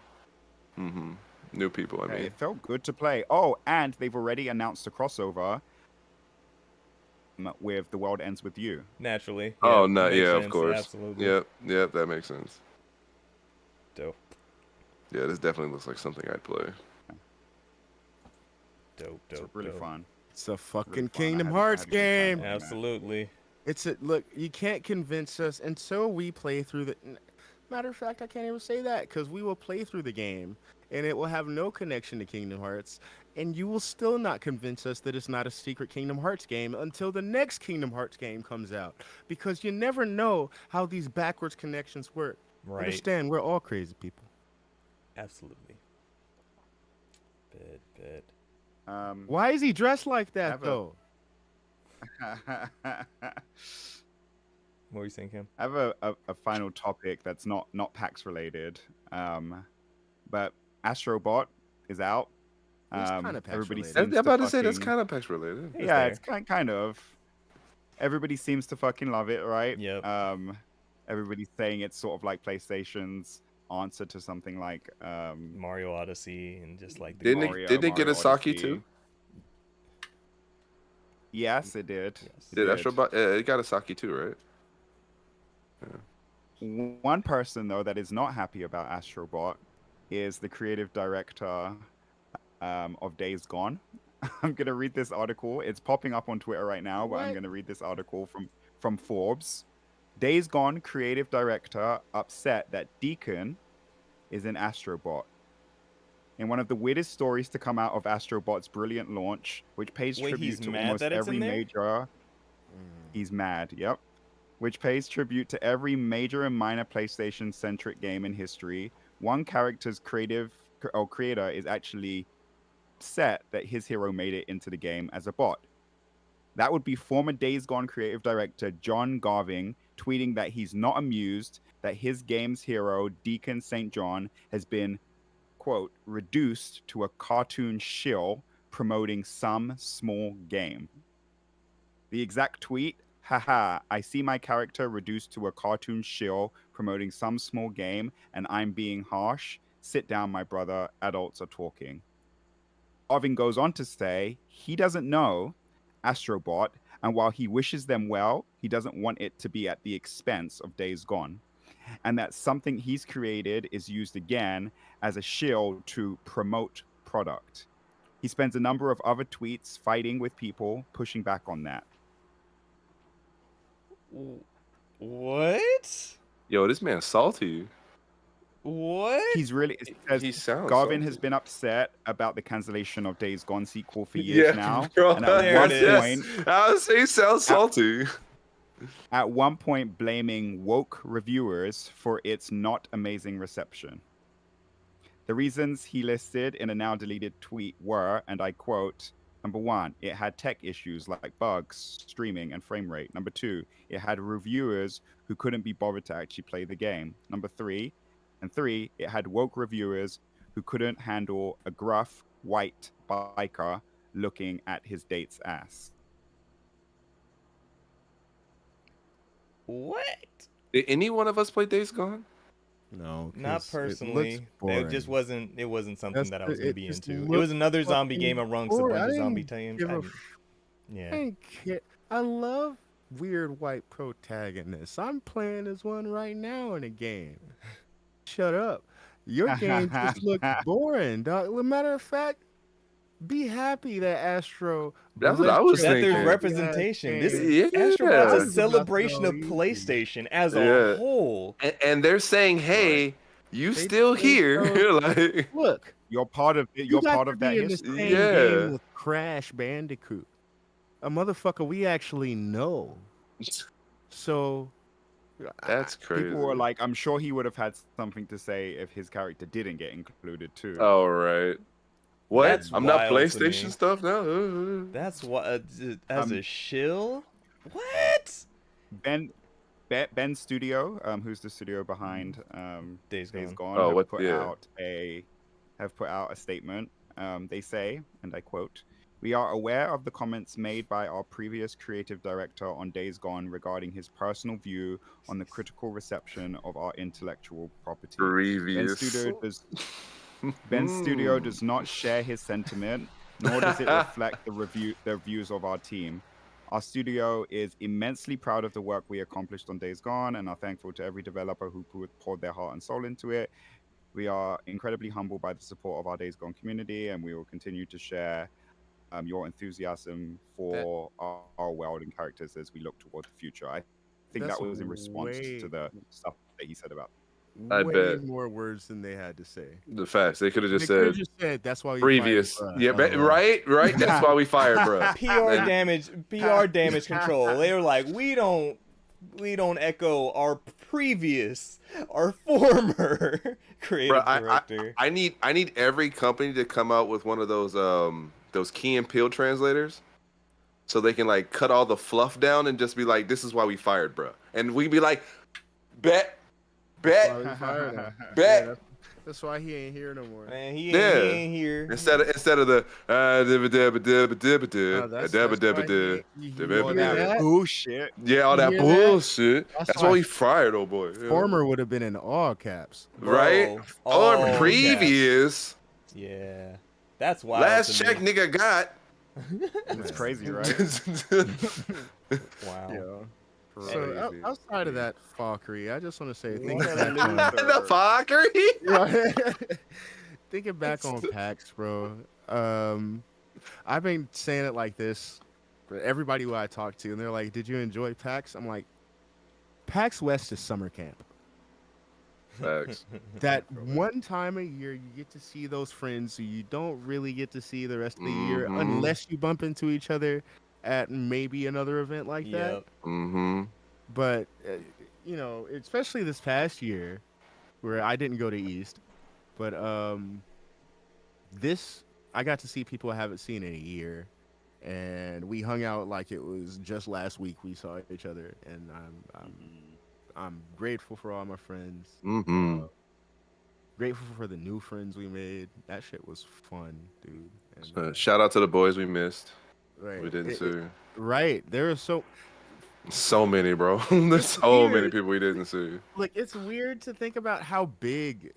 [SPEAKER 3] New people, I mean.
[SPEAKER 4] It felt good to play. Oh, and they've already announced a crossover with The World Ends With You.
[SPEAKER 2] Naturally.
[SPEAKER 3] Oh,
[SPEAKER 2] Yeah,
[SPEAKER 3] no,
[SPEAKER 2] makes
[SPEAKER 3] yeah, of
[SPEAKER 2] sense,
[SPEAKER 3] course.
[SPEAKER 2] Absolutely.
[SPEAKER 3] Yep, that makes sense.
[SPEAKER 2] Dope.
[SPEAKER 3] Yeah, this definitely looks like something I'd play.
[SPEAKER 2] Dope.
[SPEAKER 4] It's really fun.
[SPEAKER 1] It's a fucking
[SPEAKER 4] Really fun.
[SPEAKER 1] Kingdom
[SPEAKER 4] I
[SPEAKER 1] Hearts
[SPEAKER 4] had a good time
[SPEAKER 1] game.
[SPEAKER 4] playing that.
[SPEAKER 2] Absolutely.
[SPEAKER 1] It's a look. You can't convince us until we play through the. Matter of fact, I can't even say that because we will play through the game and it will have no connection to Kingdom Hearts, and you will still not convince us that it's not a secret Kingdom Hearts game until the next Kingdom Hearts game comes out, because you never know how these backwards connections work.
[SPEAKER 2] Right.
[SPEAKER 1] Understand? We're all crazy people.
[SPEAKER 2] Absolutely. Bit.
[SPEAKER 1] Why is he dressed like that
[SPEAKER 4] Have a-
[SPEAKER 1] though?
[SPEAKER 2] What were you saying, Kim?
[SPEAKER 4] I have a final topic that's not PAX related, but Astrobot is out.
[SPEAKER 1] It's kinda PAX
[SPEAKER 4] Everybody
[SPEAKER 1] related.
[SPEAKER 4] seems
[SPEAKER 3] I'm about to say that's
[SPEAKER 4] fucking-
[SPEAKER 3] kind of PAX related.
[SPEAKER 2] It's
[SPEAKER 4] yeah,
[SPEAKER 2] there.
[SPEAKER 4] it's kind of. Everybody seems to fucking love it, right?
[SPEAKER 2] Yep.
[SPEAKER 4] Everybody's saying it's sort of like PlayStation's answer to something like
[SPEAKER 2] Mario Odyssey and just like the
[SPEAKER 3] Didn't they get a Saki
[SPEAKER 4] Odyssey.
[SPEAKER 3] too?
[SPEAKER 4] Yes, it did.
[SPEAKER 2] Yes.
[SPEAKER 3] Did Astrobot? It got a Saki too, right?
[SPEAKER 4] One person though that is not happy about Astrobot is the creative director of Days Gone. I'm gonna read this article. It's popping up on Twitter right now, but I'm
[SPEAKER 1] What?
[SPEAKER 4] gonna read this article from Forbes. Days Gone creative director upset that Deacon is in Astrobot. In one of the weirdest stories to come out of Astrobot's brilliant launch, which pays
[SPEAKER 2] Wait,
[SPEAKER 4] tribute
[SPEAKER 2] he's
[SPEAKER 4] to
[SPEAKER 2] mad
[SPEAKER 4] almost
[SPEAKER 2] that it's in
[SPEAKER 4] every
[SPEAKER 2] there?
[SPEAKER 4] major. He's mad. Yep. Which pays tribute to every major and minor PlayStation-centric game in history. One character's creator is actually upset that his hero made it into the game as a bot. That would be former Days Gone creative director John Garvin tweeting that he's not amused that his game's hero, Deacon St. John, has been, quote, reduced to a cartoon shill promoting some small game. The exact tweet, haha, I see my character reduced to a cartoon shill promoting some small game, and I'm being harsh. Sit down, my brother. Adults are talking. Arvin goes on to say he doesn't know Astrobot, and while he wishes them well, he doesn't want it to be at the expense of Days Gone. And that something he's created is used again as a shield to promote product. He spends a number of other tweets fighting with people, pushing back on that.
[SPEAKER 2] What?
[SPEAKER 3] Yo, this man's salty.
[SPEAKER 2] What?
[SPEAKER 4] He's really, it says,
[SPEAKER 3] He sounds
[SPEAKER 4] Garvin
[SPEAKER 3] salty.
[SPEAKER 4] has been upset about the cancellation of Days Gone sequel for years now.
[SPEAKER 3] bro.
[SPEAKER 4] And
[SPEAKER 2] There
[SPEAKER 4] at
[SPEAKER 2] it
[SPEAKER 4] one
[SPEAKER 2] is.
[SPEAKER 4] point,
[SPEAKER 3] I would say he sounds salty.
[SPEAKER 4] at one point blaming woke reviewers for its not amazing reception. The reasons he listed in a now deleted tweet were, and I quote, number one, it had tech issues like bugs, streaming, and frame rate. Number two, it had reviewers who couldn't be bothered to actually play the game. Number three, it had woke reviewers who couldn't handle a gruff, white biker looking at his date's ass.
[SPEAKER 2] What?
[SPEAKER 3] Did any one of us play Days Gone?
[SPEAKER 1] No,
[SPEAKER 2] Not
[SPEAKER 1] 'cause it looks
[SPEAKER 2] personally. It
[SPEAKER 1] boring.
[SPEAKER 2] just wasn't. It wasn't something
[SPEAKER 1] That's
[SPEAKER 2] that I
[SPEAKER 1] the-
[SPEAKER 2] was gonna
[SPEAKER 1] it
[SPEAKER 2] be
[SPEAKER 1] just
[SPEAKER 2] into. It
[SPEAKER 1] looked
[SPEAKER 2] was another zombie
[SPEAKER 1] fucking
[SPEAKER 2] game amongst a
[SPEAKER 1] boring.
[SPEAKER 2] bunch
[SPEAKER 1] I
[SPEAKER 2] of zombie
[SPEAKER 1] didn't
[SPEAKER 2] teams.
[SPEAKER 1] give a
[SPEAKER 2] I
[SPEAKER 1] f-
[SPEAKER 2] didn't- yeah.
[SPEAKER 1] I love weird white protagonists. I'm playing as one right now in a game. Shut up. Your game just looks boring, dog. Well, matter of fact, be happy that Astro
[SPEAKER 3] That's what
[SPEAKER 1] blessed
[SPEAKER 3] I was
[SPEAKER 1] your
[SPEAKER 2] That there's
[SPEAKER 3] thinking.
[SPEAKER 1] happy ass
[SPEAKER 2] representation. This
[SPEAKER 1] game.
[SPEAKER 2] Astrobot's
[SPEAKER 1] I
[SPEAKER 2] a
[SPEAKER 3] Yeah,
[SPEAKER 1] was about to
[SPEAKER 2] celebration
[SPEAKER 1] go
[SPEAKER 2] of
[SPEAKER 1] easy.
[SPEAKER 2] PlayStation as a
[SPEAKER 3] yeah.
[SPEAKER 2] whole.
[SPEAKER 3] And they're saying,
[SPEAKER 1] Right.
[SPEAKER 3] "Hey, you
[SPEAKER 1] They
[SPEAKER 3] still
[SPEAKER 1] they
[SPEAKER 3] here?"
[SPEAKER 1] showed
[SPEAKER 3] Like,
[SPEAKER 1] look,
[SPEAKER 4] You're part of it.
[SPEAKER 1] you
[SPEAKER 4] You're
[SPEAKER 1] got
[SPEAKER 4] part
[SPEAKER 1] to
[SPEAKER 4] of that
[SPEAKER 1] be in the
[SPEAKER 4] history.
[SPEAKER 1] same game
[SPEAKER 3] yeah,
[SPEAKER 1] with Crash Bandicoot, a motherfucker we actually know. So
[SPEAKER 3] that's
[SPEAKER 4] People were
[SPEAKER 3] crazy.
[SPEAKER 4] like, I'm sure he would have had something to say if his character didn't get included too.
[SPEAKER 3] All right. What?
[SPEAKER 2] That's
[SPEAKER 3] I'm not
[SPEAKER 2] wild to
[SPEAKER 3] PlayStation
[SPEAKER 2] me.
[SPEAKER 3] stuff now.
[SPEAKER 2] That's what as
[SPEAKER 4] Um,
[SPEAKER 2] a shill. What?
[SPEAKER 4] Ben Ben Studio, who's the studio behind
[SPEAKER 2] Days
[SPEAKER 4] Days
[SPEAKER 2] Gone.
[SPEAKER 4] Gone,
[SPEAKER 3] Oh,
[SPEAKER 4] have
[SPEAKER 3] what?
[SPEAKER 4] put
[SPEAKER 3] Yeah.
[SPEAKER 4] out a statement. They say, and I quote, "We are aware of the comments made by our previous creative director on Days Gone regarding his personal view on the critical reception of our intellectual property. Ben
[SPEAKER 3] Previous.
[SPEAKER 4] Studio does Ben Studio does not share his sentiment, nor does it reflect the views of our team. Our studio is immensely proud of the work we accomplished on Days Gone and are thankful to every developer who poured their heart and soul into it. We are incredibly humbled by the support of our Days Gone community, and we will continue to share your enthusiasm
[SPEAKER 1] that
[SPEAKER 4] for our world and characters as we look toward the future." I think
[SPEAKER 1] that's
[SPEAKER 4] that was in response to
[SPEAKER 1] way
[SPEAKER 4] the stuff that he said about.
[SPEAKER 3] I
[SPEAKER 1] way
[SPEAKER 3] bet
[SPEAKER 1] more words than they had to say.
[SPEAKER 3] the facts. They could have just
[SPEAKER 1] They could have
[SPEAKER 3] said
[SPEAKER 1] just said that's why you fired
[SPEAKER 3] previous.
[SPEAKER 1] bruh.
[SPEAKER 3] Yeah,
[SPEAKER 1] LOL.
[SPEAKER 3] right. That's why we fired, bro.
[SPEAKER 2] PR
[SPEAKER 3] And
[SPEAKER 2] damage. PR damage control. They were like, we don't echo our former
[SPEAKER 3] bro,
[SPEAKER 2] creative director.
[SPEAKER 3] I need every company to come out with one of those Key and Peele translators, so they can like cut all the fluff down and just be like, "This is why we fired, bro," and we be like, "Bet,
[SPEAKER 1] That's why
[SPEAKER 3] bet,
[SPEAKER 1] we fired him.
[SPEAKER 3] bet."
[SPEAKER 1] Yeah, that's why he ain't here no more.
[SPEAKER 2] Man, he
[SPEAKER 3] Yeah.
[SPEAKER 2] ain't here.
[SPEAKER 3] Instead of the
[SPEAKER 1] That's why you
[SPEAKER 4] All
[SPEAKER 1] hear
[SPEAKER 4] that
[SPEAKER 1] that?
[SPEAKER 4] bullshit.
[SPEAKER 3] yeah, all
[SPEAKER 1] You
[SPEAKER 3] that
[SPEAKER 1] hear that?
[SPEAKER 3] bullshit.
[SPEAKER 1] That's
[SPEAKER 3] That's
[SPEAKER 1] why
[SPEAKER 3] why we fired, old boy. Yeah.
[SPEAKER 1] Former would have been in all caps.
[SPEAKER 3] Right?
[SPEAKER 2] Bro,
[SPEAKER 3] Or
[SPEAKER 2] all
[SPEAKER 3] previous.
[SPEAKER 2] Yeah, that's wild.
[SPEAKER 3] Last
[SPEAKER 2] to
[SPEAKER 3] check,
[SPEAKER 2] me.
[SPEAKER 3] nigga got.
[SPEAKER 4] It's crazy, right?
[SPEAKER 2] Wow.
[SPEAKER 1] Yeah.
[SPEAKER 4] For
[SPEAKER 1] So
[SPEAKER 4] real.
[SPEAKER 1] outside of that fuckery, I just want to say
[SPEAKER 4] What
[SPEAKER 1] thinking
[SPEAKER 4] are
[SPEAKER 1] back
[SPEAKER 4] the
[SPEAKER 1] on
[SPEAKER 4] news?
[SPEAKER 3] The fuckery.
[SPEAKER 1] Yeah. Thinking back on PAX, bro. I've been saying it like this for everybody who I talk to, and they're like, "Did you enjoy PAX?" I'm like, "PAX West is summer camp.
[SPEAKER 3] Facts.
[SPEAKER 1] That one time a year you get to see those friends who you don't really get to see the rest of the year
[SPEAKER 3] Mhm.
[SPEAKER 1] unless you bump into each other at maybe another event like that."
[SPEAKER 2] Yep.
[SPEAKER 3] Mm-hmm.
[SPEAKER 1] But especially this past year, where I didn't go to East, but this I got to see people I haven't seen in a year, and we hung out like it was just last week we saw each other, and I'm grateful for all my friends.
[SPEAKER 3] Mm-hmm.
[SPEAKER 1] Grateful for the new friends we made. That shit was fun, dude. And,
[SPEAKER 3] Shout out to the boys we missed.
[SPEAKER 1] right,
[SPEAKER 3] We didn't
[SPEAKER 1] it-
[SPEAKER 3] see.
[SPEAKER 1] right. There are
[SPEAKER 3] So many, bro. There's so many
[SPEAKER 1] weird.
[SPEAKER 3] people we didn't see.
[SPEAKER 1] like it's weird to think about how big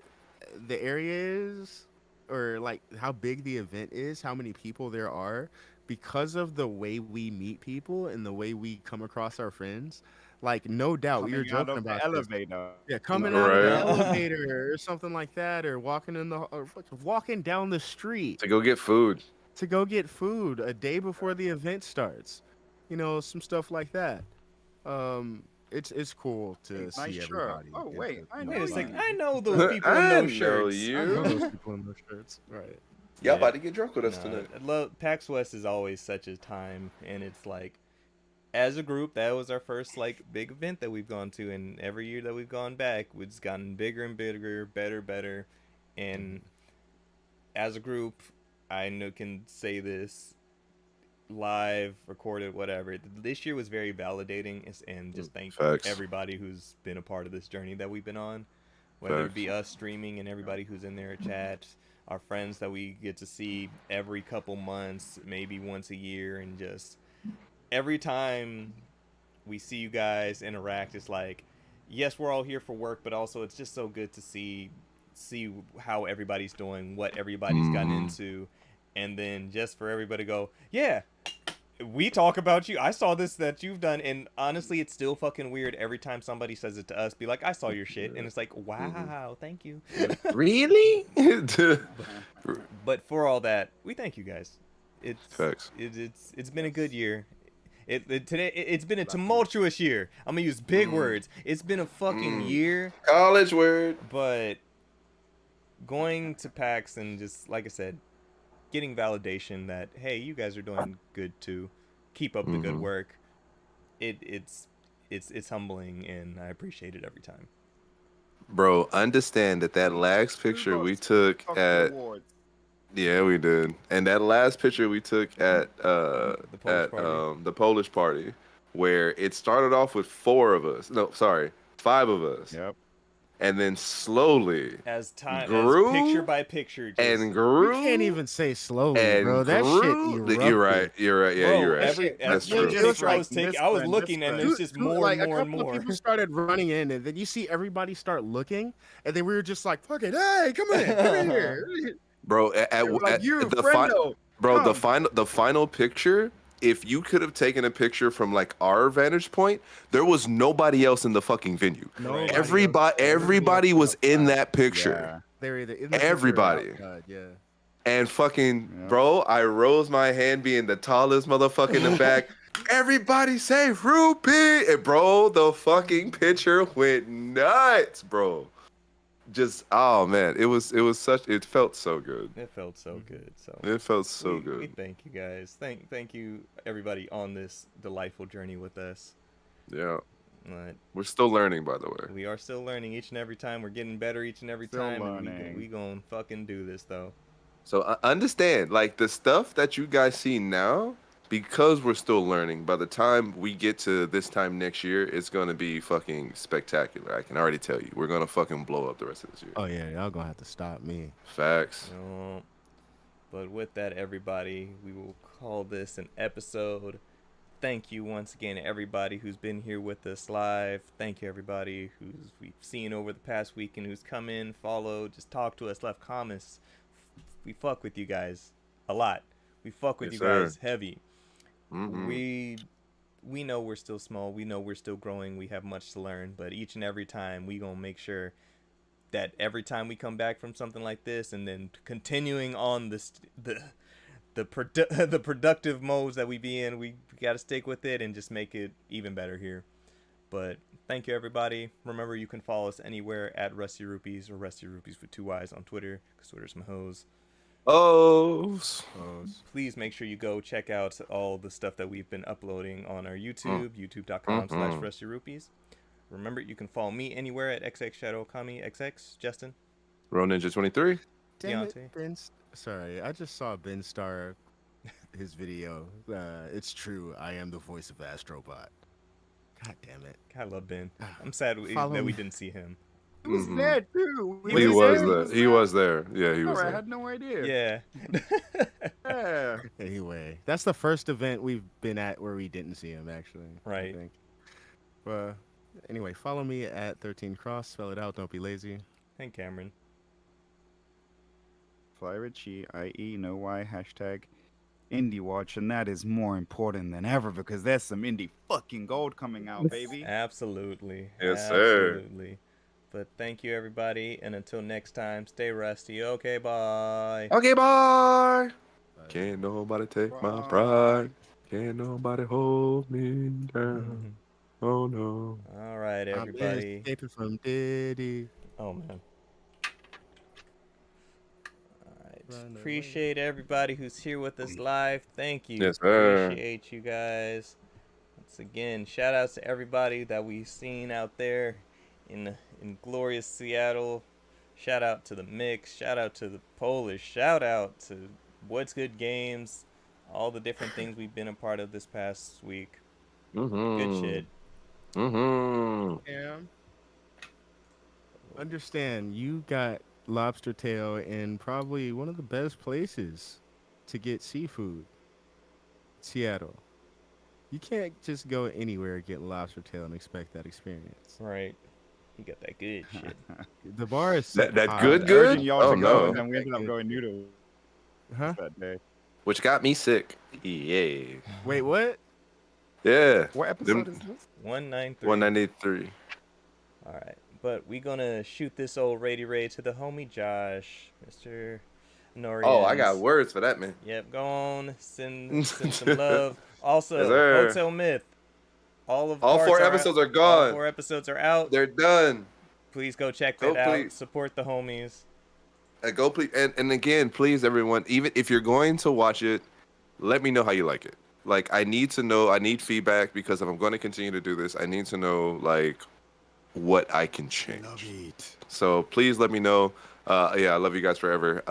[SPEAKER 1] the area is, or like how big the event is, how many people there are, because of the way we meet people and the way we come across our friends. Like, no doubt, we were
[SPEAKER 4] Coming out
[SPEAKER 1] joking
[SPEAKER 4] of the
[SPEAKER 1] about this.
[SPEAKER 4] elevator.
[SPEAKER 1] Yeah, coming out of the
[SPEAKER 3] Right.
[SPEAKER 1] elevator or something like that, or walking down the street
[SPEAKER 3] To go get food.
[SPEAKER 1] to go get food a day before the event starts. Some stuff like that. It's cool to
[SPEAKER 4] Nice
[SPEAKER 1] see
[SPEAKER 4] shirt.
[SPEAKER 1] everybody.
[SPEAKER 4] Oh,
[SPEAKER 1] and
[SPEAKER 4] wait,
[SPEAKER 1] to
[SPEAKER 4] I
[SPEAKER 1] know
[SPEAKER 2] Wait a
[SPEAKER 4] know
[SPEAKER 2] second.
[SPEAKER 4] you.
[SPEAKER 2] I know those people in
[SPEAKER 3] I
[SPEAKER 2] those
[SPEAKER 3] know
[SPEAKER 2] shirts.
[SPEAKER 1] I
[SPEAKER 3] you.
[SPEAKER 1] know those people in those shirts. Right.
[SPEAKER 3] Y'all
[SPEAKER 2] Yeah.
[SPEAKER 3] about to get drunk with us
[SPEAKER 2] No,
[SPEAKER 3] tonight.
[SPEAKER 2] I love PAX West is always such a time, and it's like, as a group, that was our first like big event that we've gone to, and every year that we've gone back, it's gotten bigger and bigger, better, and as a group, I know can say this live, recorded, whatever. This year was very validating, and just thank
[SPEAKER 3] Facts.
[SPEAKER 2] everybody who's been a part of this journey that we've been on, whether it be us streaming and everybody who's in there chat, our friends that we get to see every couple months, maybe once a year, and just every time we see you guys interact, it's like, yes, we're all here for work, but also it's just so good to see how everybody's doing, what everybody's gotten
[SPEAKER 3] Mhm.
[SPEAKER 2] into, and then just for everybody to go, yeah, we talk about you. I saw this that you've done, and honestly, it's still fucking weird every time somebody says it to us. Be like, I saw your shit, and it's like, wow, thank you.
[SPEAKER 3] Really?
[SPEAKER 2] But for all that, we thank you guys.
[SPEAKER 3] Facts.
[SPEAKER 2] It's been a good year. It's been a tumultuous year. I'm gonna use big words. It's been a fucking year,
[SPEAKER 3] College word.
[SPEAKER 2] but going to PAX and just like I said, getting validation that hey, you guys are doing good too. Keep up the good work. It's humbling, and I appreciate it every time.
[SPEAKER 3] Bro, understand that last picture we took at yeah, we did. And that last picture we took at the Polish party where it started off with 4 of us. No, sorry, 5 of us.
[SPEAKER 4] Yep.
[SPEAKER 3] And then slowly
[SPEAKER 2] As time,
[SPEAKER 3] grew
[SPEAKER 2] as picture by picture, just,
[SPEAKER 3] and grew.
[SPEAKER 1] You can't even say slowly,
[SPEAKER 3] and
[SPEAKER 1] bro. That
[SPEAKER 3] grew.
[SPEAKER 1] shit erupted.
[SPEAKER 3] You're right. You're right. Yeah,
[SPEAKER 2] bro,
[SPEAKER 3] you're right.
[SPEAKER 2] every
[SPEAKER 3] That's
[SPEAKER 2] every
[SPEAKER 3] true.
[SPEAKER 1] It was
[SPEAKER 2] picture I
[SPEAKER 1] like
[SPEAKER 2] was taking,
[SPEAKER 1] this
[SPEAKER 2] I was
[SPEAKER 1] friend,
[SPEAKER 2] looking,
[SPEAKER 1] this
[SPEAKER 2] and
[SPEAKER 1] friend.
[SPEAKER 2] it's just
[SPEAKER 1] Dude,
[SPEAKER 2] more
[SPEAKER 1] like,
[SPEAKER 2] and more
[SPEAKER 1] a
[SPEAKER 2] and
[SPEAKER 1] couple
[SPEAKER 2] more.
[SPEAKER 1] of people started running in, and then you see everybody start looking, and then we were just like, "Fuck it, hey, come in here."
[SPEAKER 3] Bro,
[SPEAKER 1] They were like, "You,
[SPEAKER 3] the
[SPEAKER 1] friendo,
[SPEAKER 3] bro,
[SPEAKER 1] come."
[SPEAKER 3] the final picture, if you could have taken a picture from like our vantage point, there was nobody else in the fucking venue.
[SPEAKER 1] Nobody
[SPEAKER 3] Everybody
[SPEAKER 1] else
[SPEAKER 3] was in
[SPEAKER 1] outside.
[SPEAKER 3] that picture.
[SPEAKER 4] Yeah.
[SPEAKER 1] They were either in the picture or
[SPEAKER 3] Everybody.
[SPEAKER 1] outside, yeah.
[SPEAKER 3] And fucking
[SPEAKER 4] Yeah.
[SPEAKER 3] bro, I rose my hand being the tallest motherfucker in the back. Everybody say Rupee. And bro, the fucking picture went nuts, bro. Just man, it felt so good.
[SPEAKER 2] It felt so good. So
[SPEAKER 3] It felt so
[SPEAKER 2] we
[SPEAKER 3] good.
[SPEAKER 2] thank you guys. Thank you everybody on this delightful journey with us.
[SPEAKER 3] Yeah.
[SPEAKER 2] But
[SPEAKER 3] We're still learning, by the way.
[SPEAKER 2] we are still learning each and every time. We're getting better each and every
[SPEAKER 4] Still
[SPEAKER 2] time. And
[SPEAKER 4] learning.
[SPEAKER 2] we gonna fucking do this though.
[SPEAKER 3] So I understand, like the stuff that you guys see now, because we're still learning. By the time we get to this time next year, it's gonna be fucking spectacular. I can already tell you, we're gonna fucking blow up the rest of this year.
[SPEAKER 1] Oh yeah, y'all gonna have to stop me.
[SPEAKER 3] Facts.
[SPEAKER 2] No. But with that, everybody, we will call this an episode. Thank you once again to everybody who's been here with us live. Thank you everybody who's we've seen over the past week and who's come in, followed, just talked to us, left comments. We fuck with you guys a lot. We fuck with
[SPEAKER 3] Yes,
[SPEAKER 2] you guys
[SPEAKER 3] sir.
[SPEAKER 2] heavy.
[SPEAKER 3] Mhm.
[SPEAKER 2] We know we're still small. We know we're still growing. We have much to learn. But each and every time, we gonna make sure that every time we come back from something like this, and then continuing on the productive modes that we be in, we got to stick with it and just make it even better here. But thank you everybody. Remember, you can follow us anywhere at Rusty Rupees or Rusty Rupees with 2 Y's on Twitter, because Twitter's my hose.
[SPEAKER 3] Oh.
[SPEAKER 2] Please make sure you go check out all the stuff that we've been uploading on our YouTube, youtube.com/Rusty Rupees. Remember, you can follow me anywhere at XXShadowKami XX. Justin?
[SPEAKER 3] Ninja23.
[SPEAKER 1] Damn
[SPEAKER 2] Deontay.
[SPEAKER 1] it, Ben. Sorry, I just saw Ben Star, his video. It's true. I am the voice of Astrobot. God damn it.
[SPEAKER 2] I love Ben. I'm sad
[SPEAKER 1] Follow
[SPEAKER 2] that we
[SPEAKER 1] me.
[SPEAKER 2] didn't see him.
[SPEAKER 4] He was there too.
[SPEAKER 3] He was there. He was there. Yeah, he was
[SPEAKER 4] I
[SPEAKER 3] there.
[SPEAKER 4] had no idea.
[SPEAKER 2] Yeah.
[SPEAKER 4] Yeah.
[SPEAKER 1] Anyway, that's the first event we've been at where we didn't see him, actually.
[SPEAKER 2] Right.
[SPEAKER 1] I think. But anyway, follow me at 13cross. Spell it out. Don't be lazy.
[SPEAKER 2] And Cameron.
[SPEAKER 4] Fly Richie, IE, no Y, hashtag Indie Watch, and that is more important than ever because there's some indie fucking gold coming out, baby.
[SPEAKER 2] Absolutely.
[SPEAKER 3] Yes, sir.
[SPEAKER 2] Absolutely. But thank you, everybody. And until next time, stay rusty. Okay, bye.
[SPEAKER 3] Okay, bye. Can't nobody take my pride. Can't nobody hold me down. Oh no.
[SPEAKER 2] All right,
[SPEAKER 1] I'm
[SPEAKER 2] everybody.
[SPEAKER 1] escaping from Diddy.
[SPEAKER 2] Oh, man. All right.
[SPEAKER 1] Run
[SPEAKER 2] Appreciate everybody who's here with us live. Thank you.
[SPEAKER 3] Yes, sir.
[SPEAKER 2] Appreciate you guys. Once again, shout outs to everybody that we've seen out there in glorious Seattle. Shout out to the Mix. Shout out to the Polish. Shout out to What's Good Games. All the different things we've been a part of this past week. Good shit.
[SPEAKER 1] Yeah. Understand, you got lobster tail in probably one of the best places to get seafood. Seattle. You can't just go anywhere and get lobster tail and expect that experience.
[SPEAKER 2] Right. You got that good shit.
[SPEAKER 1] The bar is set
[SPEAKER 3] That
[SPEAKER 1] high.
[SPEAKER 3] good?
[SPEAKER 4] Urging y'all
[SPEAKER 3] Oh,
[SPEAKER 4] to go,
[SPEAKER 3] no.
[SPEAKER 4] and then we ended up going noodle
[SPEAKER 1] Huh?
[SPEAKER 4] that day.
[SPEAKER 3] which got me sick. Yeah.
[SPEAKER 1] Wait, what?
[SPEAKER 3] Yeah.
[SPEAKER 4] What episode is this?
[SPEAKER 2] 193.
[SPEAKER 3] 193.
[SPEAKER 2] All right, but we gonna shoot this old Rady Ray to the homie Josh, Mr. Norians.
[SPEAKER 3] Oh, I got words for that, man.
[SPEAKER 2] Yep, go on, send some love. Also,
[SPEAKER 3] Yes, sir.
[SPEAKER 2] Hotel Myth. All
[SPEAKER 3] 4 episodes are
[SPEAKER 2] All
[SPEAKER 3] gone.
[SPEAKER 2] 4 episodes are out.
[SPEAKER 3] They're done.
[SPEAKER 2] Please go check that out.
[SPEAKER 3] please.
[SPEAKER 2] Support the homies.
[SPEAKER 3] Go please, and again, please, everyone. Even if you're going to watch it, let me know how you like it. Like, I need to know. I need feedback because if I'm going to continue to do this, I need to know like what I can change.
[SPEAKER 1] Love it.
[SPEAKER 3] So please let me know. Yeah, I love you guys forever.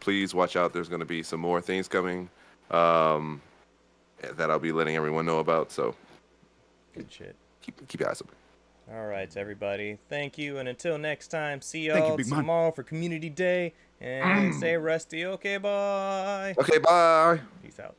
[SPEAKER 3] Please watch out. There's going to be some more things coming that I'll be letting everyone know about. So
[SPEAKER 2] Good shit.
[SPEAKER 3] keep your eyes open.
[SPEAKER 2] All right, everybody. Thank you, and until next time, see
[SPEAKER 4] Thank you,
[SPEAKER 2] y'all
[SPEAKER 4] big man.
[SPEAKER 2] tomorrow for Community Day. And say Rusty, okay, bye.
[SPEAKER 3] Okay, bye.
[SPEAKER 2] Peace out.